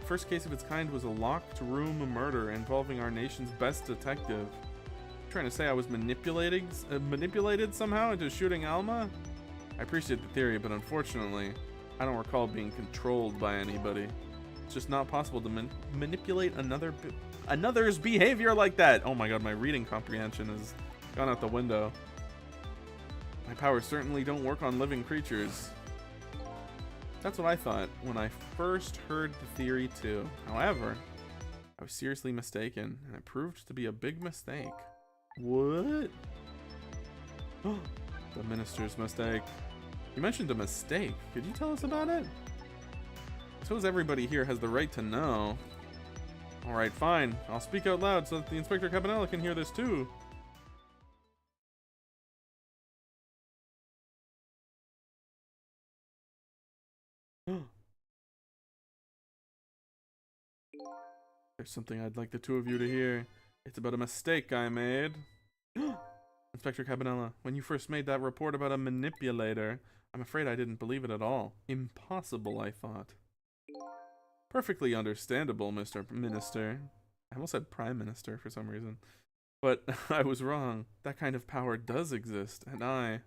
first case of its kind was a locked room murder involving our nation's best detective. Trying to say I was manipulated somehow into shooting Alma? I appreciate the theory, but unfortunately, I don't recall being controlled by anybody. It's just not possible to manipulate another's behavior like that. Oh my god, my reading comprehension has gone out the window. My powers certainly don't work on living creatures. That's what I thought when I first heard the theory too. However, I was seriously mistaken, and it proved to be a big mistake. What? The minister's mistake. You mentioned a mistake. Could you tell us about it? suppose everybody here has the right to know. Alright, fine. I'll speak out loud so that the Inspector Cabanela can hear this too. There's something I'd like the two of you to hear. It's about a mistake I made. Inspector Cabanela, when you first made that report about a manipulator, I'm afraid I didn't believe it at all. Impossible, I thought. Perfectly understandable, Mr. Minister. I almost said Prime Minister for some reason. But I was wrong. That kind of power does exist, and I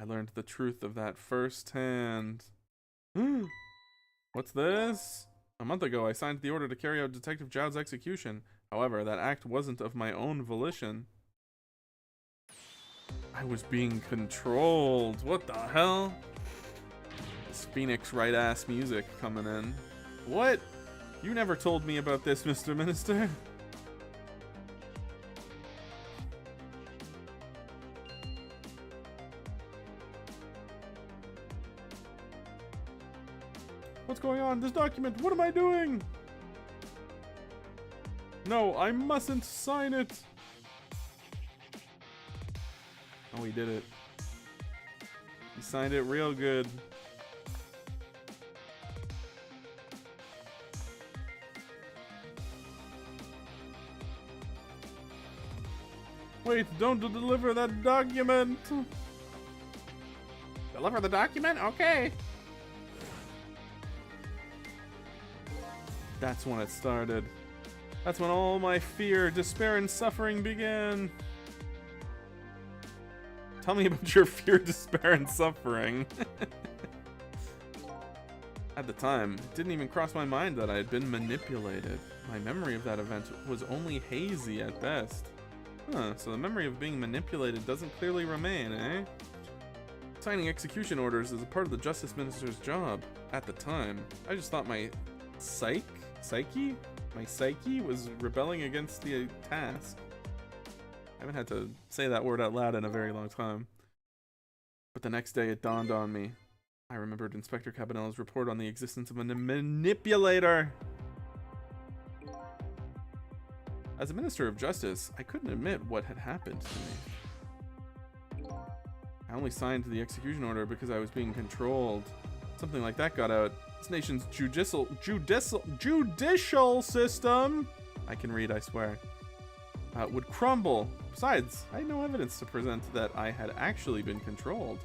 learned the truth of that firsthand. What's this? A month ago, I signed the order to carry out Detective Zhao's execution. However, that act wasn't of my own volition. I was being controlled. What the hell? This Phoenix Wright-ass music coming in. What? You never told me about this, Mr. Minister. What's going on? This document, what am I doing? No, I mustn't sign it. Oh, he did it. He signed it real good. Wait, don't deliver that document. Deliver the document? Okay. That's when it started. That's when all my fear, despair, and suffering began. Tell me about your fear, despair, and suffering. At the time, it didn't even cross my mind that I had been manipulated. My memory of that event was only hazy at best. Huh, so the memory of being manipulated doesn't clearly remain, eh? Signing execution orders is a part of the Justice Minister's job. At the time, I just thought my psyche was rebelling against the task. I haven't had to say that word out loud in a very long time. But the next day it dawned on me. I remembered Inspector Cabanela's report on the existence of a manipulator. As a Minister of Justice, I couldn't admit what had happened to me. I only signed the execution order because I was being controlled. Something like that got out. This nation's judicial system, I can read, I swear, would crumble. Besides, I had no evidence to present that I had actually been controlled.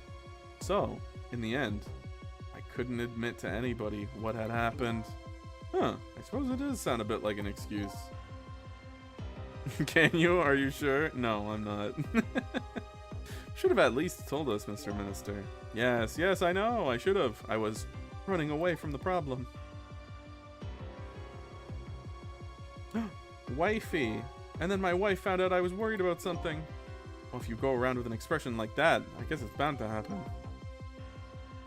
So, in the end, I couldn't admit to anybody what had happened. Huh, I suppose it does sound a bit like an excuse. Can you? Are you sure? No, I'm not. Should have at least told us, Mr. Minister. Yes, I know, I should have. I was running away from the problem. Wifey. And then my wife found out I was worried about something. Well, if you go around with an expression like that, I guess it's bound to happen.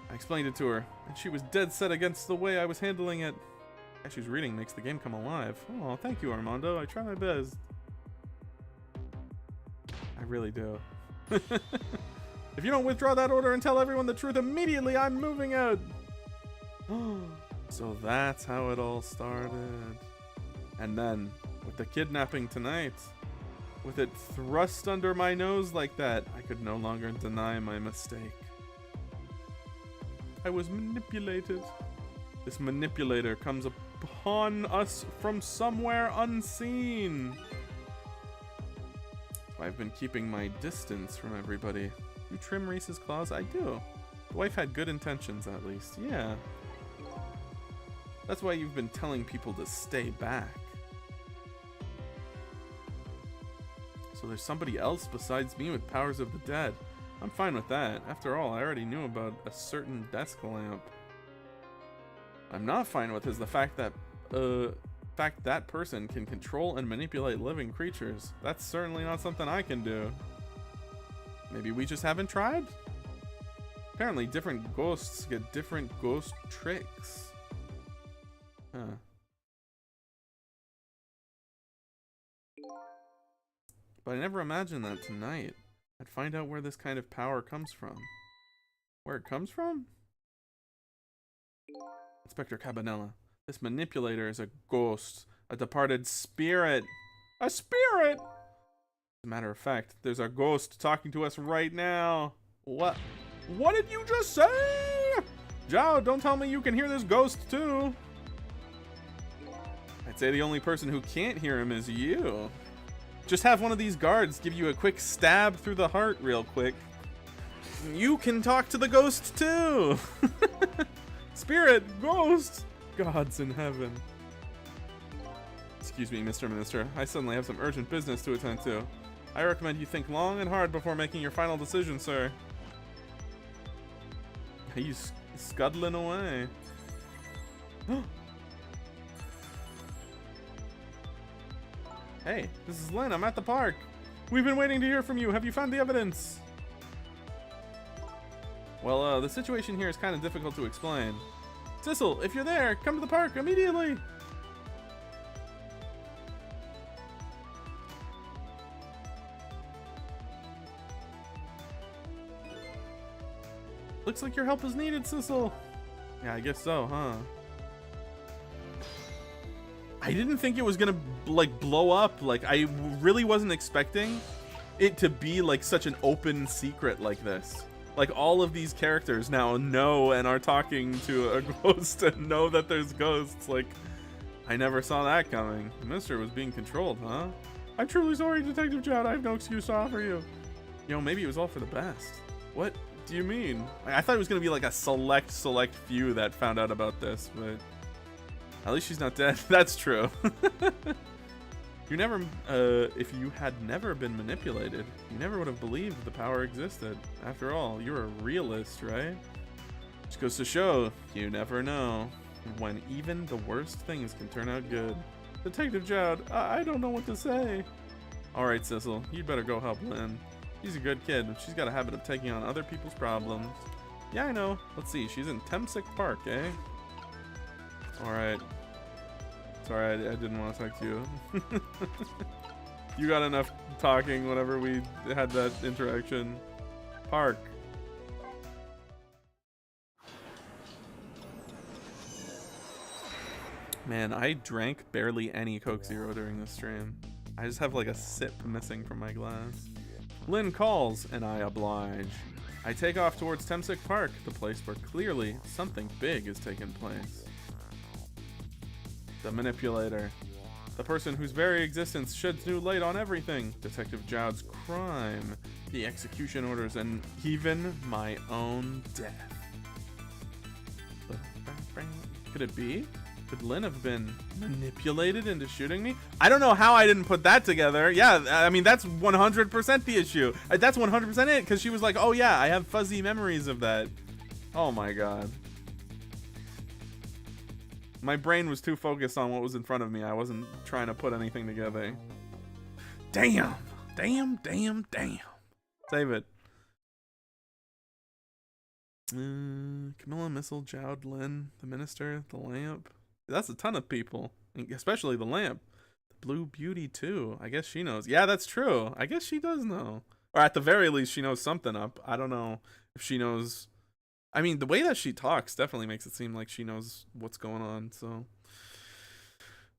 I explained it to her, and she was dead set against the way I was handling it. Kashu's reading makes the game come alive. Oh, thank you, Armando. I try my best. I really do. If you don't withdraw that order and tell everyone the truth immediately, I'm moving out. So that's how it all started. And then, with the kidnapping tonight, with it thrust under my nose like that, I could no longer deny my mistake. I was manipulated. This manipulator comes upon us from somewhere unseen. I've been keeping my distance from everybody. You trim Reese's claws? I do. The wife had good intentions, at least. Yeah. That's why you've been telling people to stay back. So there's somebody else besides me with powers of the dead. I'm fine with that. After all, I already knew about a certain desk lamp. I'm not fine with is the fact that that person can control and manipulate living creatures. That's certainly not something I can do. Maybe we just haven't tried? Apparently different ghosts get different ghost tricks. Huh. But I never imagined that tonight I'd find out where this kind of power comes from. Where it comes from? Inspector Cabanela, this manipulator is a ghost, a departed spirit. A spirit? As a matter of fact, there's a ghost talking to us right now. What? What did you just say? Zhao, don't tell me you can hear this ghost too. I'd say the only person who can't hear him is you. Just have one of these guards give you a quick stab through the heart real quick. You can talk to the ghost too. Spirit, ghost, gods in heaven. Excuse me, Mr. Minister. I suddenly have some urgent business to attend to. I recommend you think long and hard before making your final decision, sir. Are you scuttling away? Hey, this is Lynn. I'm at the park. We've been waiting to hear from you. Have you found the evidence? Well, the situation here is kind of difficult to explain. Sissel, if you're there, come to the park immediately. Looks like your help is needed, Sissel. Yeah, I guess so, huh? I didn't think it was gonna, like, blow up. Like, I really wasn't expecting it to be, like, such an open secret like this. Like, all of these characters now know and are talking to a ghost and know that there's ghosts. Like, I never saw that coming. The minister was being controlled, huh? I'm truly sorry, Detective Chad. I have no excuse to offer you. You know, maybe it was all for the best. What do you mean? I thought it was going to be like a select few that found out about this, but at least she's not dead. That's true. You never, if you had never been manipulated, you never would have believed the power existed. After all, you're a realist, right? Just goes to show, you never know when even the worst things can turn out good. Detective Jowd, I don't know what to say. Alright, Sissel, you'd better go help Lynn. She's a good kid, she's got a habit of taking on other people's problems. Yeah, I know. Let's see, she's in Temsick Park, eh? Alright. Sorry, I didn't want to talk to you. You got enough talking whenever we had that interaction. Park. Man, I drank barely any Coke Zero during this stream. I just have like a sip missing from my glass. Lynn calls, and I oblige. I take off towards Temsick Park, the place where clearly something big is taking place. The manipulator. The person whose very existence sheds new light on everything. Detective Jowd's crime, the execution orders, and even my own death. Could it be? Could Lynn have been manipulated into shooting me? I don't know how I didn't put that together. Yeah, I mean, that's 100% the issue. That's 100% it, because she was like, oh yeah, I have fuzzy memories of that. Oh my god. My brain was too focused on what was in front of me. I wasn't trying to put anything together. Damn. Damn. Save it. Camilla, Missile, Jowd, Lynn, the minister, the lamp. That's a ton of people, especially the lamp. The Blue Beauty too. I guess she knows. Yeah, that's true. I guess she does know. Or at the very least, she knows something up. I don't know if she knows. I mean, the way that she talks definitely makes it seem like she knows what's going on, so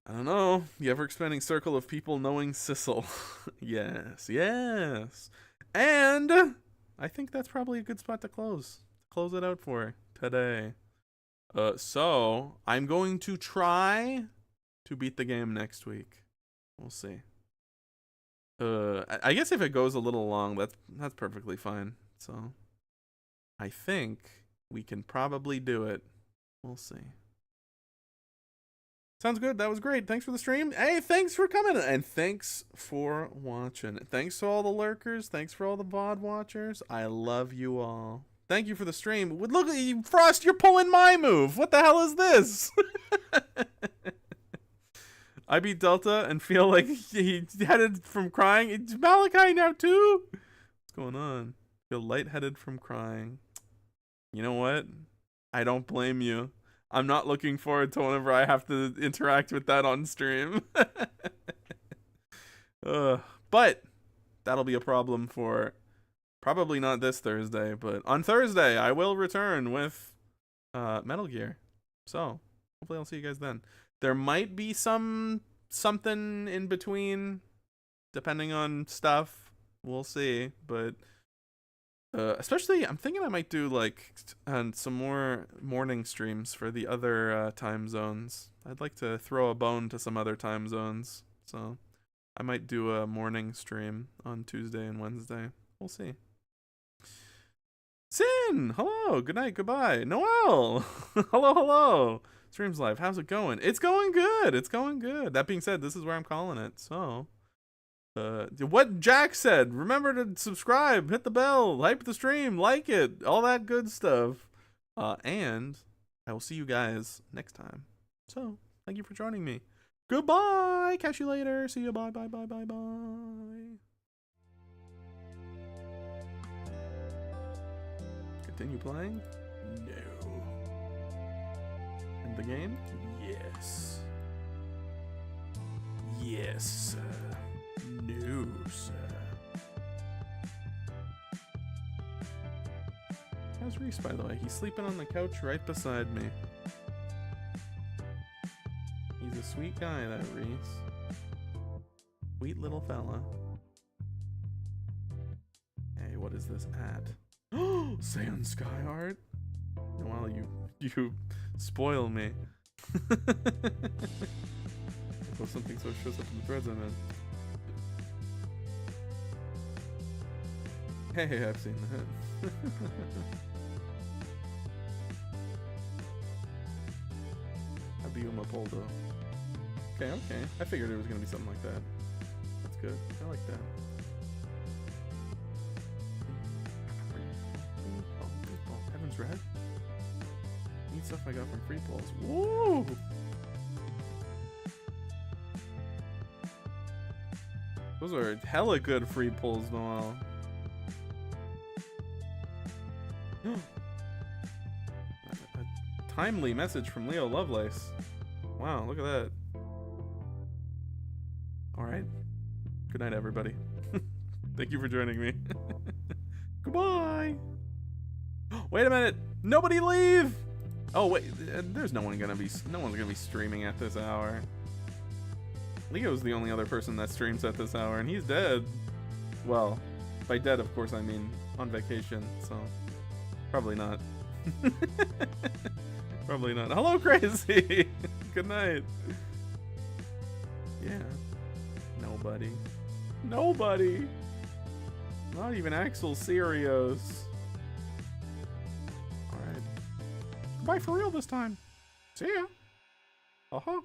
I don't know. The ever-expanding circle of people knowing Sissel. Yes. And I think that's probably a good spot to close it out for today. So I'm going to try to beat the game next week. We'll see. I guess if it goes a little long, that's perfectly fine. So I think we can probably do it. We'll see. Sounds good. That was great. Thanks for the stream. Hey, thanks for coming. And thanks for watching. Thanks to all the lurkers. Thanks for all the VOD watchers. I love you all. Thank you for the stream. Look at you, Frost. You're pulling my move. What the hell is this? I beat Delta and feel like he headed from crying. It's Malachi now, too. What's going on? Feel lightheaded from crying. You know what? I don't blame you. I'm not looking forward to whenever I have to interact with that on stream. But that'll be a problem for probably not this Thursday, but on Thursday I will return with Metal Gear. So hopefully I'll see you guys then. There might be something in between, depending on stuff. We'll see, but especially I'm thinking I might do like some more morning streams for the other time zones. I'd like to throw a bone to some other time zones, so I might do a morning stream on Tuesday and Wednesday. We'll see. Sin, hello, good night, goodbye. Noel, hello, hello. Streams live, how's it going? It's going good. It's going good. That being said, this is where I'm calling it. So, what Jack said. Remember to subscribe, hit the bell, hype the stream, like it, all that good stuff. And I will see you guys next time. So, thank you for joining me. Goodbye. Catch you later. See you. Bye, bye, bye, bye, bye. Continue playing? No. End the game? Yes. Yes, sir. No, sir. How's Reese, by the way? He's sleeping on the couch right beside me. He's a sweet guy, that Reese. Sweet little fella. Hey, what is this at? Sand Sky Art? Well, you spoil me. So something so shows up in the threads I'm in. Hey, I've seen that. Abiuma Poldo. Okay. I figured it was gonna be something like that. That's good. I like that. Heaven's Red? Neat stuff I got from free polls. Woo! Those are hella good free pulls, Noel. A timely message from Leo Lovelace. Wow, look at that. Alright. Good night, everybody. Thank you for joining me. Goodbye! Wait a minute! Nobody leave! Oh wait, there's no one's gonna be streaming at this hour. Leo's the only other person that streams at this hour, and he's dead. Well, by dead, of course, I mean on vacation, so probably not. Probably not. Hello, Crazy! Good night. Yeah. Nobody. Nobody! Not even Axel Serios. Alright. Goodbye for real this time. See ya. Uh-huh.